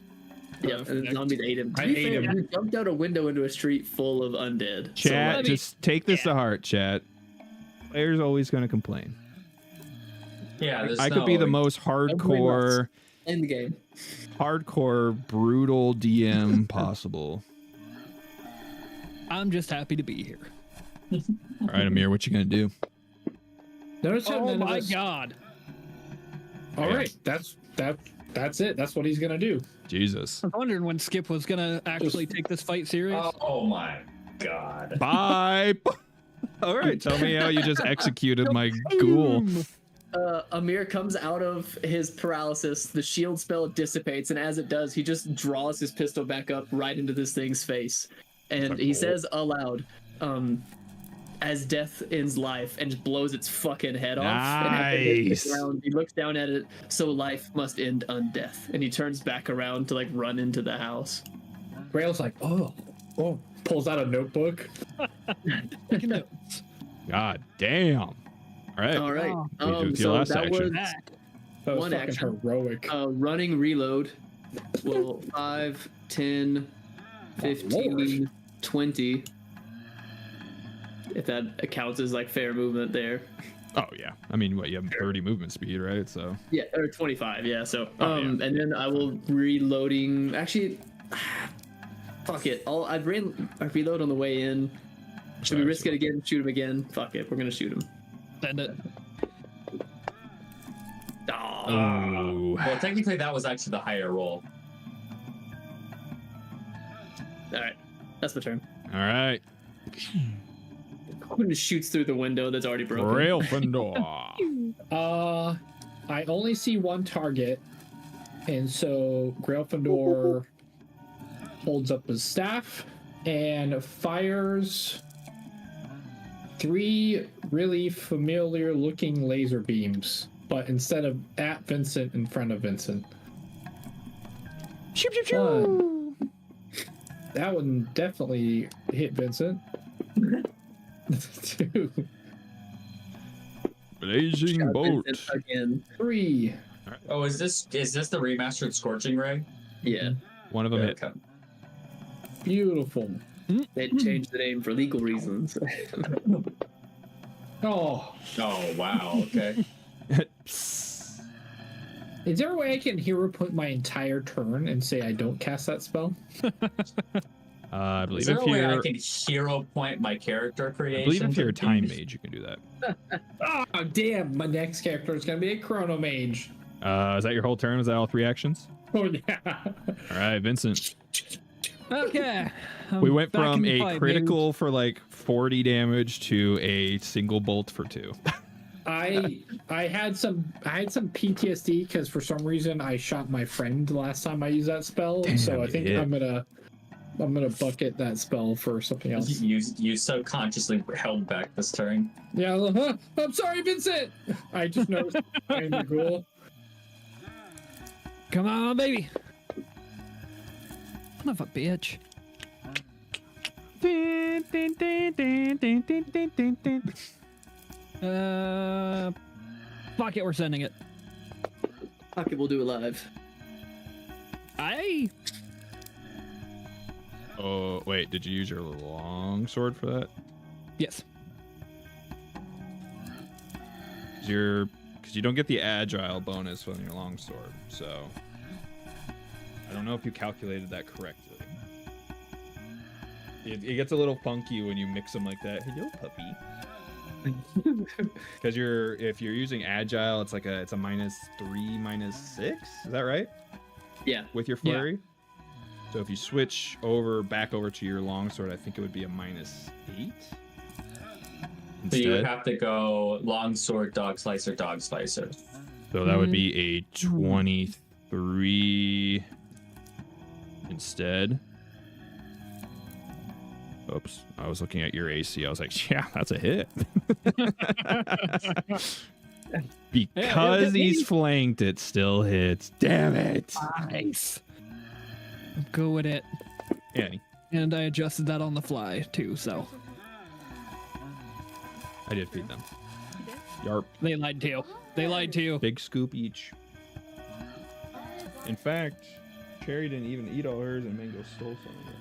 Yeah, and the zombies ate him. I ate him. You jumped out a window into a street full of undead. Chat, like, just take this to heart, chat. Player's always going to complain. Yeah, I could be the most hardcore, end game. hardcore, brutal DM possible. I'm just happy to be here. All right, Amir, what you going to do? Notice how Oh none of my us- god! All Yeah. right, that's it. That's what he's gonna do. Jesus. I was wondering when Skip was gonna actually take this fight serious. Oh my god. Bye. All right, tell me how you just executed my ghoul. Amir comes out of his paralysis, the shield spell dissipates, and as it does, he just draws his pistol back up right into this thing's face. And he says aloud, as death ends life, and just blows its fucking head off. And as it hits the Nice. ground, he looks down at it, so life must end undeath. And he turns back around to like run into the house. Grail's like, oh, pulls out a notebook. Taking notes. God damn. All right. All right. Oh. What do you do with your So last that action? was That was One fucking action. heroic. running reload. Well, 5, 10, 15, 20. If that counts as like fair movement there. Oh, yeah. I mean, what, you have 30 movement speed, right? So, Yeah, or 25, yeah. So Oh, yeah. and then I will reloading actually fuck it. I reload on the way in. Should we risk it again? Shoot him again? Fuck it, we're gonna shoot him. Send it. Oh, Ooh. Well, technically, that was actually the higher roll. alright. That's my turn. All right. Just shoots through the window that's already broken. Gryffindor. I only see one target, and so Gryffindor holds up his staff and fires 3 really familiar-looking laser beams, but instead of at Vincent, in front of Vincent. One. That one definitely hit Vincent. 2, Blazing Shot bolt. Vincent again. 3. Oh, is this the remastered Scorching Ray? Yeah. One of them hit. Okay. Beautiful. They changed the name for legal reasons. Oh, Oh wow. Okay. Psst. is there a way I can hero point my entire turn and say I don't cast that spell? I Is believe there if a way I you're, can hero point my character I creation? believe if you're a to time do- mage, you can do that. Oh, damn. My next character is going to be a chrono mage. Is that your whole turn? Is that all 3 actions? Oh, yeah. All right, Vincent. Okay. We I'm went back from in the a fight, critical for like 40 damage to a single bolt for 2. I had some PTSD because for some reason I shot my friend the last time I used that spell. Damn, so I you think hit. I'm gonna bucket that spell for something else. You subconsciously held back this turn. Yeah, I'm sorry, Vincent. I just noticed behind the ghoul. Come on, baby. Son of a bitch. Fuck it, we're sending it. Fuck it, we'll do it live. Oh, wait, did you use your long sword for that? Yes. Because you don't get the agile bonus from your long sword, so I don't know if you calculated that correctly. It gets a little funky when you mix them like that. Hello, puppy. Because if you're using agile, it's a -3, -6. Is that right? Yeah. With your flurry. So if you switch back over to your longsword, I think it would be a -8. So you would have to go longsword, dog slicer, dog slicer. So that would be a 23 instead. Oops, I was looking at your AC. I was like, yeah, that's a hit. Because he's flanked, it still hits. Damn it. Nice. Go with it. Yeah. And I adjusted that on the fly too, so. I did feed them. Yarp. They lied to you. They lied to you. Big scoop each. In fact, Cherry didn't even eat all hers and Mango stole some of it.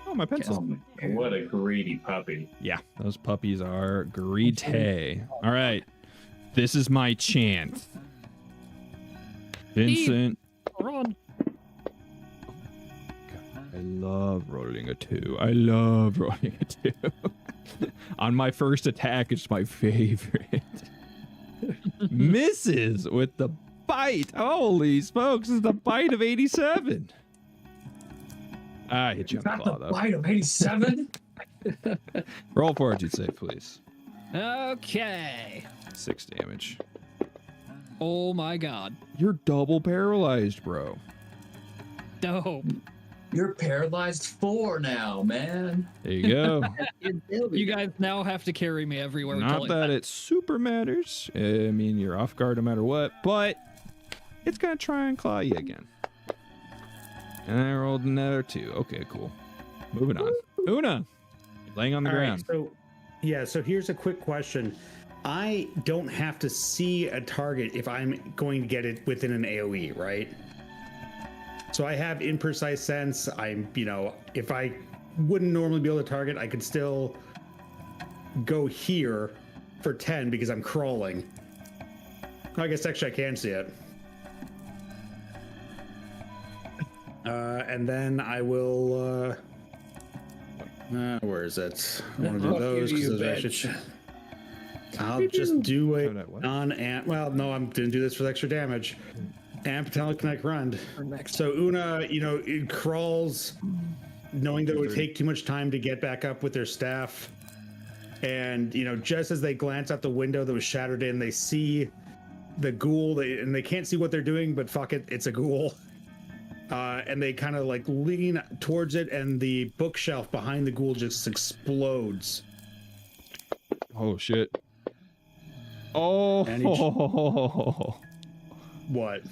Oh, my pencil. What a greedy puppy. Yeah, those puppies are greedy. All right. This is my chance. Vincent. Run. I love rolling a 2. I love rolling a 2. On my first attack, it's my favorite. Misses with the bite. Holy smokes, this is the bite of 87. I hit you on the claw, though. Bite of 87? Roll fortitude save, please. Okay. 6 damage. Oh my god. You're double paralyzed, bro. Dope. You're paralyzed 4 now, man. There you go. You guys now have to carry me everywhere. Not that it super matters. I mean, you're off guard no matter what, but it's gonna try and claw you again. And I rolled another 2. Okay, cool. Moving on. Una, laying on the ground. Right, so here's a quick question. I don't have to see a target if I'm going to get it within an AoE, right? So I have imprecise sense. I'm, if I wouldn't normally be able to target, I could still go here for 10 because I'm crawling. I guess actually I can see it. And then I will, where is it? I want to do those because those are actually... I'll just do it on amp. Well, no, I'm going to do this for the extra damage. Amp Telekinetic Run. So Una, it crawls, knowing that it would take too much time to get back up with their staff. And, just as they glance out the window that was shattered in, they see the ghoul, and they can't see what they're doing, but fuck it, it's a ghoul. And they kind of lean towards it, and the bookshelf behind the ghoul just explodes. Oh, shit. Oh. What?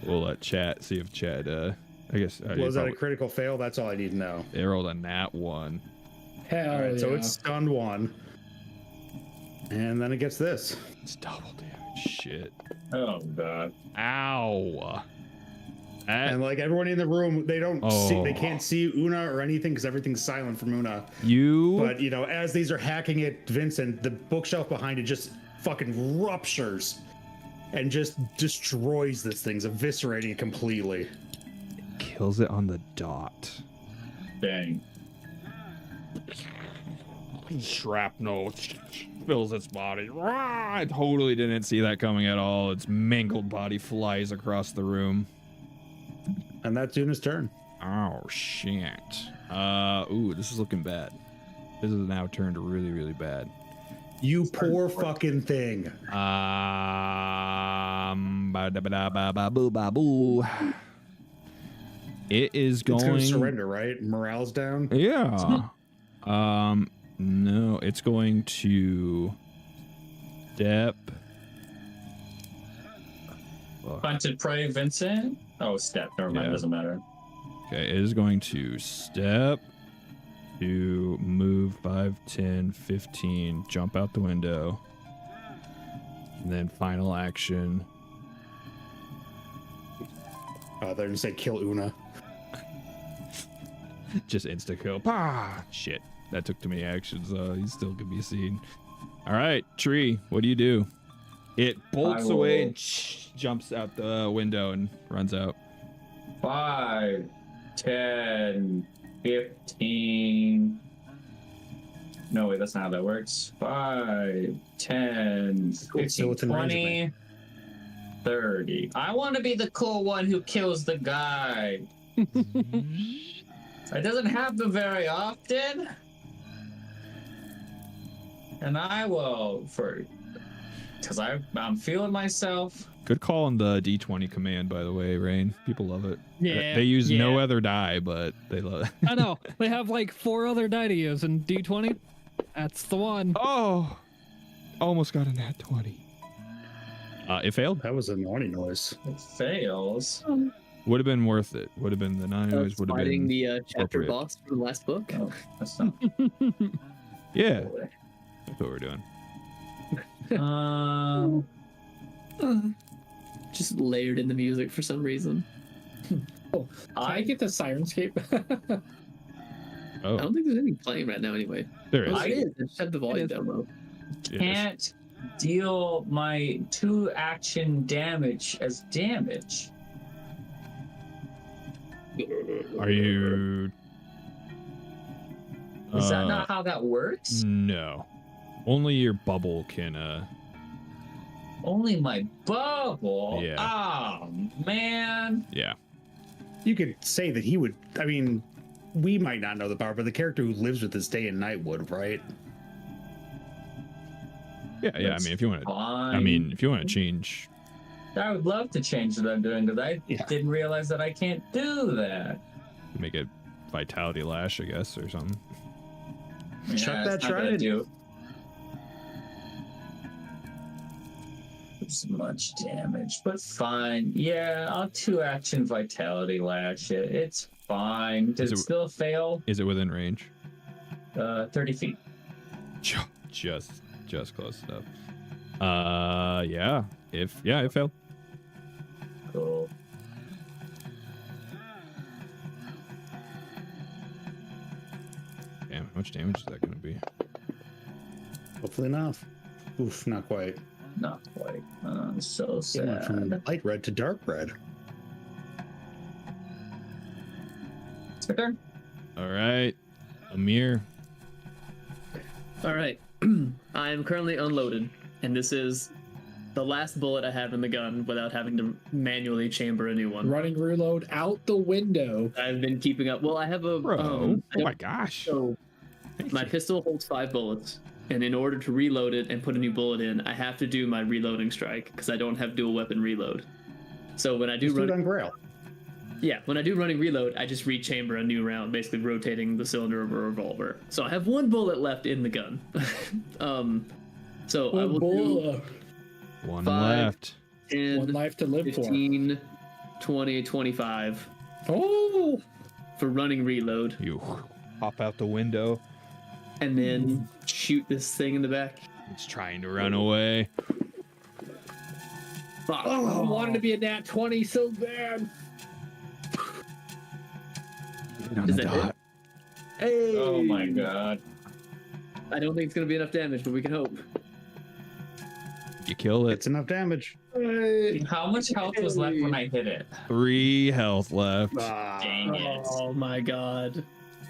We'll let chat see if chat, I guess. Was that a critical fail? That's all I need to know. They rolled a nat 1. Hell right, yeah. so it's stunned 1. And then it gets this. It's double damage. Shit. Oh, God. Ow. And everyone in the room, they don't see, they can't see Una or anything because everything's silent from Una. But as these are hacking at Vincent, the bookshelf behind it just fucking ruptures and just destroys this thing, eviscerating it completely. It kills it on the dot. Dang. Shrapnel fills its body. I totally didn't see that coming at all. Its mangled body flies across the room. And that's Una's turn. Oh, shit. Ooh, this is looking bad. This is now turned really, really bad. You poor fucking thing. It is going... It's going to surrender, right? Morale's down? Yeah. No, it's going to step... Hunted prey, Vincent? Oh, step. Never mind. Doesn't matter. Okay, it is going to step, to move 5, 10, 15, jump out the window, and then final action. They're going to say kill Una. Just insta kill. Bah! Shit. That took too many actions. He still could be seen. All right, Tree, what do you do? It bolts away and jumps out the window and runs out. 5, 10, 15. No, wait, that's not how that works. 5, 10, 15, 20, 30. I want to be the cool one who kills the guy. It doesn't happen very often. and I will because I'm feeling myself. Good call on the D20 command, by the way, Rain. People love it. Yeah. They use no other die, but they love it. I know. They have like 4 other die to use, and D20, that's the one. Oh, almost got a nat 20. It failed. That was a naughty noise. It fails. Would have been worth it. Would have been the 9 noise. Would have been the chapter appropriate. boss from the last book. Oh, that's not. Yeah, that's what we're doing. Just layered in the music for some reason. I get the Sirenscape. Oh, I don't think there's anything playing right now anyway. there is. Oh, it is. I just have the volume down low. Can't deal my 2 action damage as damage. Are you? Is that not how that works? No. Only your bubble can. Only my bubble. Yeah. Oh man. Yeah. You could say that he would. I mean, we might not know the power, but the character who lives with this day and night would, right? Yeah. Yeah. That's I mean, if you want to. fine. I mean, if you want to change. I would love to change what I'm doing because I didn't realize that I can't do that. Make it vitality lash, I guess, or something. Chuck Yeah, that it's not gonna trident. do as much damage, but fine. Yeah, I'll 2 action vitality lash it. It's fine. Does it still fail? Is it within range? 30 feet. Just close enough. Yeah. It failed. Cool. Damn, how much damage is that going to be? Hopefully not. Oof, not quite. Not quite. So It went from sad. light red to dark red. It's my turn. All right, Amir. All right. I am currently unloaded, and this is the last bullet I have in the gun without having to manually chamber a new one. Running reload out the window. I've been keeping up. Well, I have a. Bro, I oh don't- my gosh. So my pistol holds 5 bullets, and in order to reload it and put a new bullet in, I have to do my reloading strike because I don't have dual weapon reload. So when I do Just do it run, on Grail. when I do running reload, I just rechamber a new round, basically rotating the cylinder of a revolver. So I have 1 bullet left in the gun. So I will do One 5, left. 10, 1 life to live 15, 20, 25 for. Oh, for running reload, You hop out the window. and then shoot this thing in the back. It's trying to run away. Fuck. I wanted to be a nat 20 so bad. Is that it? Hey! Oh my god. I don't think it's gonna be enough damage, but we can hope. You kill it. It's enough damage. How much health was left when I hit it? 3 health left. Dang it. Oh my god.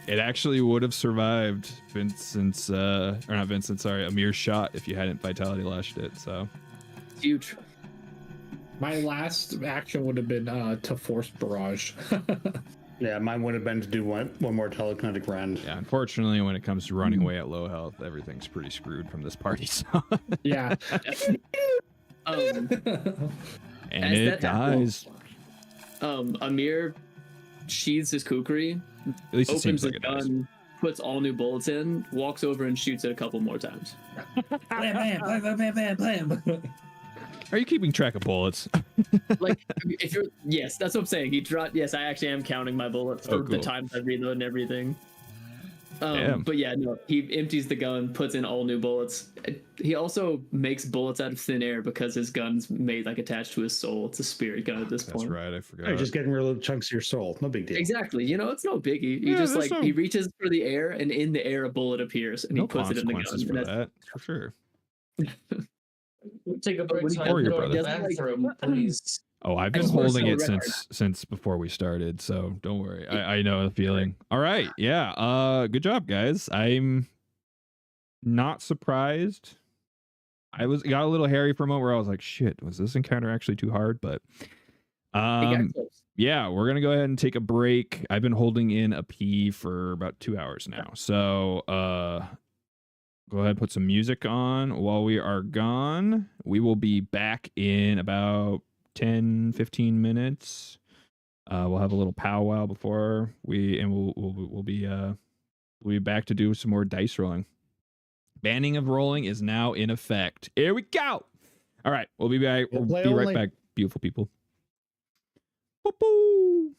It actually would have survived Vincent's, or not Vincent, sorry, Amir's shot if you hadn't vitality lashed it. So Huge. My last action would have been to force barrage. Yeah, mine would have been to do one more telekinetic rend. yeah, unfortunately, when it comes to running away at low health, everything's pretty screwed from this party. So Yeah. Um, and As it that happens- dies. Amir sheathes his kukri, At least it opens seems his like it does. gun, puts all new bullets in, walks over and shoots it a couple more times. Blam, blam, blam, blam, blam, blam, blam. Are you keeping track of bullets? Like, if you're, yes, that's what I'm saying. He dropped. Yes, I actually am counting my bullets for Oh, the cool. times I reload and everything. Damn. But yeah, no, he empties the gun, puts in all new bullets. He also makes bullets out of thin air because his gun's made like attached to his soul. It's a spirit gun at this That's point. right. I forgot. You're just getting rid of chunks of your soul. No big deal. Exactly. You know, it's no biggie. He Yeah, just there's like no- he reaches for the air, and in the air a bullet appears, and no he puts it in the gun. consequences and for that's- that, for sure. We'll take a break What do so you I can do? go to the Doesn't like- bathroom, please. Oh, I've I been just wanna holding set it a record. since before we started, so don't worry. I know the feeling. All right, yeah. Good job, guys. I'm not surprised. Got a little hairy for a moment where I was like, shit, was this encounter actually too hard? But He got close. yeah, we're gonna go ahead and take a break. I've been holding in a pee for about 2 hours now, so go ahead, put some music on while we are gone. We will be back in about 10-15 minutes. We'll have a little powwow before we'll be back to do some more dice rolling. Banning of rolling is now in effect. Here we go. All right, we'll be back. We'll be right back, beautiful people. Whoop-oo.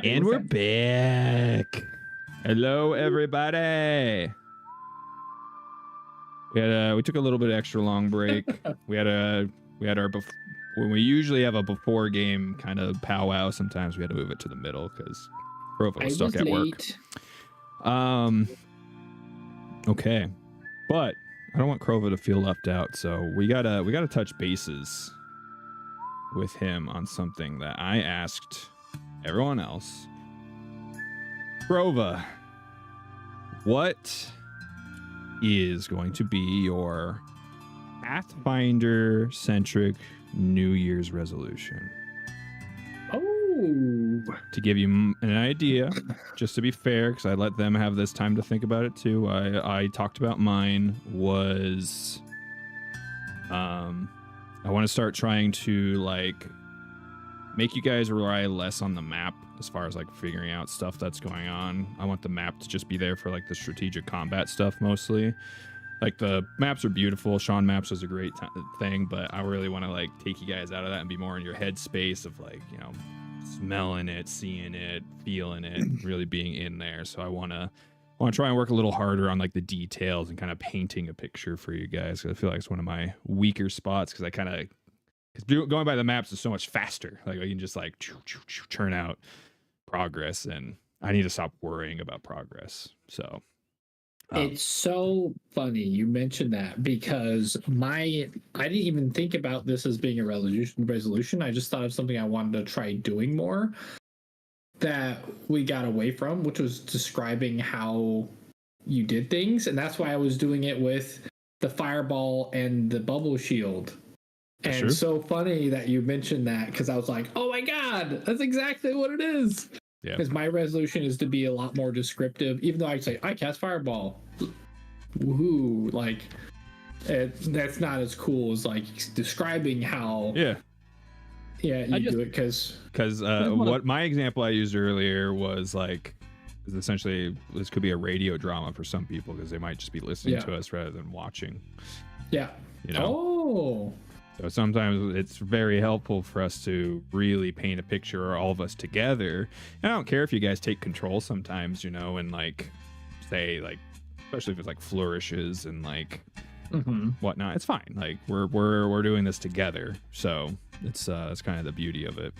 And we're back. Hello, everybody. we took a little bit extra long break. we had our when we usually have a before game kind of powwow. Sometimes we had to move it to the middle because Prova was stuck at work. Okay, but I don't want Krova to feel left out, so we gotta touch bases with him on something that I asked everyone else. Krova, what is going to be your Pathfinder centric New Year's resolution? To give you an idea, just to be fair, because I let them have this time to think about it too. I talked about mine was, I want to start trying to like make you guys rely less on the map as far as like figuring out stuff that's going on. I want the map to just be there for like the strategic combat stuff mostly. Like the maps are beautiful. Sean Maps was a great thing, but I really want to like take you guys out of that and be more in your head space of like, you know, smelling it, seeing it, feeling it, really being in there. So I want to try and work a little harder on like the details and kind of painting a picture for you guys. I feel like it's one of my weaker spots because going by the maps is so much faster. Like I can just like churn out progress, and I need to stop worrying about progress. So it's so funny you mentioned that because I didn't even think about this as being a resolution. I just thought of something I wanted to try doing more that we got away from, which was describing how you did things. And that's why I was doing it with the fireball and the bubble shield. And sure. So funny that you mentioned that because I was like, oh my God, that's exactly what it is. Yeah. Because my resolution is to be a lot more descriptive, even though I say I cast fireball. Woohoo! Like that's not as cool as like describing how. Yeah. Yeah, you do it because what my example I used earlier was like, is essentially this could be a radio drama for some people because they might just be listening to us rather than watching. Yeah. You know. Oh. So sometimes it's very helpful for us to really paint a picture, all of us together. And I don't care if you guys take control sometimes, you know, and like say like, especially if it's like flourishes and like whatnot, it's fine. Like we're doing this together. So it's kind of the beauty of it.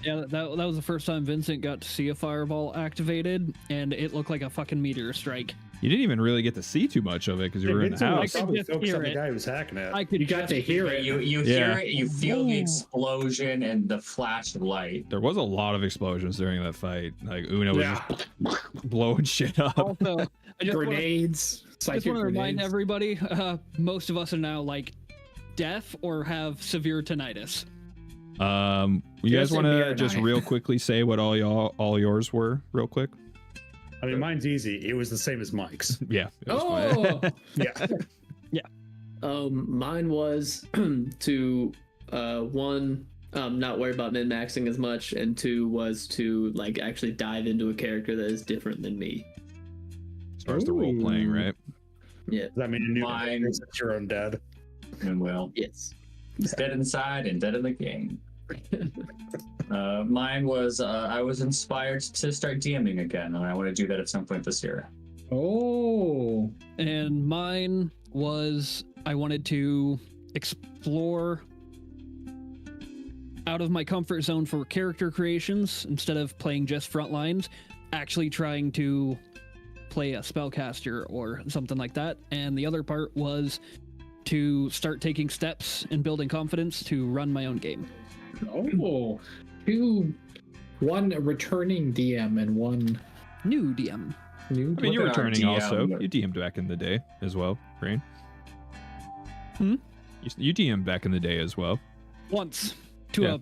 Yeah, that was the first time Vincent got to see a fireball activated, and it looked like a fucking meteor strike. You didn't even really get to see too much of it because you were in the house. Probably focused on the guy who was hacking it. You got to hear it. You hear it. You feel the explosion and the flash of light. There was a lot of explosions during that fight. Like Una was just blowing shit up. Also, grenades. I just want to remind everybody, most of us are now like deaf or have severe tinnitus. You guys want to just real quickly say what all yours were real quick? I mean, mine's easy. It was the same as Mike's. Yeah. Yeah. Mine was to one, not worry about min-maxing as much, and two was to like actually dive into a character that is different than me. As far as the role playing, right? Yeah. Does that mean a new character since you're undead? And well, yes. It's dead inside and dead in the game. Mine was I was inspired to start DMing again, and I want to do that at some point this year. Oh. And mine was I wanted to explore out of my comfort zone for character creations instead of playing just front lines, actually trying to play a spellcaster or something like that. And the other part was to start taking steps and building confidence to run my own game. Oh, one returning DM and one new DM. I mean, you're returning also. You DM'd back in the day as well, Rain. You DM'd back in the day as well. Once to a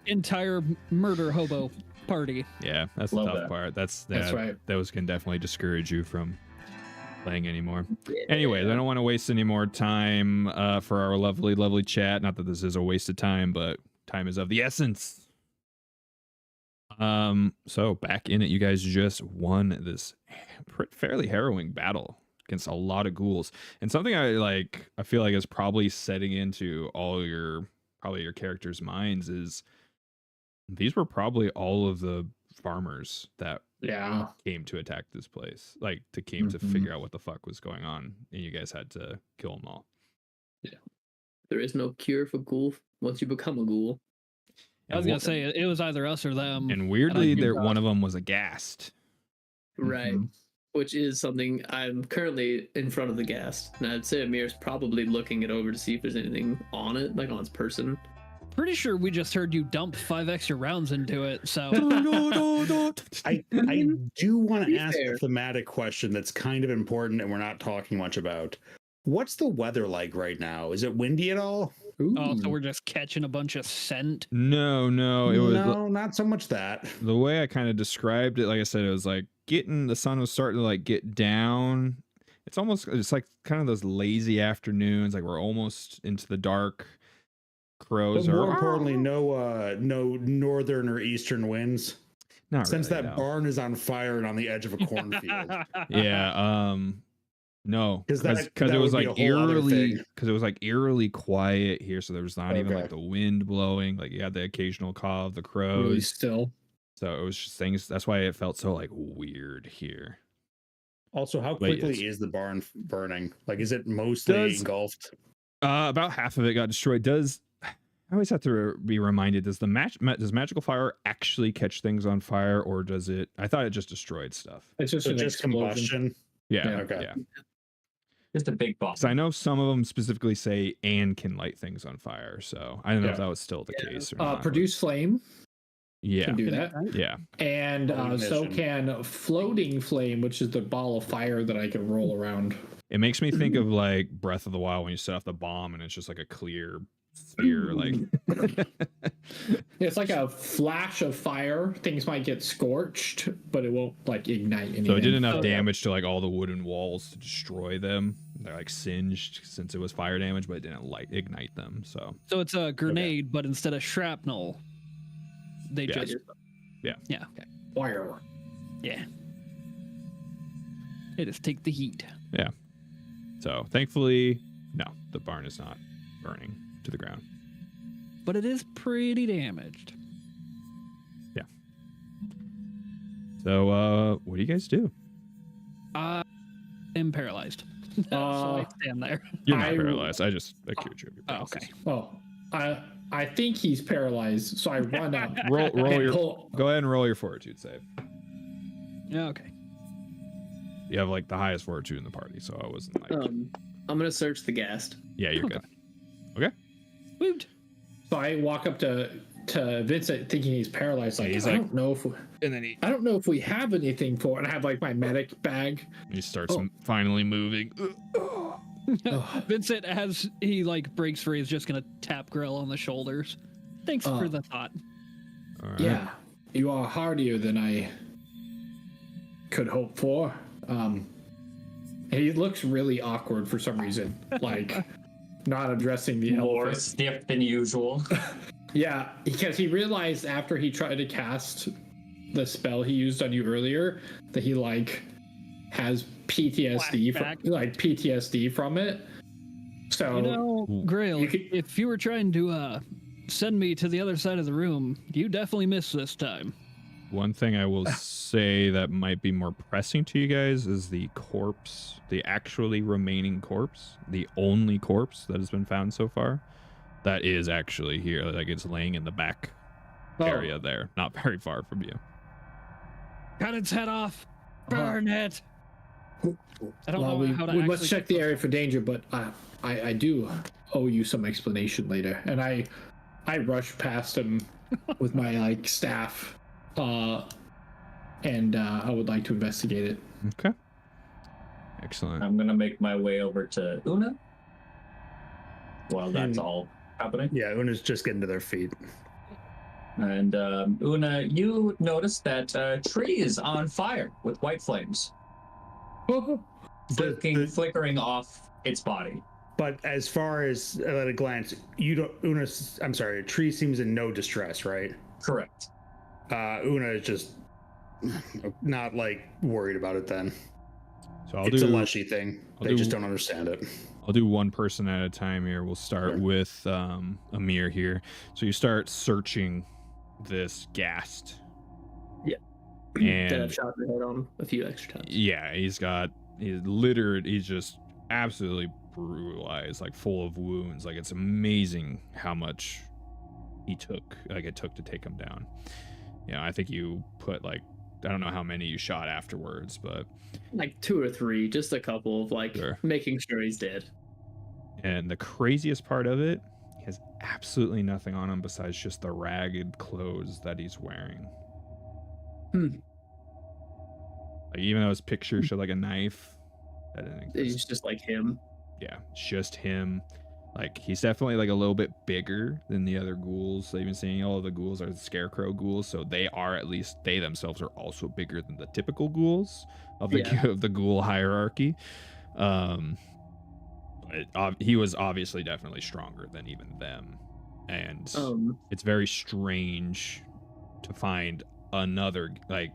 entire murder hobo party. Yeah, that's the tough part. That's right. Those can definitely discourage you from playing anymore. Anyways, I don't want to waste any more time for our lovely chat. Not that this is a waste of time, but time is of the essence. So back in it, you guys just won this fairly harrowing battle against a lot of ghouls, and something I feel like is probably setting into your characters' minds is these were probably all of the farmers that came to attack this place, like to figure out what the fuck was going on, and you guys had to kill them all. Yeah, there is no cure for ghoul once you become a ghoul. I was gonna say it was either us or them. And weirdly, one of them was a ghast. Right. Which is something I'm currently in front of the ghast. And I'd say Amir's probably looking it over to see if there's anything on it, like on its person. Pretty sure we just heard you dump 5 extra rounds into it, so... I do want to ask a thematic question that's kind of important and we're not talking much about. What's the weather like right now? Is it windy at all? Oh, so we're just catching a bunch of scent? No, it was... No, not so much that. The way I kind of described it, like I said, it was like the sun was starting to like get down. It's like kind of those lazy afternoons, like we're almost into the dark. Crows but are... more importantly, no northern or eastern winds. Not Since really, that barn is on fire and on the edge of a cornfield. Yeah, no, because it was like eerily quiet here, so there was not even like the wind blowing. Like you had the occasional call of the crows. Really still. So it was just things. That's why it felt so like weird here. Also, how quickly is the barn burning? Like, is it mostly engulfed? About half of it got destroyed. I always have to be reminded, does magical fire actually catch things on fire, or does it... I thought it just destroyed stuff. It's just combustion. Yeah. Okay. Yeah. Just a big bomb. So I know some of them specifically say and can light things on fire, so I don't know if that was still the case or not. Produce flame. Yeah. Can do that. Yeah. And so can floating flame, which is the ball of fire that I can roll around. It makes me think of like Breath of the Wild when you set off the bomb and it's just like a clear sphere, like it's like a flash of fire. Things might get scorched, but it won't like ignite anything. So it did enough damage to like all the wooden walls to destroy them. They're like singed since it was fire damage, but it didn't ignite them. So it's a grenade, but instead of shrapnel, they just fire. Yeah. It just take the heat. Yeah. So thankfully, no, the barn is not burning to the ground. But it is pretty damaged. Yeah. So what do you guys do? I am paralyzed. So I stand there. You're not paralyzed. I cured you of your Oh, paralysis. okay. Well, I think he's paralyzed, so I run up. Go ahead and roll your fortitude save. Yeah, okay. You have like the highest fortitude in the party, so I wasn't like... I'm gonna search the ghast. Yeah, you're good. Okay. Woot. So I walk up to Vincent thinking he's paralyzed. Like, I don't know if we have anything for it. And I have like my medic bag. He starts finally moving. Vincent, as he like breaks free, is just gonna tap Grill on the shoulders. Thanks for the thought. All right. Yeah, you are hardier than I could hope for. And he looks really awkward for some reason, like not addressing the more elephant. stiff than usual. Yeah, because he realized after he tried to cast the spell he used on you earlier that he like has PTSD from it. So Grail, if you were trying to send me to the other side of the room, you definitely missed this time. One thing I will say that might be more pressing to you guys is the corpse, the actually remaining corpse, the only corpse that has been found so far. That is actually here. Like it's laying in the back area there, not very far from you. Cut its head off. Burn it. I don't know how to we must check the area for danger, but I do owe you some explanation later. And I rush past him with my like staff. And I would like to investigate it. Okay. Excellent. I'm gonna make my way over to Una while that's all happening. Yeah, Una's just getting to their feet. And Una, you notice that a tree is on fire with white flames, flickering off its body. But as far as at a glance, a tree seems in no distress, right? Correct. Una is just not like worried about it then. So it's a lushy thing. They just don't understand it. I'll do one person at a time here. We'll start with Amir here. So you start searching this ghast. Yeah. And that I've shot your head on a few extra times. Yeah, he's littered. He's just absolutely brutalized, like full of wounds. Like it's amazing how much it took to take him down. I think you put I don't know how many you shot afterwards, but like 2 or 3, just a couple of making sure he's dead. And the craziest part of it, he has absolutely nothing on him besides just the ragged clothes that he's wearing. Even though his picture showed a knife, that didn't exist. It's just like him. Yeah, it's just him. He's definitely a little bit bigger than the other ghouls that you've been seeing. All of the ghouls are the scarecrow ghouls, so they themselves are also bigger than the typical ghouls of the ghoul hierarchy. He was obviously definitely stronger than even them, and it's very strange to find another I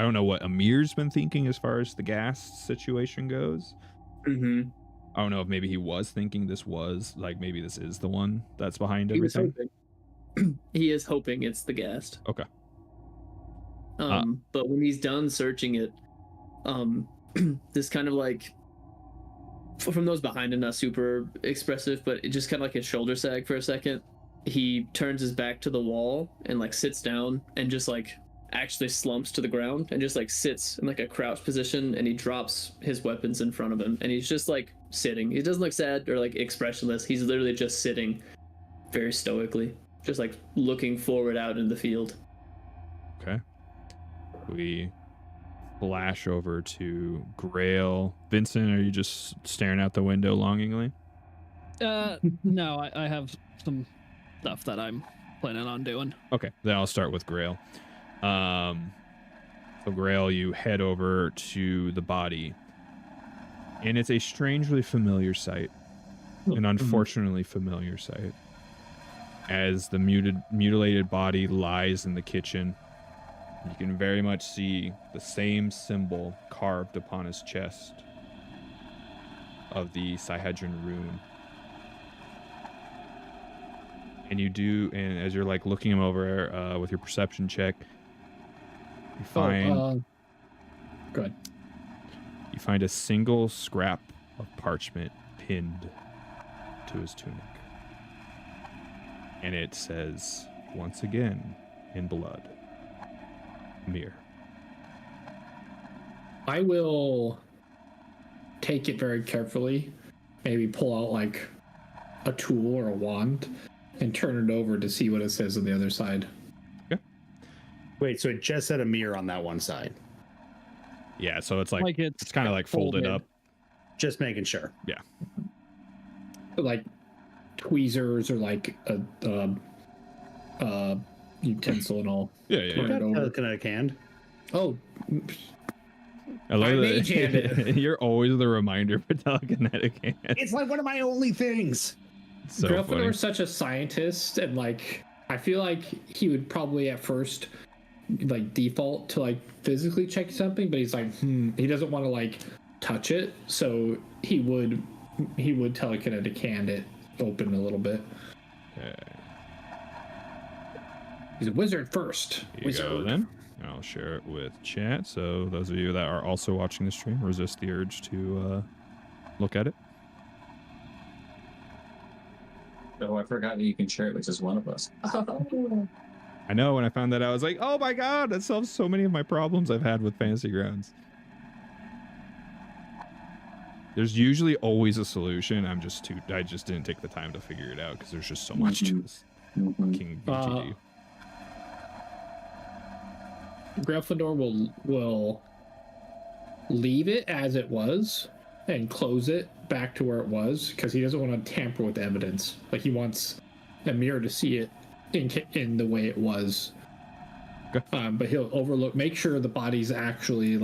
don't know what Amir's been thinking as far as the gas situation goes. I don't know if maybe he was thinking this was maybe this is the one that's behind everything. He is hoping it's the ghast. Okay. But when he's done searching it, this kind of from those behind him, not super expressive, but it just kind of his shoulder sag for a second. He turns his back to the wall and sits down and just actually slumps to the ground and just sits in a crouch position, and he drops his weapons in front of him, and he's just sitting. He doesn't look sad or expressionless. He's literally just sitting very stoically, just looking forward out in the field. Okay. We flash over to Grail. Vincent, are you just staring out the window longingly? No, I have some stuff that I'm planning on doing. Okay, then I'll start with Grail. So Grail, you head over to the body, and it's a strangely familiar sight, an unfortunately familiar sight, as the mutilated body lies in the kitchen. You can very much see the same symbol carved upon his chest of the Sihedron rune. And as you're looking him over with your perception check, you find good. You find a single scrap of parchment pinned to his tunic. And it says, once again, in blood, Mir. I will take it very carefully, maybe pull out a tool or a wand and turn it over to see what it says on the other side. Okay. Wait, so it just said Amir on that one side? Yeah, so it's it's kind of folded up. Just making sure. Yeah. Tweezers or a utensil and all. Yeah. Kinetic hand. Oh. I love mage handed. You're always the reminder for telekinetic hand. It's one of my only things. So Gryffindor is such a scientist, and I feel he would probably at first default to physically check something, but he's he doesn't want to touch it, so he would telekinetic hand it open a little bit. Okay. He's a wizard first. Here you go then. I'll share it with chat, so those of you that are also watching the stream, resist the urge to look at it. Oh, I forgot that you can share it with just one of us. I know, when I found that out, I was like, oh my god, that solves so many of my problems I've had with Fantasy Grounds. There's usually always a solution. I just didn't take the time to figure it out because there's just so much to this fucking BGD. Gryffindor will leave it as it was and close it back to where it was because he doesn't want to tamper with evidence. He wants Amir to see it in the way it was. Okay. But he'll make sure the body's actually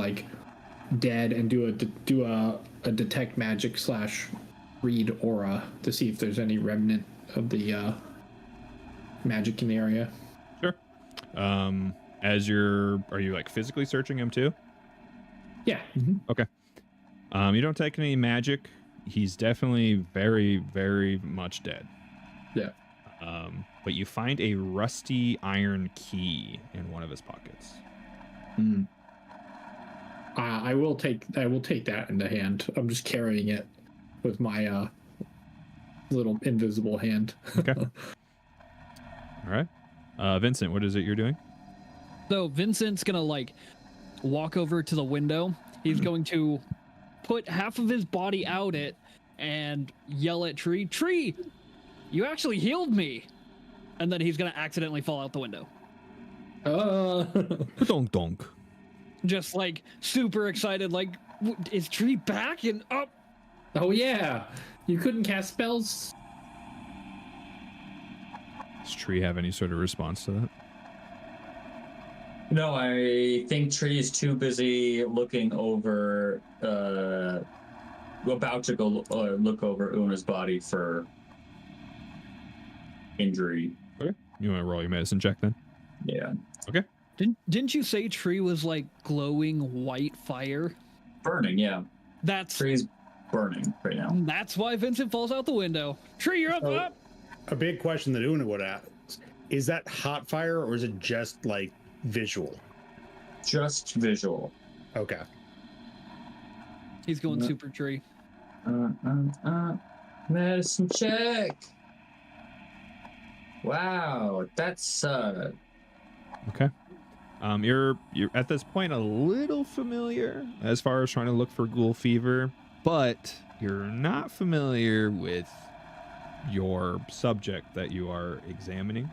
dead and do a detect magic / read aura to see if there's any remnant of the magic in the area. Sure. Are you physically searching him too? Yeah. Okay. You don't take any magic. He's definitely very, very much dead. Yeah. But you find a rusty iron key in one of his pockets. I will take that in the hand. I'm just carrying it with my little invisible hand. Okay. All right. Vincent, what is it you're doing? So Vincent's gonna like walk over to the window. He's going to put half of his body out it and yell at Tree, "Tree, you actually healed me!" And then he's gonna accidentally fall out the window. Donk donk. Just like super excited, like, is Tree back and up? Oh yeah, you couldn't cast spells. Does Tree have any sort of response to that? No, I think Tree is too busy looking over, about to go look over Una's body for injury. Okay. You want to roll your medicine check then? Yeah. Okay. Didn't you say Tree was like glowing white fire? Burning, yeah. Tree's burning right now. That's why Vincent falls out the window. Tree, you're up, up. A big question that Una would ask: is that hot fire or is it just like visual? Just visual. Okay. He's going super Tree. Medicine check. Wow, that's Okay. You're at this point a little familiar as far as trying to look for ghoul fever, but you're not familiar with your subject that you are examining.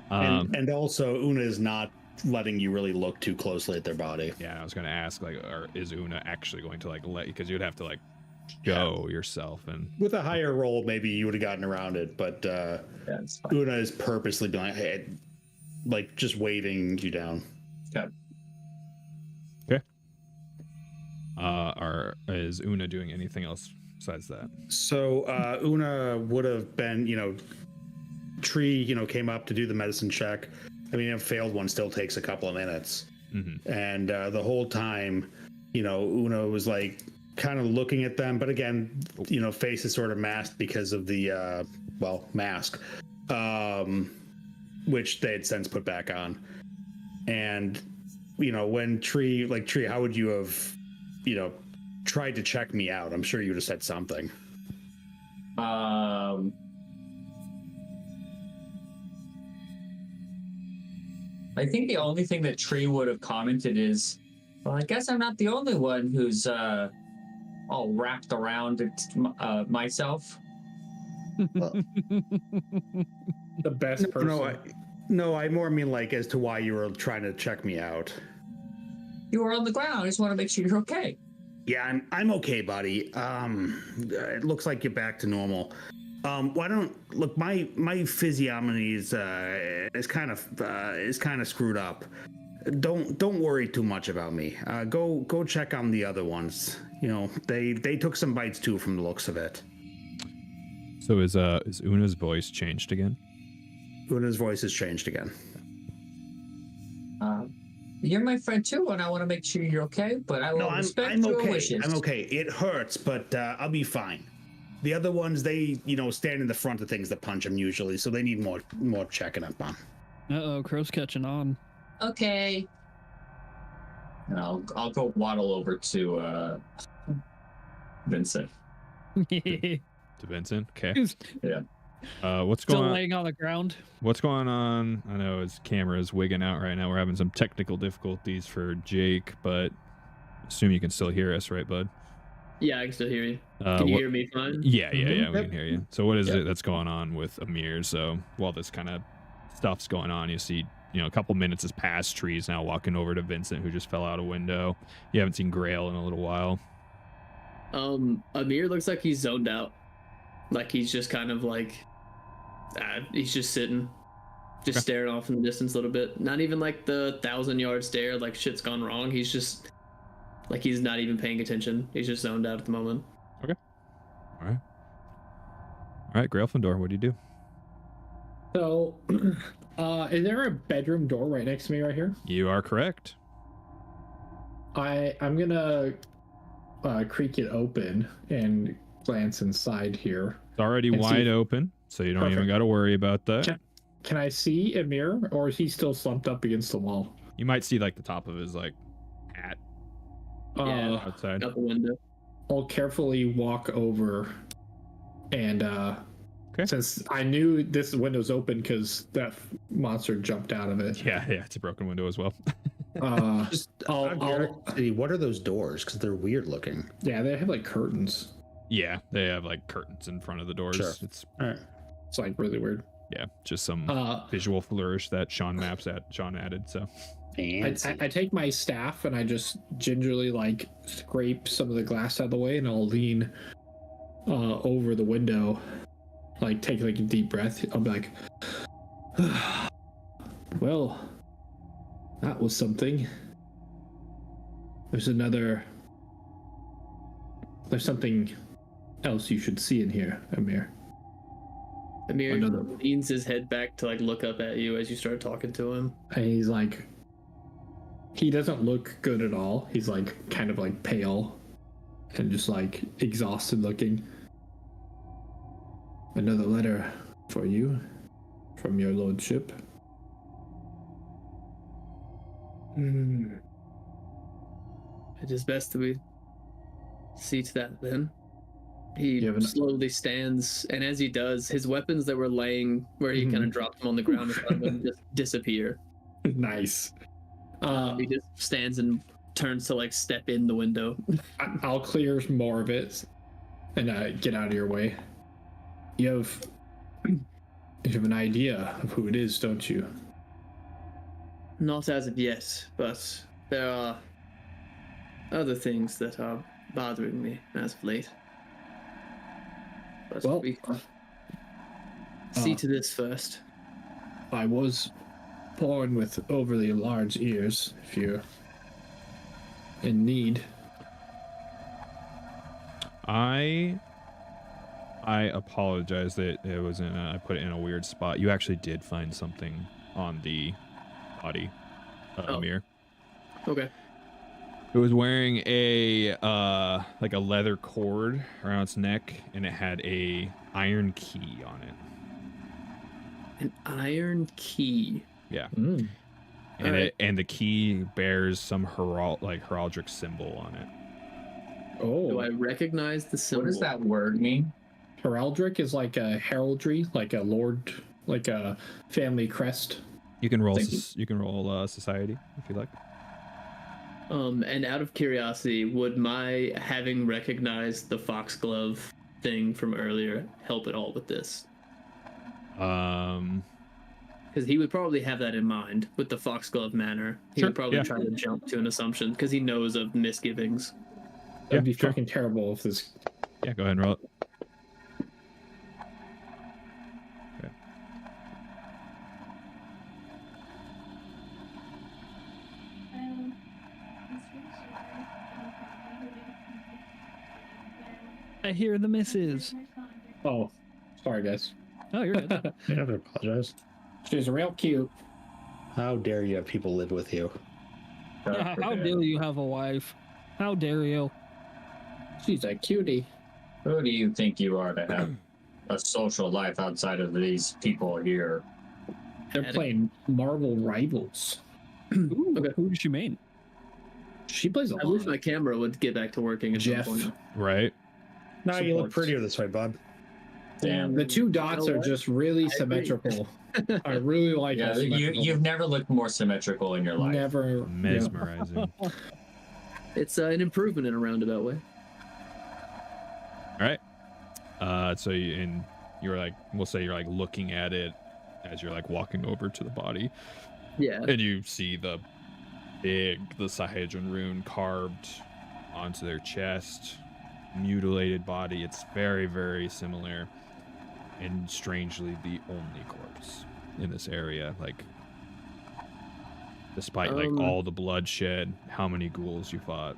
And also Una is not letting you really look too closely at their body. Yeah, I was going to ask, like, is Una actually going to like let you? Because you'd have to like go yourself, and with a higher roll, maybe you would have gotten around it. But Una is purposely doing, like, just waving you down. Okay. Is Una doing anything else besides that? So Una would have been, Tree, came up to do the medicine check. I mean, a failed one still takes a couple of minutes. Mm-hmm. And the whole time, Una was like kind of looking at them. But again, face is sort of masked because of the, mask, which they had since put back on. And, when Tree, how would you have, tried to check me out? I'm sure you would have said something. I think the only thing that Tree would have commented is, well, I guess I'm not the only one who's all wrapped around it, myself. The best person. No, I more mean like as to why you were trying to check me out. You were on the ground. I just want to make sure you're okay. Yeah, I'm okay, buddy. It looks like you're back to normal. Why don't look? My physiognomy is kind of screwed up. Don't worry too much about me. Go check on the other ones. They took some bites too, from the looks of it. So is Una's voice changed again? Una's voice has changed again. You're my friend too, and I want to make sure you're okay. But I will respect your wishes. I'm okay. It hurts, but I'll be fine. The other ones, they stand in the front of things that punch them usually, so they need more checking up on. Uh-oh, Crow's catching on. Okay. And I'll go waddle over to Vincent. To Vincent, okay. Yeah. What's going on? Still laying on the ground. What's going on? I know his camera is wigging out right now. We're having some technical difficulties for Jake, but assume you can still hear us, right, bud? Yeah, I can still hear you. Can you hear me fine? Yeah, we can hear you. So what is it that's going on with Amir? So while this kind of stuff's going on, you see, a couple minutes has passed. Tree's now walking over to Vincent, who just fell out a window. You haven't seen Grail in a little while. Amir looks like he's zoned out. Like he's just kind of like, he's just sitting, just staring off in the distance a little bit. Not even like the 1,000-yard stare, like shit's gone wrong. He's just like, he's not even paying attention. He's just zoned out at the moment. Okay. All right, Gryffindor, what do you do? So, is there a bedroom door right next to me right here? You are correct. I'm gonna creak it open and glance inside here. It's already wide open, so you don't even got to worry about that. can I see Amir, or is he still slumped up against the wall? You might see like the top of his like hat Yeah. outside. Out the window. I'll carefully walk over, and since I knew this window's open because that monster jumped out of it. Yeah, it's a broken window as well. What are those doors? Because they're weird looking. Yeah, they have like curtains. Yeah, they have like curtains in front of the doors. Sure. It's It's like really weird. yeah, just some visual flourish that Sean added. So I take my staff and I just gingerly like scrape some of the glass out of the way, and I'll lean over the window, like take like a deep breath. I'll be like, well, that was something. There's something else you should see in here, Amir. Amir leans his head back to like look up at you as you start talking to him. And he's like, he doesn't look good at all. He's like kind of like pale and just like exhausted looking. Another letter for you from your lordship. It is best that we see to that then. He slowly stands, and as he does, his weapons that were laying where he kind of dropped them on the ground in front of him just disappear. Nice. He just stands and turns to like step in the window. I'll clear more of it and get out of your way. You have an idea of who it is, don't you? Not as of yet, but there are other things that are bothering me as of late. But well, we can see to this first. I was born with overly large ears, if you're in need. I apologize that it was I put it in a weird spot. You actually did find something on the body of Amir. Okay. It was wearing a like a leather cord around its neck, and it had a iron key on it. An iron key. Yeah. Mm. And the key bears some heraldic symbol on it. Oh. Do I recognize the symbol? What does that word mean? Heraldic is like a heraldry, like a lord, like a family crest. You can roll. You can roll society if you like. And out of curiosity, would my having recognized the foxglove thing from earlier help at all with this? Because he would probably have that in mind with the foxglove manor. He would probably try to jump to an assumption because he knows of misgivings. That'd be fucking terrible if this. Yeah, go ahead and roll it. Okay. I hear the misses. Oh, sorry, guys. Oh, you're good. You don't have to apologize. She's real cute. How dare you have people live with you? Yeah, how dare you have a wife? How dare you? She's a cutie. Who do you think you are to have a social life outside of these people here? They're playing Marvel Rivals. Ooh, okay. Who does she mean? She plays a I lot. wish my camera would get back to working at Jeff. some point. Right. No, you look prettier this way, bud. Damn. The two dots are just really symmetrical. I really like how symmetrical. You've never looked more symmetrical in your life. Never. Mesmerizing. It's an improvement in a roundabout way. All right. So you're like, we'll say you're like looking at it as you're like walking over to the body. Yeah. And you see the Sahedron rune carved onto their chest, mutilated body. It's very, very similar, and strangely the only corpse in this area. Like, despite like all the bloodshed, how many ghouls you fought.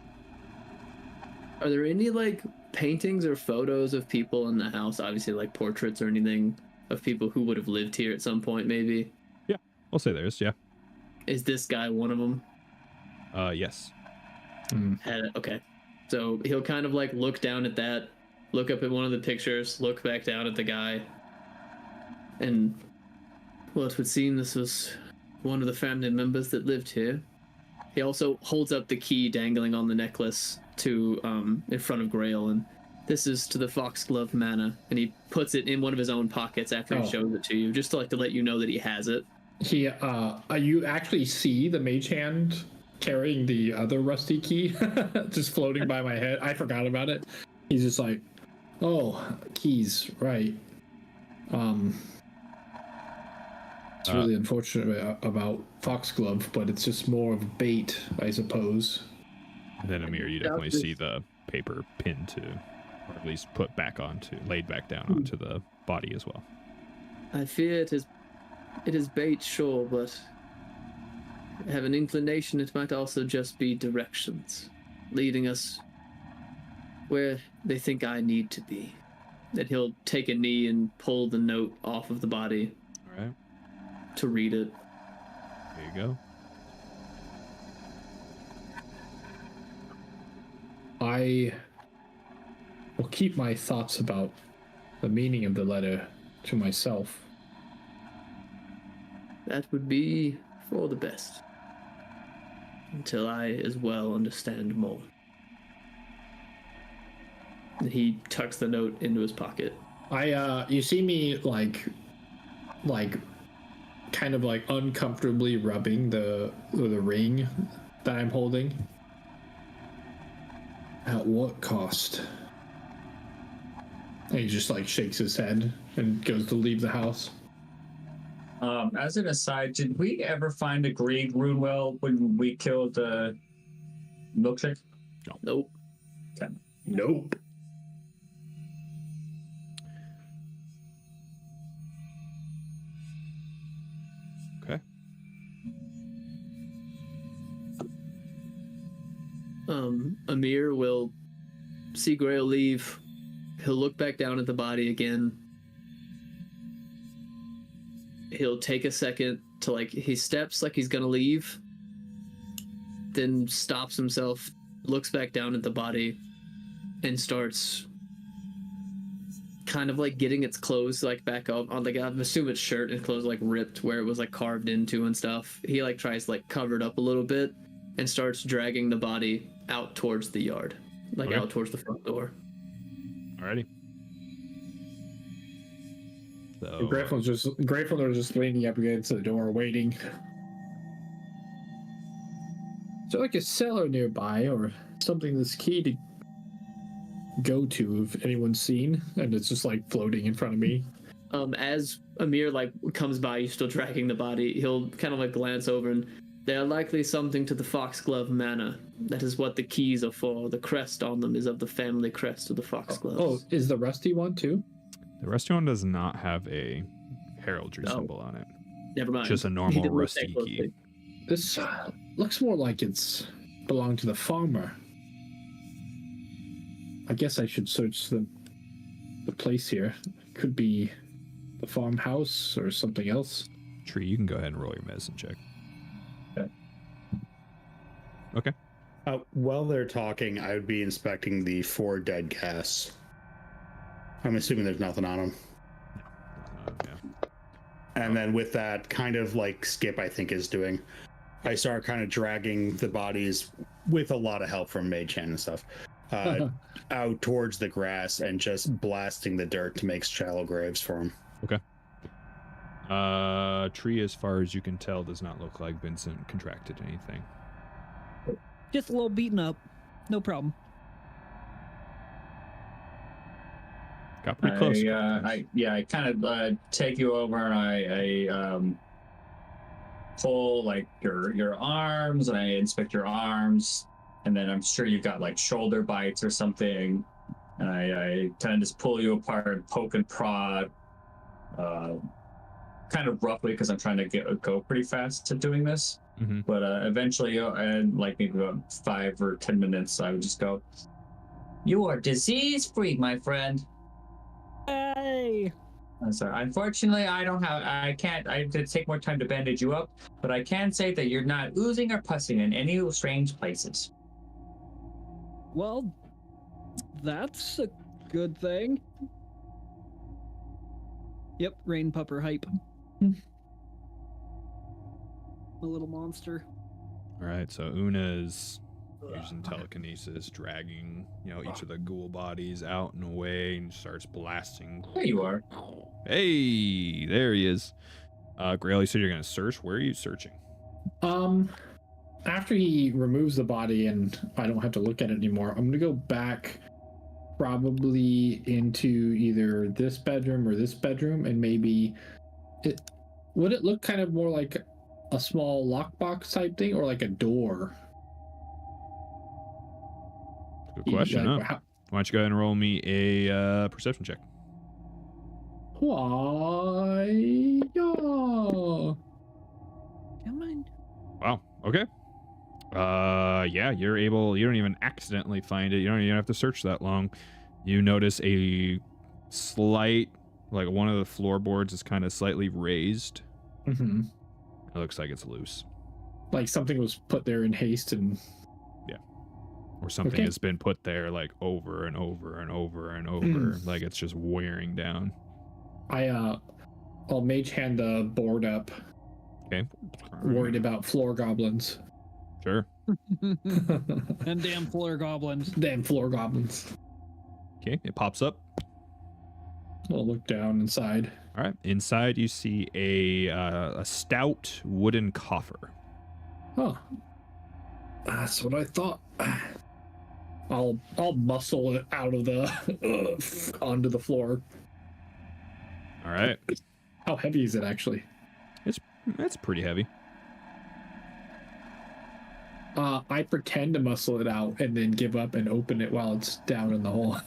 Are there any like paintings or photos of people in the house? Obviously, like portraits or anything of people who would have lived here at some point, maybe. Yeah, I'll say there's. Yeah. Is this guy one of them? Yes. Okay. So he'll kind of like look down at that, look up at one of the pictures, look back down at the guy, and Well, it would seem this was one of the family members that lived here. He also holds up the key dangling on the necklace to in front of Grail, and this is to the Foxglove Manor, and he puts it in one of his own pockets after he shows it to you, just to let you know that he has it. He you actually see the mage hand carrying the other rusty key just floating by my head. I forgot about it. He's just like, oh, keys, right. It's really unfortunate about Foxglove, but it's just more of bait, I suppose. And then Amir, you definitely see the paper pinned to, or at least laid back down onto the body as well. I fear it is bait, sure, but I have an inclination it might also just be directions, leading us where they think I need to be. That he'll take a knee and pull the note off of the body. All right. To read it. There you go. I will keep my thoughts about the meaning of the letter to myself. That would be for the best. Until I as well understand more. And he tucks the note into his pocket. You see me like kind of like uncomfortably rubbing the ring that I'm holding. At what cost? And he just like shakes his head and goes to leave the house. As an aside, did we ever find a green rune well when we killed the milkshake? Nope. Okay. Nope. Okay. Amir will see Grail leave. He'll look back down at the body again. He'll take a second to he steps like he's gonna leave, then stops himself, looks back down at the body, and starts kind of getting its clothes back up on I assume its shirt and clothes ripped where it was carved into and stuff. He tries to cover it up a little bit and starts dragging the body out towards the yard, Okay. out towards the front door. Alrighty. So, Grateful's just leaning up against the door waiting. Is there a cellar nearby or something that's key to go to if anyone's seen? And it's just floating in front of me. As Amir comes by, you still dragging the body, he'll kind of glance over, and they are likely something to the Foxglove Manor. That is what the keys are for. The crest on them is of the family crest of the Foxgloves. Oh, is the rusty one too? the restaurant does not have a heraldry symbol on it. Never mind. Just a normal rusty key. This looks more like it's belonged to the farmer. I guess I should search the place here. Could be the farmhouse or something else. Tree, you can go ahead and roll your medicine check. Okay. While they're talking, I would be inspecting the 4 dead casts. I'm assuming there's nothing on them. Yeah. And then with that, kind of like Skip, I think, is doing, I start kind of dragging the bodies with a lot of help from Mage Hand and stuff out towards the grass and just blasting the dirt to make shallow graves for them. Okay. Tree, as far as you can tell, does not look like Vincent contracted anything. Just a little beaten up. No problem. Got pretty close. I kind of take you over and I pull like your arms and I inspect your arms, and then I'm sure you've got like shoulder bites or something, and I kind of just pull you apart, poke and prod, kind of roughly because I'm trying to go pretty fast to doing this. Mm-hmm. But eventually, in like maybe about 5 or 10 minutes, I would just go, "You are disease-free, my friend." Hey! I'm sorry. Unfortunately, I have to take more time to bandage you up, but I can say that you're not oozing or pussing in any strange places. Well, that's a good thing. Yep, rain pupper hype. a little monster. All right, so Una is using telekinesis, dragging, each of the ghoul bodies out and away, and starts blasting. There you are. Hey, there he is. Grail, you said you're gonna search. Where are you searching? After he removes the body and I don't have to look at it anymore, I'm gonna go back probably into either this bedroom or this bedroom, and maybe would it look kind of more like a small lockbox type thing or like a door? Good question. Like, Why don't you go ahead and roll me a perception check? Why? Yeah. Come on. Wow. Okay. Yeah, you're able. You don't even accidentally find it. You don't even have to search that long. You notice a slight, like one of the floorboards is kind of slightly raised. Mm-hmm. It looks like it's loose. Like something was put there in haste and. Or something Okay. has been put there like over and over and over and over. Like it's just wearing down. I'll mage hand the board up. Okay. Worried about floor goblins. Sure. And damn floor goblins. Damn floor goblins. Okay, it pops up. I'll look down inside. All right. Inside you see a stout wooden coffer. Huh. That's what I thought. I'll muscle it out of the onto the floor. All right. How heavy is it actually? It's pretty heavy. I pretend to muscle it out and then give up and open it while it's down in the hole.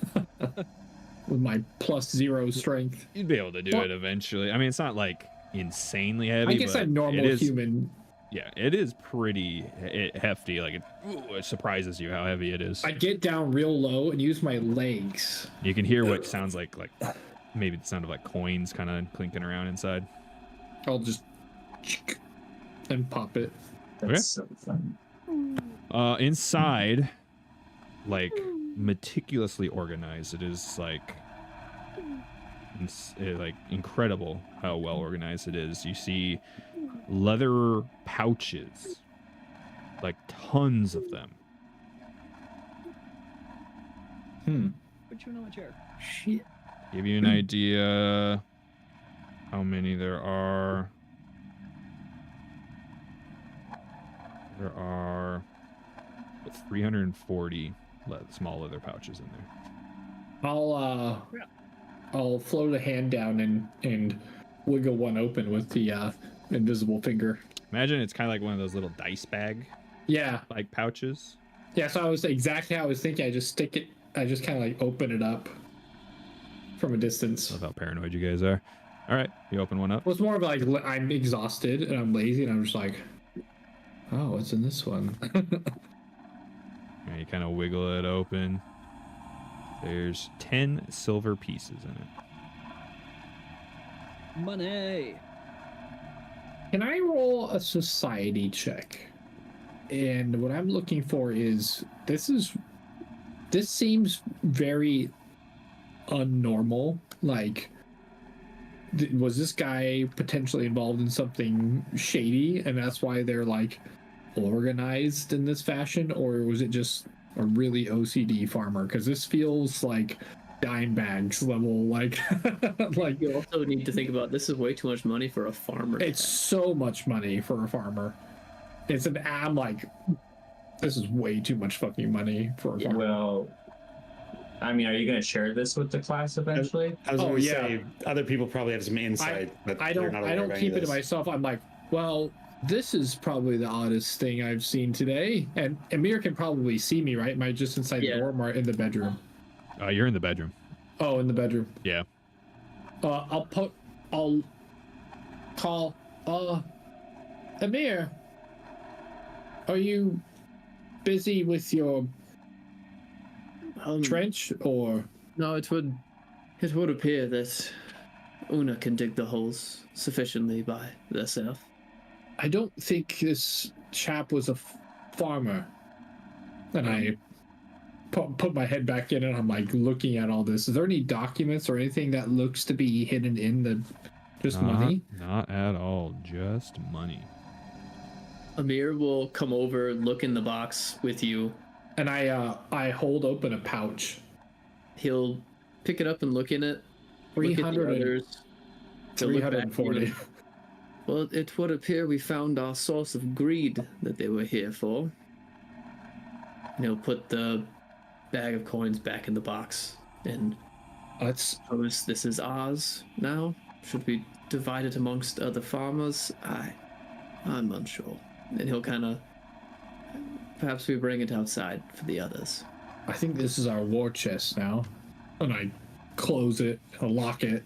With my +0 strength. You'd be able to do it eventually. I mean, it's not like insanely heavy. I guess but I'm normal human. Yeah, it is pretty hefty. Like it surprises you how heavy it is. I get down real low and use my legs. You can hear what sounds like maybe the sound of like coins kind of clinking around inside. I'll just and pop it. That's so fun. Inside, like meticulously organized. It is like incredible how well organized it is. You see leather pouches, like tons of them. Put you in a chair. Shit. Give you an idea how many there are. There are 340 small leather pouches in there. I'll float a hand down and wiggle one open with the invisible finger. Imagine it's kind of like one of those little dice bag like pouches. Yeah, so I was exactly how I was thinking. I just kind of like open it up from a distance. Love how paranoid you guys are. All right, you open one up. It was more of like I'm exhausted and I'm lazy and I'm just like, oh, what's in this one? And you kind of wiggle it open. There's 10 silver pieces in it. Money. Can I roll a society check? And what I'm looking for is this seems very unnormal. Like, was this guy potentially involved in something shady and that's why they're like organized in this fashion, or was it just a really OCD farmer? Because this feels like dime bags level, like like You also need to think about this is way too much money for a farmer. it's so much money for a farmer. I'm like, this is way too much fucking money for a farmer. Well, I mean, are you going to share this with the class eventually? I was going to say other people probably have some insight. I don't keep it to myself. I'm like, well, this is probably the oddest thing I've seen today. And Amir can probably see me, right? Am I just inside the dorm or in the bedroom? You're in the bedroom. Oh, in the bedroom. Yeah. I'll call, Amir, are you busy with your trench or? No, it would appear that Una can dig the holes sufficiently by herself. I don't think this chap was a farmer. And I put my head back in and I'm like looking at all this. Is there any documents or anything that looks to be hidden in the money? Not at all. Just money. Amir will come over, look in the box with you, and I hold open a pouch. He'll pick it up and look in it. 340. Well, it would appear we found our source of greed that they were here for. And he'll put the bag of coins back in the box. And suppose this is ours now? Should we divide it amongst other farmers? I'm unsure. And he'll kind of... Perhaps we bring it outside for the others. I think this is our war chest now. And I close it, I'll lock it.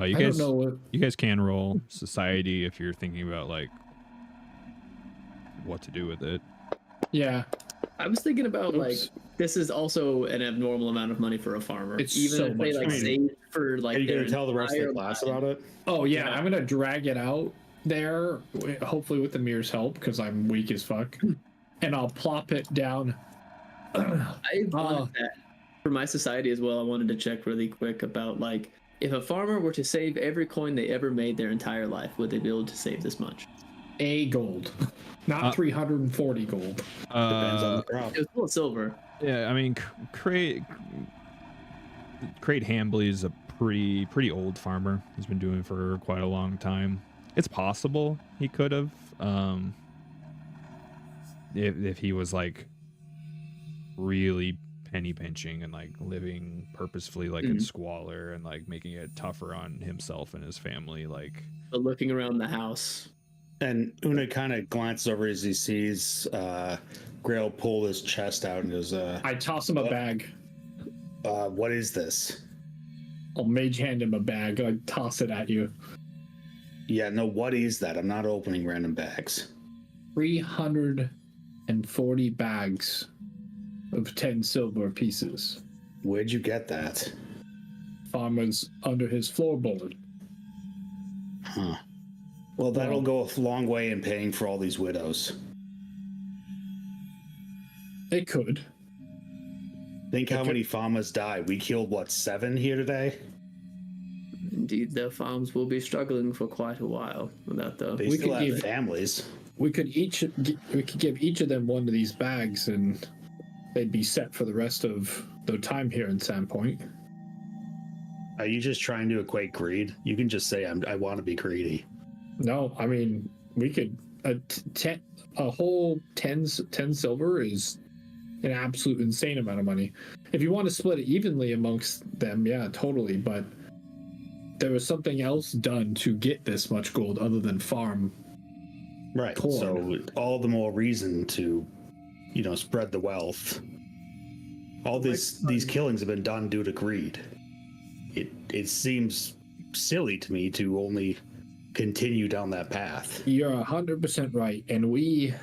You guys can roll society if you're thinking about like what to do with it. Yeah. I was thinking about like this is also an abnormal amount of money for a farmer. It's even so if they much like money. save for like. Are you their gonna tell the rest of the class about it? Oh yeah, I'm gonna drag it out there, hopefully with Amir's help, because I'm weak as fuck. And I'll plop it down. I wanted that for my society as well. I wanted to check really quick about like if a farmer were to save every coin they ever made their entire life, would they be able to save this much? A gold, not 340 gold. Depends on the crop. It was full of silver. Yeah, I mean, Craig Hambley is a pretty old farmer. He's been doing it for quite a long time. It's possible he could have, if he was like really penny pinching and like living purposefully like in squalor and like making it tougher on himself and his family, like. But looking around the house. And Una kind of glances over as he sees Grail pull his chest out and goes, I toss him a bag. What is this? I'll mage hand him a bag. I toss it at you. Yeah, no, what is that? I'm not opening random bags. 340 bags of 10 silver pieces. Where'd you get that? Farmer's under his floorboard. Huh. Well, that'll go a long way in paying for all these widows. It could. Think how many farmers died. We killed, what, 7 here today? Indeed, their farms will be struggling for quite a while without the... They still have families. We could give each of them one of these bags and they'd be set for the rest of their time here in Sandpoint. Are you just trying to equate greed? You can just say, I want to be greedy. No, I mean, we could... A whole 10 silver is an absolute insane amount of money. If you want to split it evenly amongst them, yeah, totally, but there was something else done to get this much gold other than farm. Right. Corn. So all the more reason to, spread the wealth. All these killings have been done due to greed. It seems silly to me to only continue down that path. You're 100% right, and we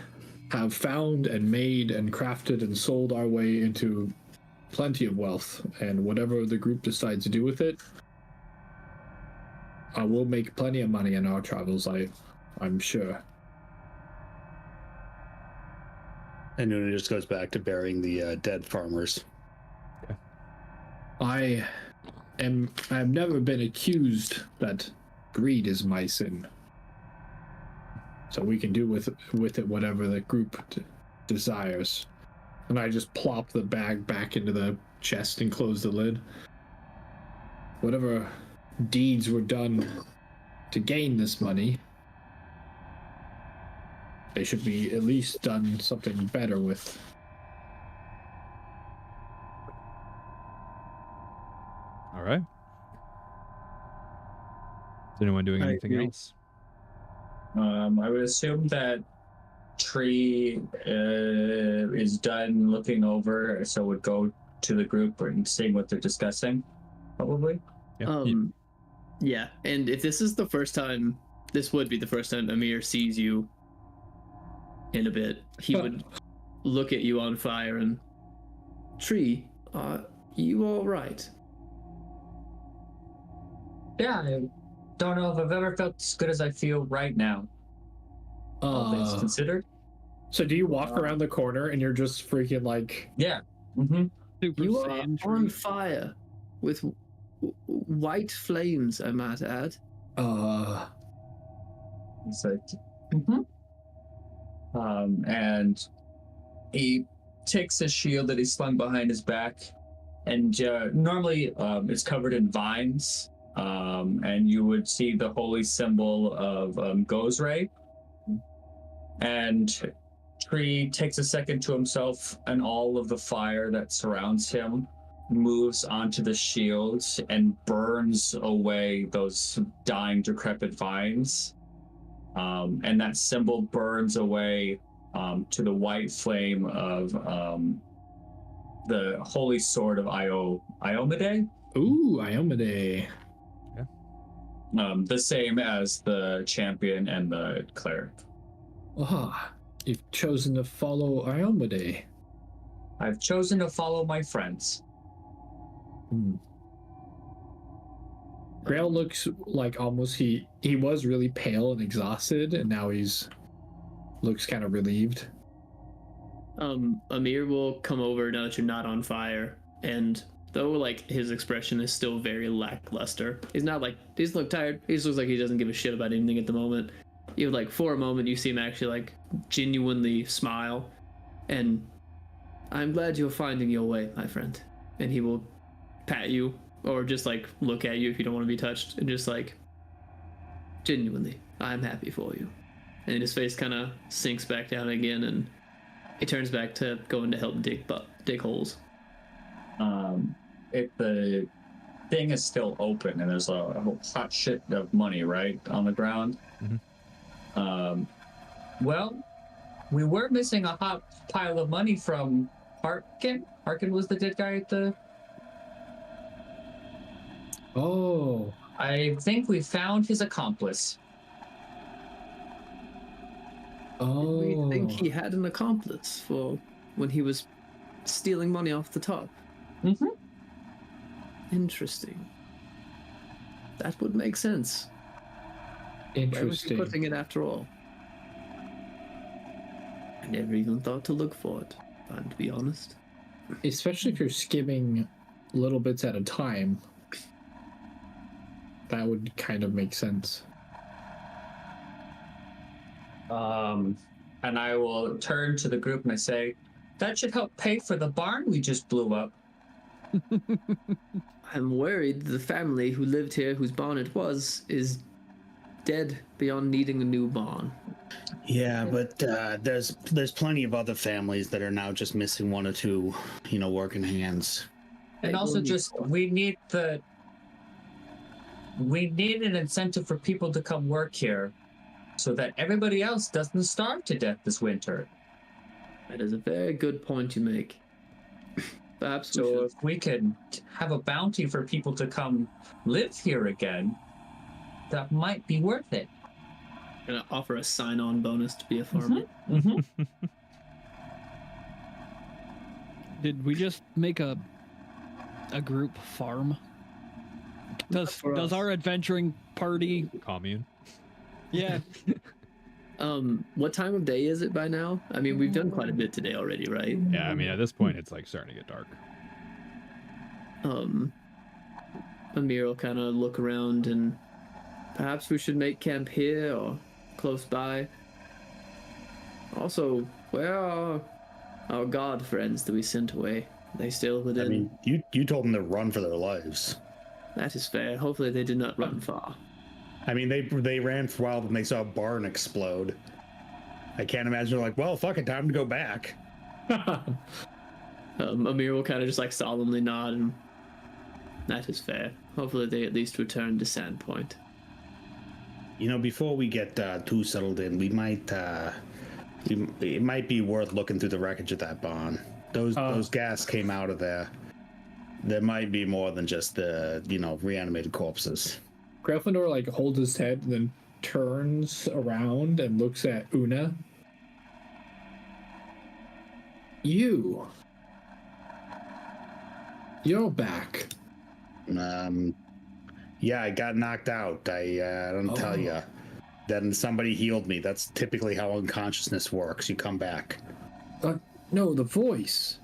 have found and made and crafted and sold our way into plenty of wealth, and whatever the group decides to do with it, we'll make plenty of money in our travels, I'm sure. And then it just goes back to burying the dead farmers. Yeah. I've never been accused that greed is my sin. So we can do with it whatever the group desires. And I just plop the bag back into the chest and close the lid. Whatever deeds were done to gain this money, they should be at least done something better with. All right. Is anyone doing anything else? I would assume that Tree is done looking over, so would go to the group and seeing what they're discussing, probably. Yeah. Yeah, and if this is the first time, this would be the first time Amir sees you in a bit, he would look at you on fire and... Tree, are you all right? Yeah, I don't know if I've ever felt as good as I feel right now. All things considered. So do you walk around the corner and you're just freaking like... Yeah. Mm-hmm. You are on fire with white flames, I might add. He's like, and he takes his shield that he slung behind his back, and normally it's covered in vines, and you would see the holy symbol of Gozray. And Tree takes a second to himself, and all of the fire that surrounds him moves onto the shield and burns away those dying, decrepit vines. And that symbol burns away to the white flame of the holy sword of Iomade. Ooh, Iomade. Yeah. The same as the champion and the cleric. Ah, you've chosen to follow Iomade. I've chosen to follow my friends. Grail looks like almost he was really pale and exhausted, and now looks kind of relieved. Amir will come over now that you're not on fire, and though like his expression is still very lackluster, he doesn't look tired. He just looks like he doesn't give a shit about anything at the moment. You like for a moment you see him actually like genuinely smile, and I'm glad you're finding your way, my friend. And he will pat you or just like look at you if you don't want to be touched, and just like, genuinely, I'm happy for you. And his face kind of sinks back down again, and he turns back to going to help dig holes. If the thing is still open and there's a whole hot shit of money right on the ground, well, we were missing a hot pile of money from Harkin. Harkin was the dead guy at the... Oh. I think we found his accomplice. Oh. We think he had an accomplice for when he was stealing money off the top. Interesting. That would make sense. Where was he putting it after all? I never even thought to look for it, if I'm to be honest. Especially if you're skimming little bits at a time. That would kind of make sense. And I will turn to the group and I say, that should help pay for the barn we just blew up. I'm worried the family who lived here, whose barn it was, is dead beyond needing a new barn. Yeah, but there's plenty of other families that are now just missing one or two, working hands. And also just, we need an incentive for people to come work here so that everybody else doesn't starve to death this winter. That is a very good point you make. Perhaps so if we could have a bounty for people to come live here again, that might be worth it. Gonna offer a sign-on bonus to be a farmer. Did we just make a group farm? Does our adventuring party commune? Yeah. What time of day is it by now? I mean, we've done quite a bit today already, right? Yeah, I mean, at this point, it's like starting to get dark. Amir will kind of look around, and perhaps we should make camp here or close by. Also, where are our god friends that we sent away? Are they still within? I mean, you told them to run for their lives. That is fair. Hopefully they did not run far. I mean, they ran for a while, then they saw a barn explode. I can't imagine they're like, well, fuck it, time to go back. Amir will kind of just like solemnly nod, and that is fair. Hopefully they at least return to Sandpoint. Before we get too settled in, we might it might be worth looking through the wreckage of that barn. Those gas came out of there. There might be more than just the reanimated corpses. Gryffindor holds his head and then turns around and looks at Una. You're back. Yeah, I got knocked out. I don't tell you. Then somebody healed me. That's typically how unconsciousness works. You come back. No, the voice.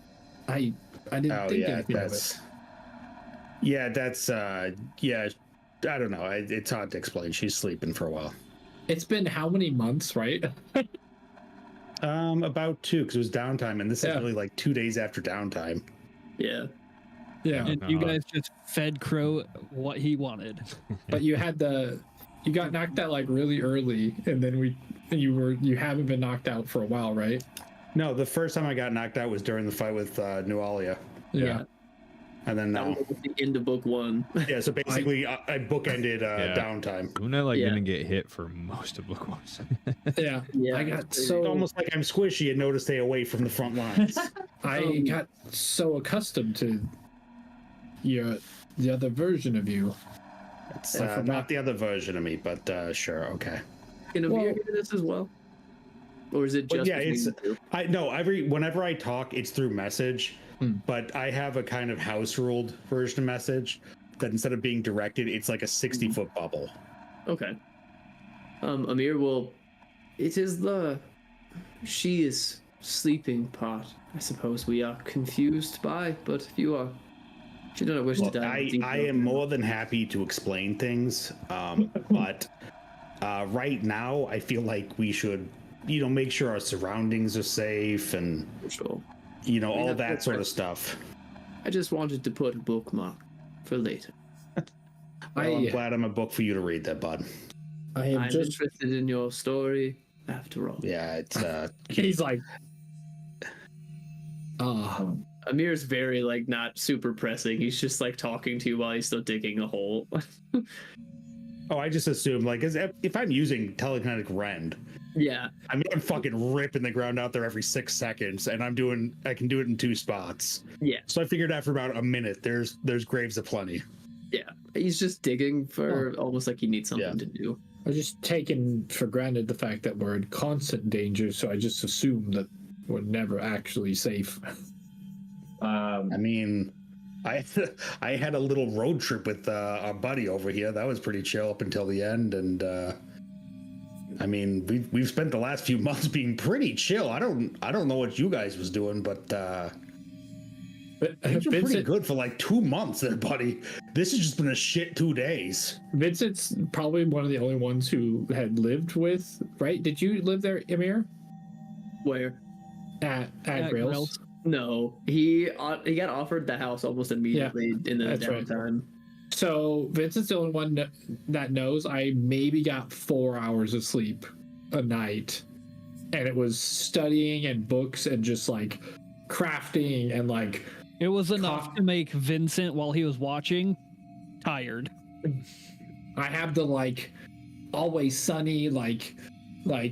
I didn't think anything of it. Yeah, that's yeah. I don't know. It's hard to explain. She's sleeping for a while. It's been how many months, right? About 2, because it was downtime, and this is really like 2 days after downtime. Yeah. Yeah. And you guys just fed Crow what he wanted. But you got knocked out like really early, and then you haven't been knocked out for a while, right? No, the first time I got knocked out was during the fight with Nualia. Yeah. And then That was at the end of book 1. Yeah, so basically I bookended downtime. Una didn't get hit for most of book 1. Yeah. I got It's almost like I'm squishy and know to stay away from the front lines. I got so accustomed to the other version of you. It's not the other version of me, but sure, okay. Can Amir hear this as well? Or is it just whenever I talk, it's through message. But I have a kind of house ruled version of message that instead of being directed, it's like a 60-foot bubble. Okay. Amir it is she is sleeping part, I suppose we are confused by, but if you do not wish to dive I am more than happy to explain things, but right now I feel like we should, make sure our surroundings are safe and sure. All that sort of stuff. I just wanted to put a bookmark for later. I'm glad I'm a book for you to read there, bud. I'm interested in your story, after all. Yeah, it's he's like Amir's very not super pressing. He's just talking to you while he's still digging a hole. I just assume if I'm using telekinetic rend, yeah, I'm fucking ripping the ground out there every 6 seconds, and I can do it in 2 spots. Yeah. So I figured after about a minute, there's graves aplenty. Yeah, he's just digging for almost like he needs something to do. I just taken for granted the fact that we're in constant danger, so I just assume that we're never actually safe. I had a little road trip with our buddy over here. That was pretty chill up until the end, and we've spent the last few months being pretty chill. I don't know what you guys was doing, but things were pretty good for 2 months there, buddy. This has just been a shit 2 days. Vincent's probably one of the only ones who had lived with, right? Did you live there, Amir? Where? At Grails? No, he got offered the house almost immediately in the downtime. Right. So Vincent's the only one that knows I maybe got 4 hours of sleep a night, and it was studying and books and just crafting and it was enough to make Vincent, while he was watching, tired. I have the Always Sunny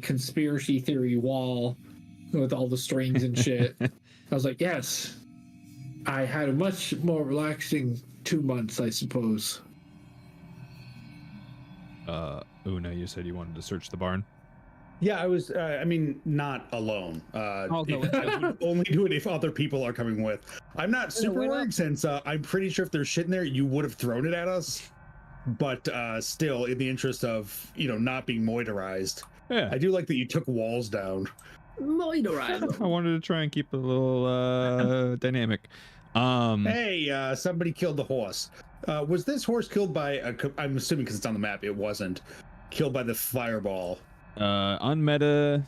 conspiracy theory wall with all the strings and shit. I was like, yes, I had a much more relaxing 2 months, I suppose. Una, you said you wanted to search the barn? Yeah, I was, not alone. I'll go with I would only do it if other people are coming with. I'm not super worried since I'm pretty sure if there's shit in there, you would have thrown it at us. But still, in the interest of, not being moitorized. Yeah. I do like that you took walls down. Moitorized. I wanted to try and keep it a little dynamic. Hey, somebody killed the horse. Was this horse killed by I'm assuming because it's on the map, it wasn't killed by the fireball. On meta,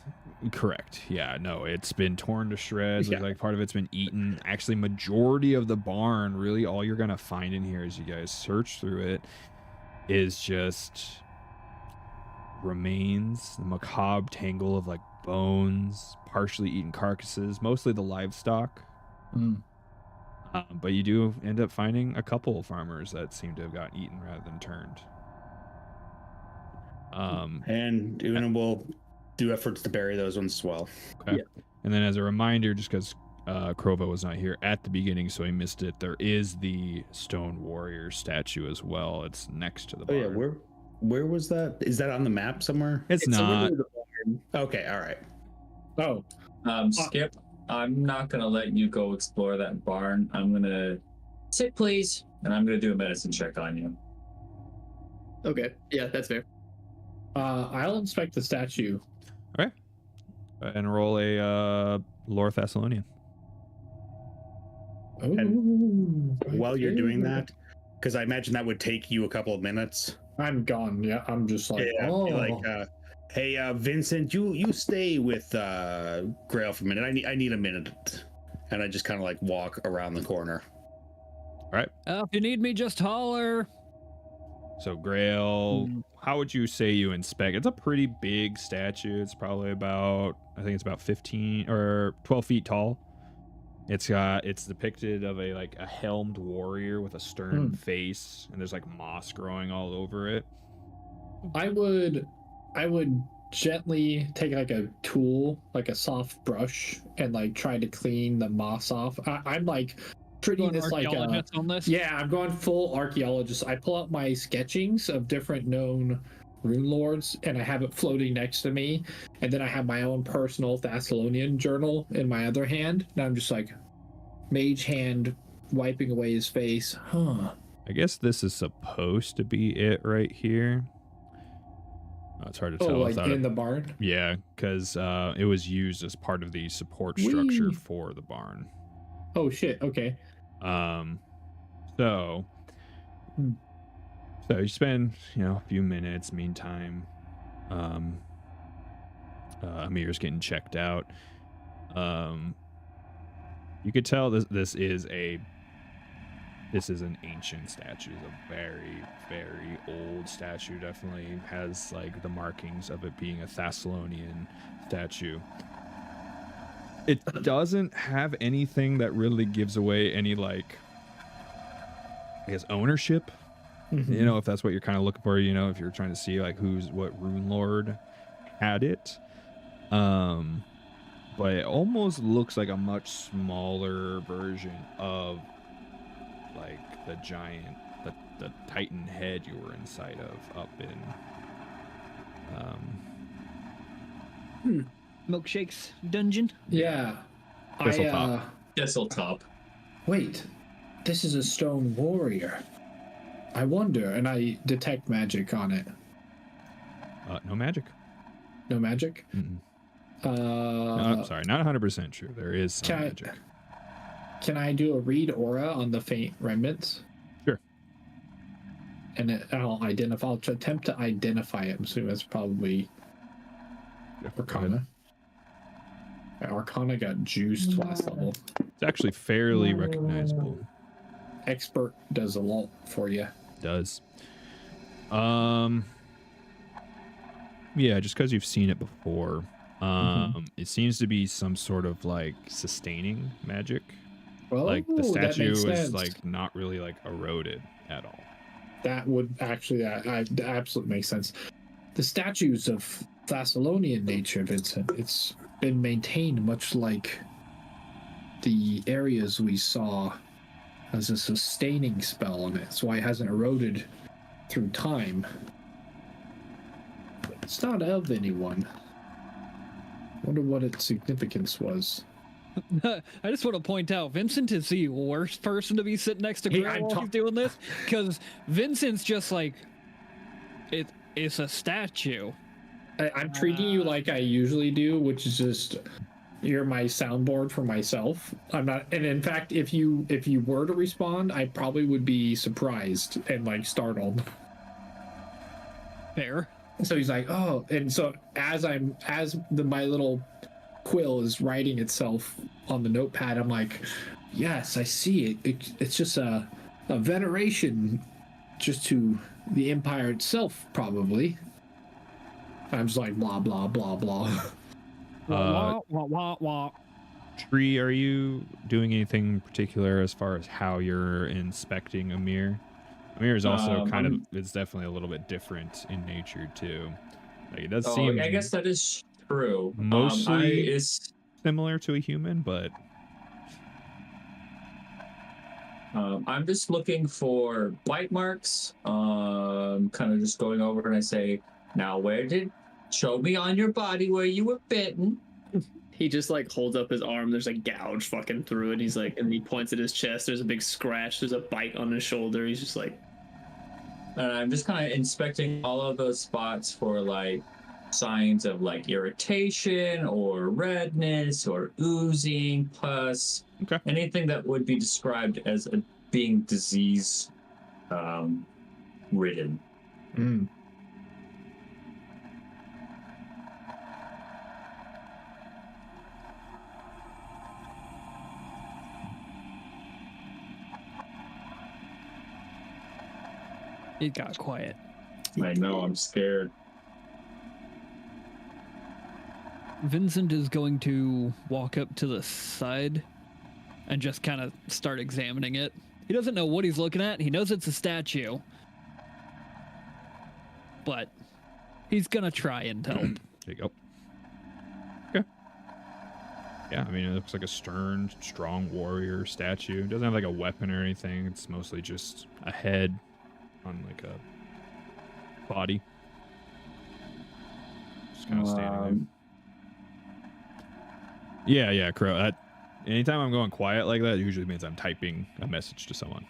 correct. Yeah, no, it's been torn to shreds. Yeah. Part of it's been eaten. Actually, majority of the barn, really all you're gonna find in here as you guys search through it is just remains, the macabre tangle of bones, partially eaten carcasses, mostly the livestock. But you do end up finding a couple of farmers that seem to have gotten eaten rather than turned. And Una will do efforts to bury those ones as well. Okay. Yeah. And then as a reminder, just because Krova was not here at the beginning, so he missed it, there is the stone warrior statue as well. It's next to the barn. Oh yeah, where was that? Is that on the map somewhere? It's not. Okay, all right. Skip, I'm not gonna let you go explore that barn. I'm gonna sit, please, and I'm gonna do a medicine check on you. Okay, yeah, that's fair. I'll inspect the statue. Okay. And roll a lore Thessalonian. And while you're doing that, because I imagine that would take you a couple of minutes. I'm gone. Yeah, I'm just Hey, Vincent, you stay with Grail for a minute. I need a minute, and I just kind of like walk around the corner. All right. If you need me, just holler. So Grail, how would you say you inspect? It's a pretty big statue. It's probably about, I think it's about 15 or 12 feet tall. It's depicted of a helmed warrior with a stern face, and there's like moss growing all over it. I would gently take like a tool, like a soft brush, and like try to clean the moss off. I'm like treating this like on this? Yeah, I'm going full archaeologist. I pull out my sketchings of different known Runelords, and I have it floating next to me, and then I have my own personal Thessalonian journal in my other hand, and I'm just like mage hand wiping away his face. I guess this is supposed to be it right here. Oh, it's hard to tell. Like in the barn? Yeah, because it was used as part of the support structure for the barn. Oh shit, okay. So you spend, a few minutes. Meantime, Amir's getting checked out. You could tell this is an ancient statue. It's a very, very old statue. Definitely has like the markings of it being a Thessalonian statue. It doesn't have anything that really gives away any ownership. If that's what you're kind of looking for, if you're trying to see like what Runelord had it. But it almost looks like a much smaller version of like the giant, the Titan head you were inside of up in Milkshake's dungeon. Yeah. Thistletop. Wait, this is a stone warrior. I wonder, and I detect magic on it. No magic. No magic? No, I'm sorry, not 100% true. There is some magic. Can I do a read aura on the faint remnants? Sure. And I'll attempt to identify it. I'm assuming it's probably Arcana. Arcana got juiced last level. It's actually fairly recognizable. Expert does a lot for you. Does. Yeah, just because you've seen it before. It seems to be some sort of like sustaining magic. Well, like the statue is like not really like eroded at all. That would actually that absolutely makes sense. The statues of Thessalonian nature, Vincent, it's been maintained much like the areas we saw as a sustaining spell on it. That's why it hasn't eroded through time. It's not of anyone. Wonder what its significance was. I just want to point out, Vincent is the worst person to be sitting next to Grail while he's doing this, because Vincent's just like, it's a statue. I'm treating you like I usually do, which is just, you're my soundboard for myself. I'm not, and in fact, if you were to respond, I probably would be surprised and like startled. Fair. So he's like, oh, and so my little quill is writing itself on the notepad, I'm like, yes, I see it. It's just a veneration just to the Empire itself, probably. I'm just like, blah, blah, blah, blah. Wah, wah, wah, wah. Tree, are you doing anything particular as far as how you're inspecting Amir? Amir is also it's definitely a little bit different in nature too. Like, it does seem. I guess that is true. Mostly similar to a human, but I'm just looking for bite marks. Kind of just going over and I say, now show me on your body where you were bitten. He just like holds up his arm. There's a gouge fucking through it. He's like, and he points at his chest. There's a big scratch. There's a bite on his shoulder. He's just like, I'm just kind of inspecting all of those spots for like signs of like irritation or redness or oozing, pus, anything that would be described as being disease ridden. It got quiet. I know, I'm scared. Vincent is going to walk up to the side and just kind of start examining it. He doesn't know what he's looking at. He knows it's a statue. But he's going to try and help. There you go. Okay. Yeah, I mean, it looks like a stern, strong warrior statue. It doesn't have like a weapon or anything. It's mostly just a head on like a body. Just kind of standing there. Yeah, Crow. Anytime I'm going quiet like that, it usually means I'm typing a message to someone.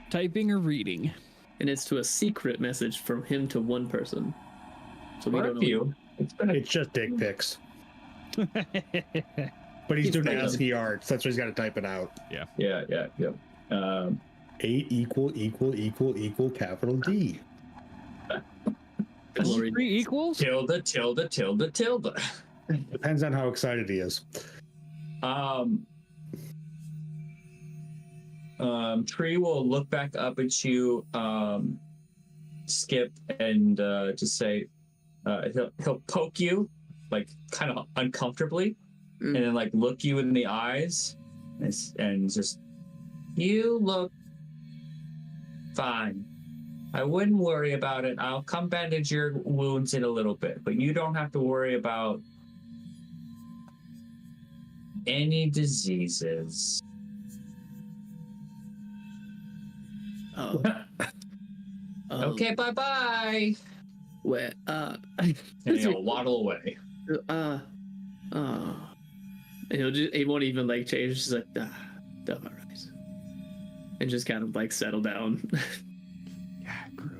Typing or reading. And it's to a secret message from him to one person. So we don't know. You. It's just dick pics. But he's doing ASCII art, so that's why he's got to type it out. Yeah. 8 = capital D. 3 equals? Tilde. Depends on how excited he is. Tree will look back up at you, Skip, and just say, he'll poke you, like kind of uncomfortably, and then like look you in the eyes, and just, you look fine. I wouldn't worry about it. I'll come bandage your wounds in a little bit, but you don't have to worry about any diseases. Oh. Okay, bye-bye. Where? And he'll waddle away. And he won't even like change. Just like, all right, and just kind of like settle down.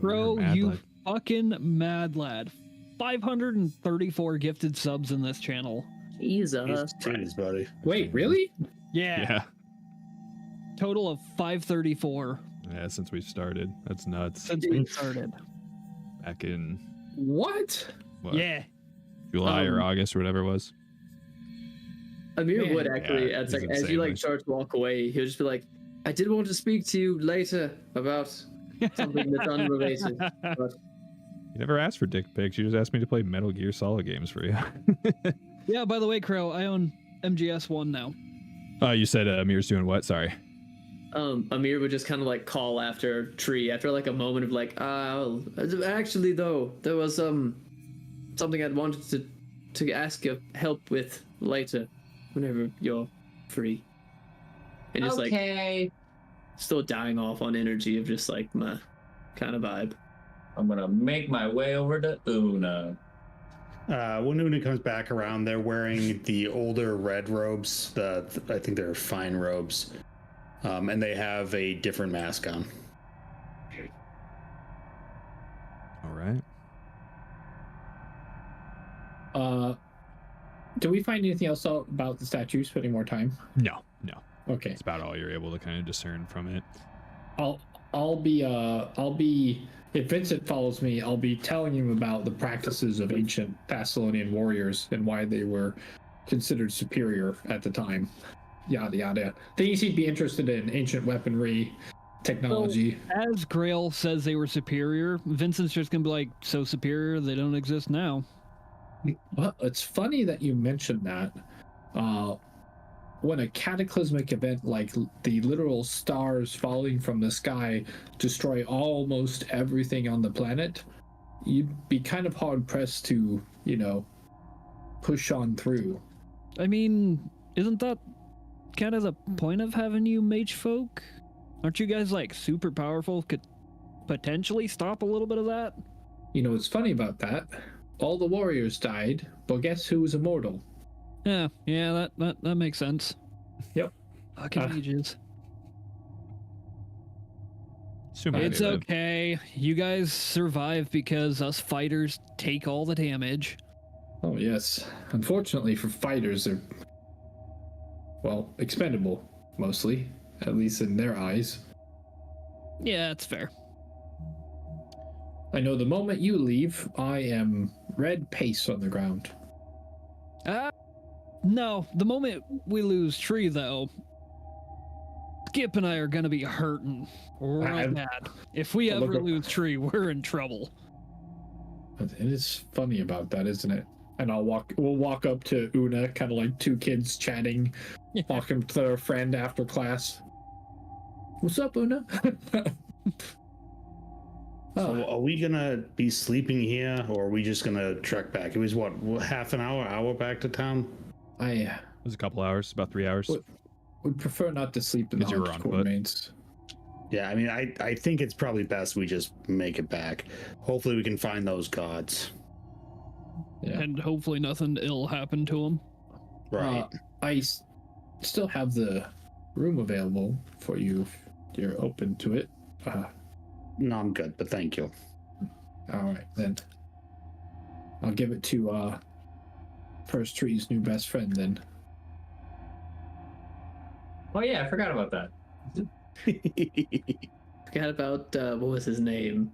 Bro, you fucking mad lad. 534 gifted subs in this channel. Jesus. Jeez, buddy. Wait, really? Yeah. Total of 534. Yeah, since we started. That's nuts. Since we started. Back in What? Yeah. July or August or whatever it was. Amir would actually, yeah, as you insanely. like start to walk away, he'll just be like, I did want to speak to you later about something that's unrelated. But You never asked for dick pics. You just asked me to play Metal Gear Solid games for you. Yeah, by the way, Crow, I own MGS1 now. Oh, you said Amir's doing what? Sorry. Amir would just kind of like call after Tree after like a moment of like, actually though, there was something I'd wanted to ask your help with later, whenever you're free. And just like still dying off on energy of just like my kind of vibe. I'm gonna make my way over to Una. When Una comes back around, they're wearing the older red robes. I think they're fine robes. And they have a different mask on. All right. Do we find anything else out about the statue? Spending more time? No. Okay. It's about all you're able to kind of discern from it. I'll be if Vincent follows me, I'll be telling him about the practices of ancient Thessalonian warriors and why they were considered superior at the time. Yada yada. Things he'd be interested in: ancient weaponry, technology. So, as Grail says they were superior, Vincent's just gonna be like, so superior they don't exist now. Well, it's funny that you mentioned that. When a cataclysmic event like the literal stars falling from the sky destroy almost everything on the planet, you'd be kind of hard pressed to, push on through. I mean, isn't that kind of the point of having you mage folk? Aren't you guys like super powerful? Could potentially stop a little bit of that? What's funny about that? All the warriors died, but guess who was immortal? Yeah, that makes sense. Yep. Fucking mages. It's live. okay. You guys survive because us fighters take all the damage. Oh, yes. Unfortunately for fighters, they're, expendable, mostly. At least in their eyes. Yeah, that's fair. I know the moment you leave, I am red paste on the ground. No, the moment we lose Tree, though, Skip and I are gonna be hurting real bad. If we ever lose Tree, we're in trouble. It is funny about that, isn't it? And we'll walk up to Una, kind of like two kids chatting, walking to their friend after class. What's up, Una? So are we gonna be sleeping here, or are we just gonna trek back? It was what, half an hour back to town? It was a couple hours, about 3 hours. Would prefer not to sleep in the haunted remains. Yeah, I mean, I think it's probably best we just make it back. Hopefully we can find those gods. Yeah. And hopefully nothing ill happened to them. Right. I still have the room available for you if you're open to it. No, I'm good, but thank you. All right, then. I'll give it to First Tree's new best friend, then. Oh, yeah, I forgot about that. Forgot about, what was his name?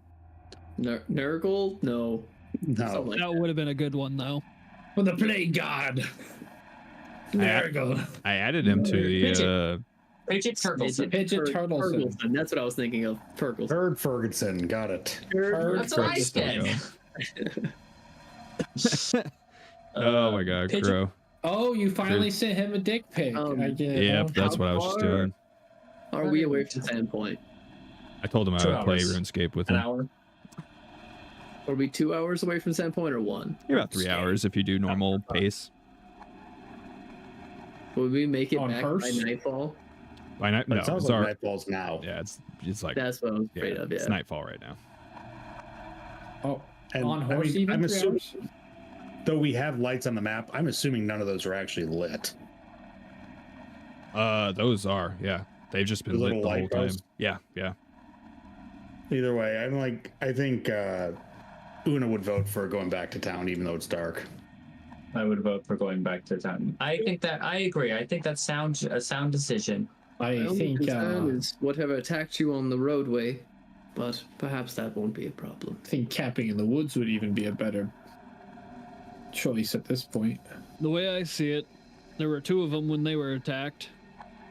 Nurgle? No. No. Like that would have been a good one, though. For the plague god! Nurgle. I added him to the... Pidget Turtleson. Pidget Turtleson. That's what I was thinking of. Ferguson. Bird Ferguson, got it. That's what I said. Oh my god, Pidget. Crow. Oh, you finally sent him a dick pic. I get it. Yep, that's what I was just doing. Are we away from Sandpoint? I told him I 2 would play hours. RuneScape with An him. hour. Are we 2 hours away from Sandpoint or 1? You're about 3 hours if you do normal pace. Would we make it On back Hearst? by nightfall? By night? No, It sounds it's like our, nightfall's now. yeah, it's like That's what I was afraid of, yeah. It's nightfall right now. Oh, And on horse even? I'm 3 assuming, hours? though we have lights on the map, I'm assuming none of those are actually lit. Those are, yeah. They've just been The lit little the whole light time. posts? Yeah, yeah. Either way, I think Una would vote for going back to town, even though it's dark. I would vote for going back to town. I agree. I think that sounds a sound decision. I My only think concern is whatever attacked you on the roadway, but perhaps that won't be a problem. camping in the woods would even be a better choice at this point. The way I see it, there were 2 of them when they were attacked.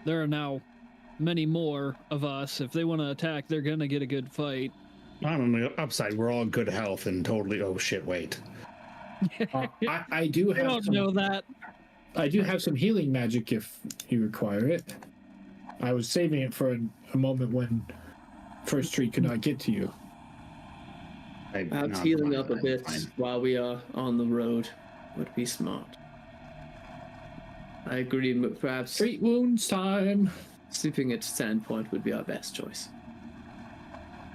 There are now many more of us. If they want to attack, they're gonna get a good fight. On the upside, we're all in good health and totally. Oh shit! Wait. I do I have don't some, know that. I do have some healing magic if you require it. I was saving it for a moment when First Tree could not get to you. Perhaps healing up a bit while we are on the road would be smart. I agree, but perhaps Treat wounds time. sleeping at Sandpoint would be our best choice.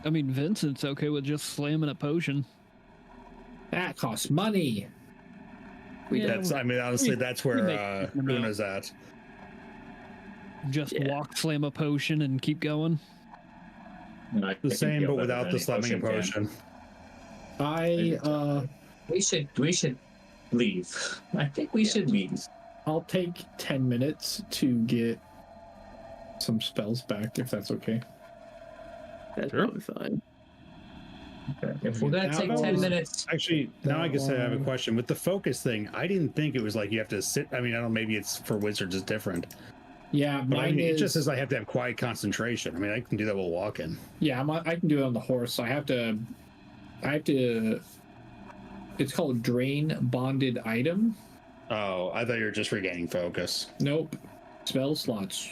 I mean, Vincent's okay with just slamming a potion. That costs money. That's. I mean, honestly, that's where Una's at. Just walk, slam a potion, and keep going. The same, but without the slamming a potion. We should leave. I think we should leave. I'll take 10 minutes to get some spells back, if that's okay. That's probably fine. Okay. If we're gonna take 10 minutes. Actually, now I guess I have a question. With the focus thing, I didn't think it was like you have to sit. I mean, I don't know, maybe it's for wizards, it's different. Yeah, But I mine mean, it is. just says I have to have quiet concentration. I mean, I can do that while walking. Yeah, I can do it on the horse. I have to. It's called drain bonded item. Oh, I thought you were just regaining focus. Nope. Spell slots.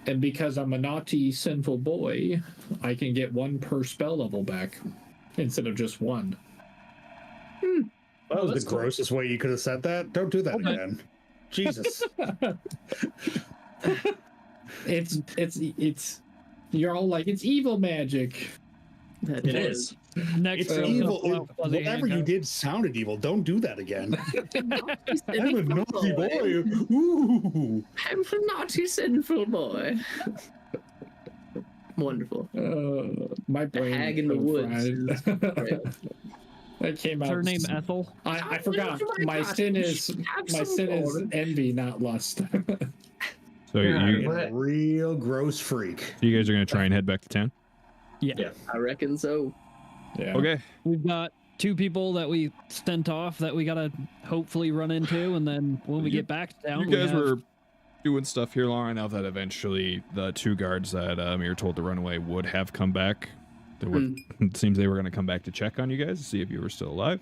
And because I'm a naughty, sinful boy, I can get 1 per spell level back instead of just 1. That was the grossest way you could have said that. Don't do that again. Jesus. It's you're all like, it's evil magic. It is. Next, It's evil. Whatever you did sounded evil. Don't do that again. I'm a naughty boy. Ooh. I'm a naughty, sinful boy. Wonderful. My brain. Hag in the woods. That came out. Is her name Ethel? I forgot. My sin is envy, not lust. So You're a real gross freak. you guys are gonna try and head back to town? Yeah, I reckon so. Yeah. Okay. We've got 2 people that we sent off that we gotta hopefully run into, and then when we get back to town, You guys were doing stuff here long enough that eventually the 2 guards that Mir told to run away would have come back. It seems they were going to come back to check on you guys to see if you were still alive.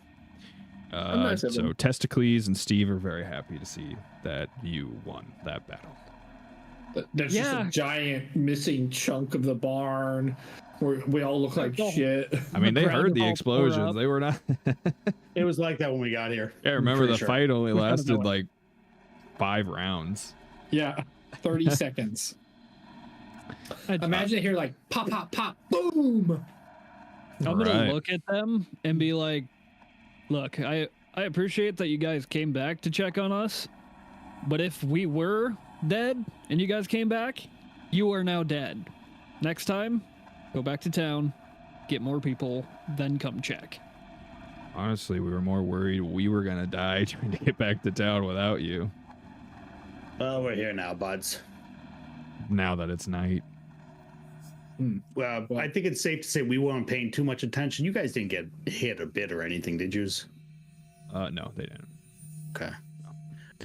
So Testicles and Steve are very happy to see that you won that battle. There's just a giant missing chunk of the barn where we all look like shit. I mean, they heard the explosions. They were not. It was like that when we got here. Yeah, remember the fight only lasted like 5 rounds. Yeah, 30 seconds. Imagine it here like pop, pop, pop, boom. I'm gonna look at them and be like, look, I appreciate that you guys came back to check on us, but if we were dead and you guys came back, you are now dead. Next time, go back to town, get more people, then come check. Honestly, we were more worried we were gonna die trying to get back to town without you. Well, we're here now, buds. Now that it's night. Well, I think it's safe to say we weren't paying too much attention. You guys didn't get hit or bit or anything, did you? No, they didn't. Okay. No.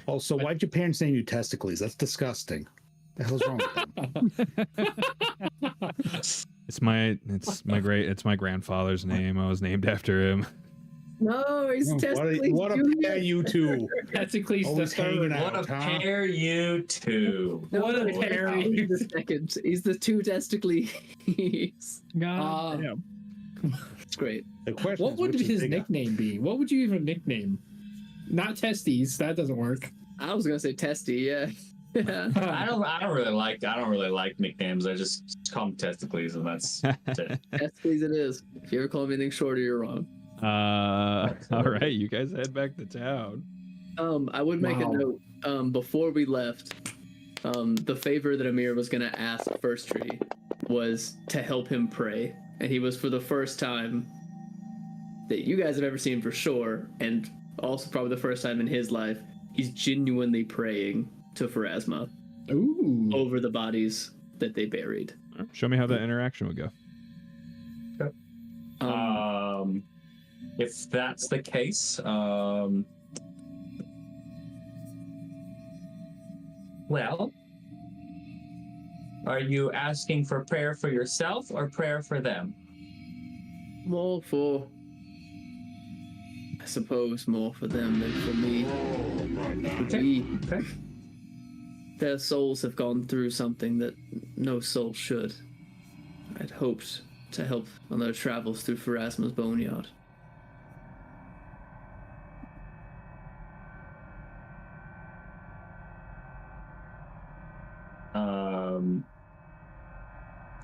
Also, why'd your parents name you Testicles? That's disgusting. What the hell's wrong with them? It's my grandfather's name. I was named after him. No, he's Testicles. What a pair you two. Testicles always hanging out. What a pair you two. No, what a pair. He's the second. He's the 2 Testicles. God. It's great. What would his nickname be? What would you even nickname? Not Testes. That doesn't work. I was gonna say Testy. Yeah. I don't really like nicknames. I just call them Testicles, and that's it. Testicles it is. If you ever call me anything shorter, you're wrong. All right, you guys head back to town. I would make a note before we left. The favor that Amir was gonna ask First Tree was to help him pray, and he was, for the first time that you guys have ever seen for sure, and also probably the first time in his life, he's genuinely praying to Pharasma over the bodies that they buried. Show me how that interaction would go. If that's the case, well, are you asking for prayer for yourself or prayer for them? More for, I suppose, more for them than for me. Okay. Their souls have gone through something that no soul should. I'd hoped to help on their travels through Pharasma's boneyard.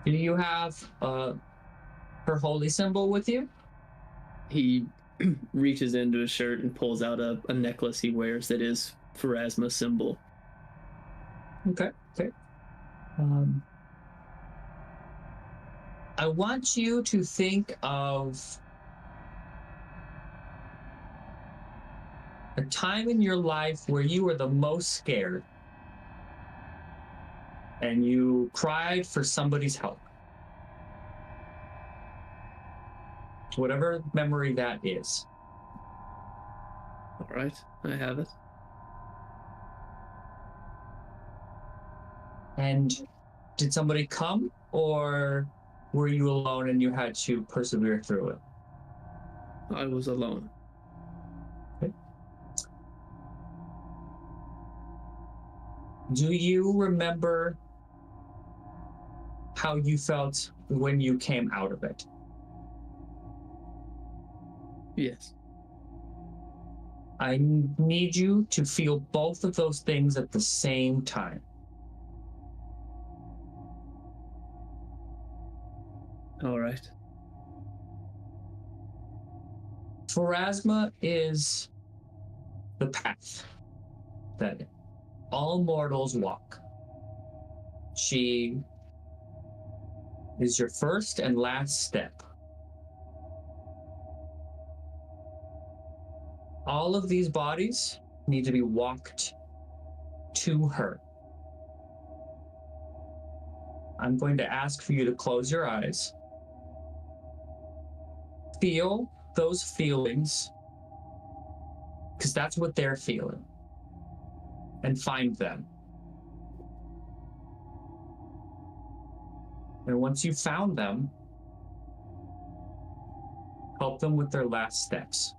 Do you have her holy symbol with you? He reaches into his shirt and pulls out a necklace he wears that is Pharasma's symbol. Okay. I want you to think of a time in your life where you were the most scared and you cried for somebody's help. Whatever memory that is. All right, I have it. And did somebody come, or were you alone and you had to persevere through it? I was alone. Okay. Do you remember how you felt when you came out of it? Yes. I need you to feel both of those things at the same time. All right. Pharasma is the path that all mortals walk. She is your first and last step. All of these bodies need to be walked to her. I'm going to ask for you to close your eyes. Feel those feelings, because that's what they're feeling, and find them. And once you've found them, help them with their last steps.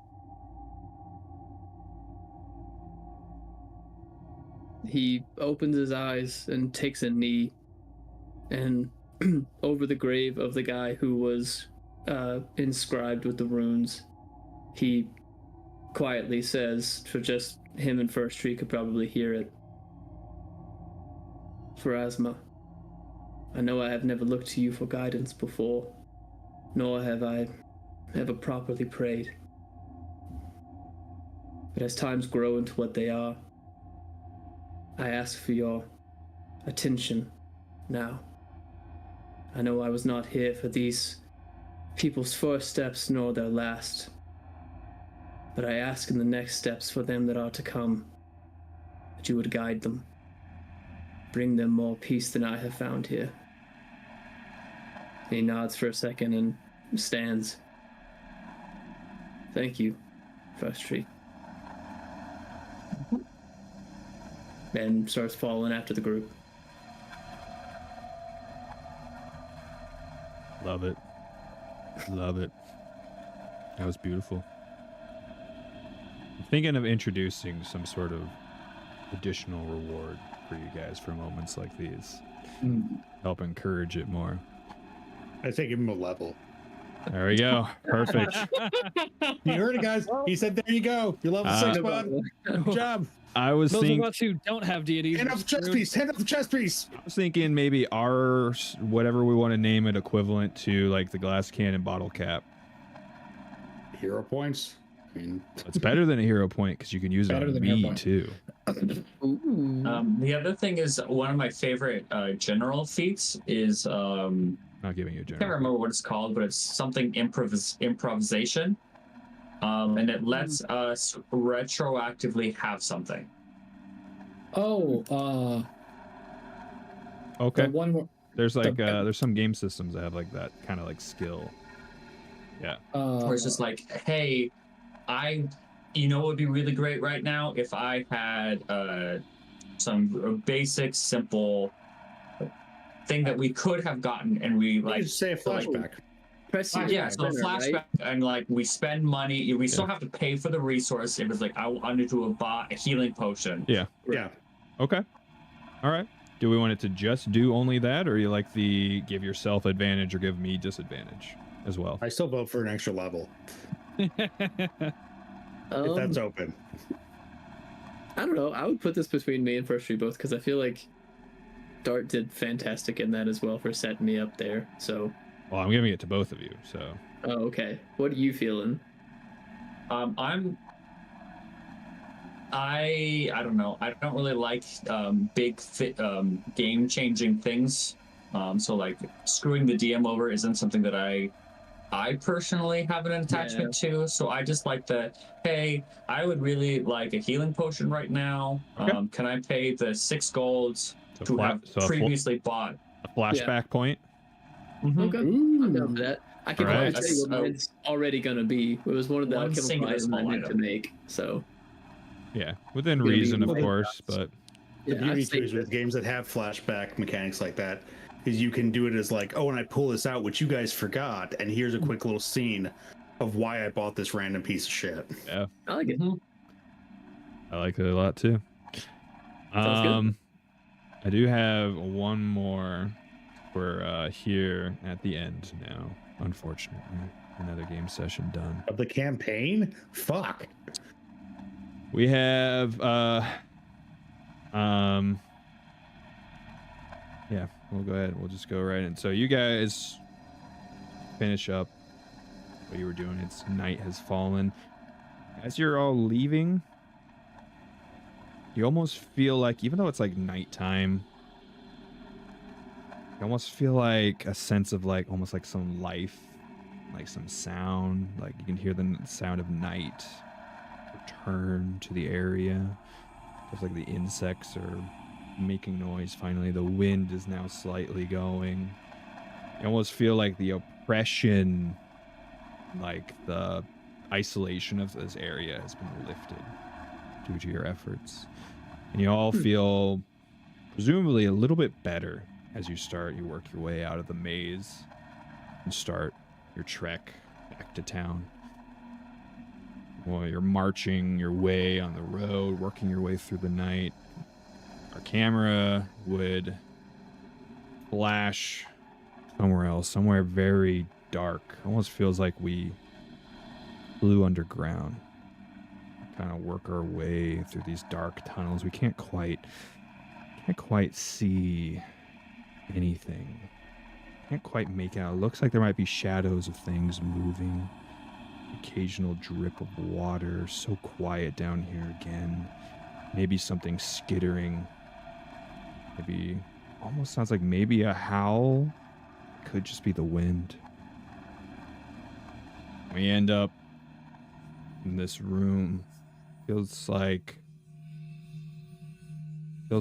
He opens his eyes and takes a knee, and over the grave of the guy who was inscribed with the runes, he quietly says, for just him and First Tree could probably hear it, "Pharasma, I know I have never looked to you for guidance before, nor have I ever properly prayed. But as times grow into what they are, I ask for your attention now. I know I was not here for these people's first steps nor their last, but I ask in the next steps for them that are to come, that you would guide them, bring them more peace than I have found here." He nods for a second and stands. "Thank you, First Tree." And starts following after the group. Love it. Love it. That was beautiful. I'm thinking of introducing some sort of additional reward for you guys for moments like these. Help encourage it more. I say give him a level. There we go. Perfect. You heard it, guys. He said, "There you go. You're level 6, bud. Good job." I was Those thinking. of us who don't have deities. Hand off the chest piece. Hand off the chest piece. I was thinking maybe our whatever we want to name it equivalent to like the glass cannon bottle cap. Hero points. I mean, It's better than a hero point because you can use it Better on than a hero me point. too. Ooh. The other thing is one of my favorite general feats is Not giving you a I can't general. remember what it's called, but it's something improvisation. And it lets us retroactively have something. Oh, Okay. the one more. There's like the- there's some game systems that have like that kind of like skill. Yeah. Where it's just like, hey, you know what would be really great right now if I had some basic, simple thing that we could have gotten, and we you like just say a flashback. Press your yeah, so a spinner, flashback, right? and like we spend money, we still have to pay for the resource. It was like I wanted to buy a healing potion. Yeah. Yeah. Okay. All right. Do we want it to just do only that, or you like the give yourself advantage or give me disadvantage as well? I still vote for an extra level if that's open. I don't know. I would put this between me and First Tree both because I feel like Dart did fantastic in that as well for setting me up there. So. Well, I'm giving it to both of you. So. Oh, okay. What are you feeling? I don't know. I don't really like big game-changing things. So like screwing the DM over isn't something that I personally have an attachment to. So I just like the, hey, I would really like a healing potion right now. Okay. Can I pay the 6 golds So to have a previously bought? a flashback point. Mhm. Okay. I'm down for that. I can Alright. probably tell you what mine's already gonna be. It was one of the One alchemical singular items I small meant to item. make. So Yeah, within Gonna be reason, of within course, but The yeah, beauty I'd too is say with games that have flashback mechanics like that is you can do it as like, oh, and I pull this out, which you guys forgot, and here's a quick little scene of why I bought this random piece of shit. yeah, I like it. I like it a lot too. Sounds good. I do have one more for here at the end now. Unfortunately, another game session done. Of the campaign? Fuck. We have yeah, we'll go ahead. We'll just go right in. So you guys finish up what you were doing. It's night has fallen. As you're all leaving, you almost feel like, even though it's like nighttime, you almost feel like a sense of like almost like some life, like some sound. Like you can hear the sound of night return to the area. Feels like the insects are making noise. Finally, the wind is now slightly going. You almost feel like the oppression, like the isolation of this area has been lifted due to your efforts. And you all feel presumably a little bit better as you work your way out of the maze and start your trek back to town. While you're marching your way on the road, working your way through the night, our camera would flash somewhere else, somewhere very dark. Almost feels like we flew underground. Kind of work our way through these dark tunnels. We can't quite see anything. Can't quite make out. It looks like there might be shadows of things moving. Occasional drip of water. So quiet down here again. Maybe something skittering. Maybe almost sounds like maybe a howl. Could just be the wind. We end up in this room. Feels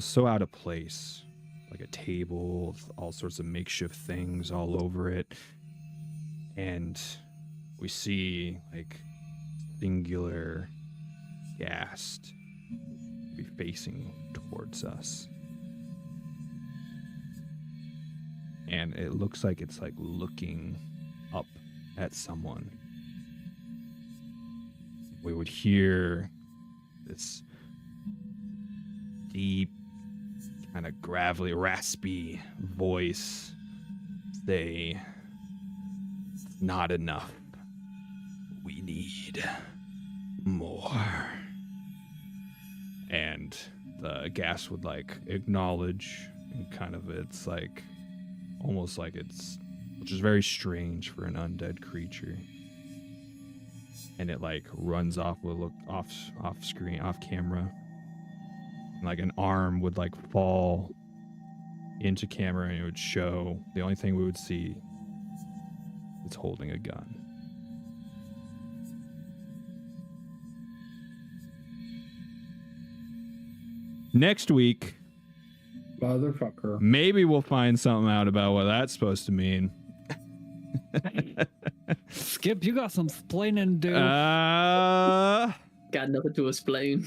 so out of place. Like a table with all sorts of makeshift things all over it. And we see like singular ghast be facing towards us. And it looks like it's like looking up at someone. We would hear this deep, kind of gravelly, raspy voice say, "Not enough. We need more." And the gas would like acknowledge, and kind of it's like almost like it's, which is very strange for an undead creature. And it like runs off, will look off screen, off camera. And like an arm would like fall into camera and it would show, the only thing we would see is holding a gun. Next week, motherfucker, maybe we'll find something out about what that's supposed to mean. Skip, you got some explaining to do. Got nothing to explain.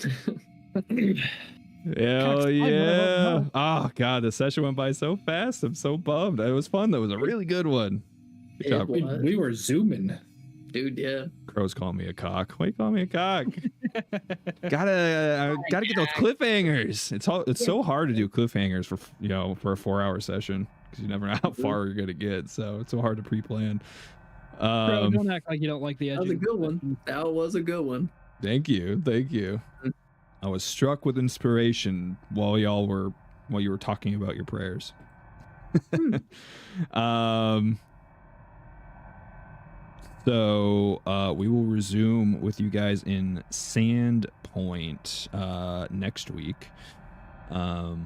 Hell yeah. Oh god, the session went by so fast. I'm so bummed. It was fun. That was a really good one. Good job. We were zooming. Dude, yeah. Crow's calling me a cock. Why you calling me a cock? gotta get those cliffhangers. It's so hard to do cliffhangers for for a 4-hour session because you never know how far you're gonna get. So it's so hard to pre-plan. Crow, don't act like you don't like the edge. That was a good one. That was a good one. Thank you. I was struck with inspiration while you were talking about your prayers. So we will resume with you guys in Sandpoint next week. We'll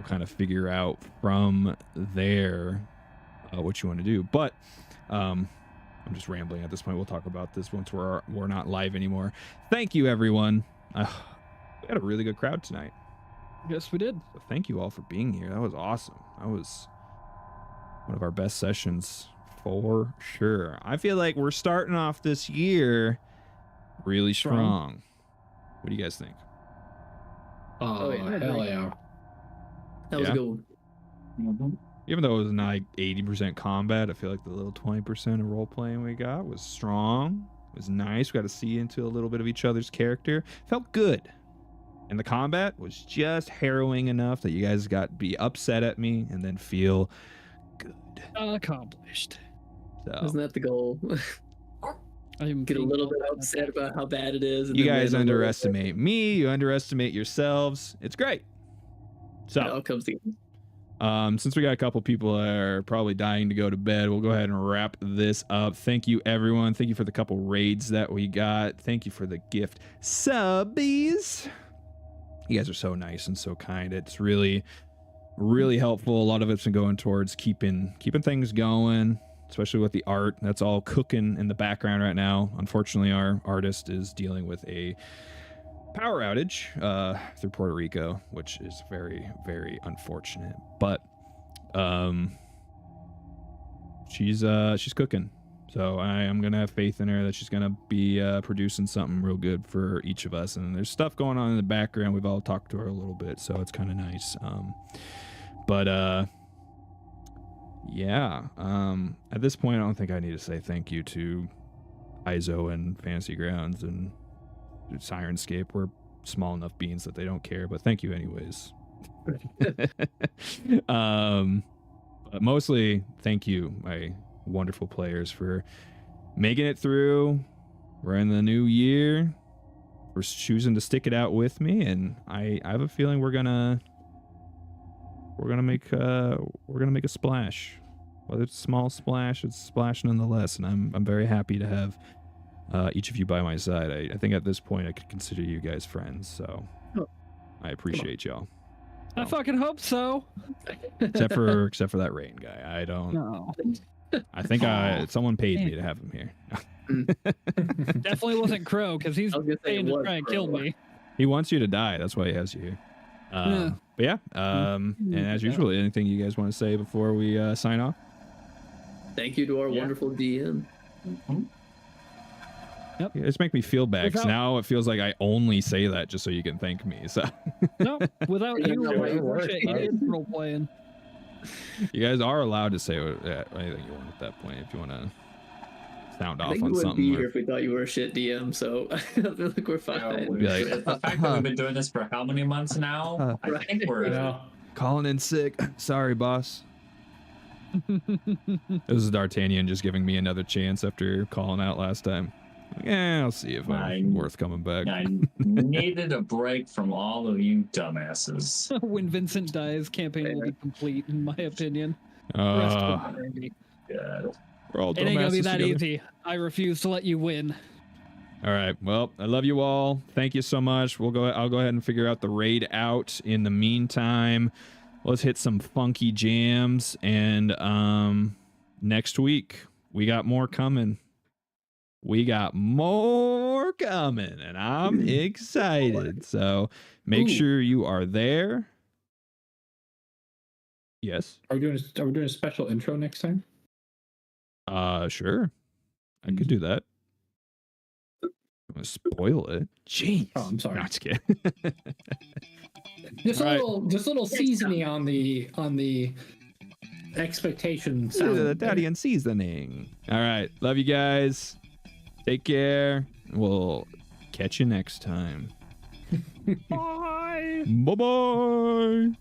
kind of figure out from there what you want to do. But I'm just rambling at this point. We'll talk about this once we're not live anymore. Thank you, everyone. We had a really good crowd tonight. Yes, we did. So thank you all for being here. That was awesome. That was one of our best sessions for sure. I feel like we're starting off this year really strong. What do you guys think? Oh yeah, hell yeah. That was a good one. Mm-hmm. Even though it was not like 80% combat, I feel like the little 20% of role playing we got was strong. It was nice. We got to see into a little bit of each other's character. Felt good. And the combat was just harrowing enough that you guys got to be upset at me and then feel good. Accomplished. So, Isn't that the goal? Get a little bit upset about how bad it is. And you guys underestimate me. You underestimate yourselves. It's great. So it all comes together. Since we got a couple people that are probably dying to go to bed, we'll go ahead and wrap this up. Thank you, everyone. Thank you for the couple raids that we got. Thank you for the gift subbies. You guys are so nice and so kind. It's really, really helpful. A lot of it's been going towards keeping things going, especially with the art. That's all cooking in the background right now. Unfortunately, our artist is dealing with a power outage through Puerto Rico, which is very, very unfortunate. But she's cooking, so I am gonna have faith in her that she's gonna be producing something real good for each of us. And there's stuff going on in the background. We've all talked to her a little bit, so it's kind of nice. But yeah, at this point, I don't think I need to say thank you to Izo and Fantasy Grounds and Sirenscape. We're small enough beans that they don't care, but thank you anyways. But mostly thank you, my wonderful players, for making it through. We're in the new year. For choosing to stick it out with me, and I have a feeling we're gonna make a splash. Whether it's a small splash, it's a splash nonetheless, and I'm very happy to have each of you by my side. I think at this point I could consider you guys friends, so I appreciate y'all. I fucking hope so. Except for that rain guy. I don't. No. I think someone paid me to have him here. Definitely wasn't Crow, because he's paying to try and kill me. He wants you to die. That's why he has you here. Yeah. But yeah, and as usual, anything you guys want to say before we sign off? Thank you to our wonderful DM. Yep. Yeah, just make me feel bad, because now it feels like I only say that just so you can thank me. So No, without you, role playing. You guys are allowed to say anything you want at that point if you want to sound I off think on we wouldn't something. be here if we thought you were a shit DM, so I feel like we're fine. Be like, the fact that we've been doing this for how many months now? I think we're calling in sick. Sorry, boss. This is D'Artagnan just giving me another chance after calling out last time. Yeah, I'll see if I'm worth coming back. I needed a break from all of you dumbasses. When Vincent dies, campaign will be complete, in my opinion. We're all it ain't gonna be dumbasses that together. easy. I refuse to let you win. All right. Well, I love you all. Thank you so much. I'll go ahead and figure out the raid out. In the meantime, let's hit some funky jams, and next week we got more coming. And I'm excited. So make sure you are there. Yes. Are we doing a special intro next time? Sure. I could do that. I'm gonna spoil it. Jeez. Oh, I'm sorry. No, just kidding. Just a little seasoning on the expectation sound. The daddy and seasoning. All right. Love you guys. Take care. We'll catch you next time. Bye. Bye-bye.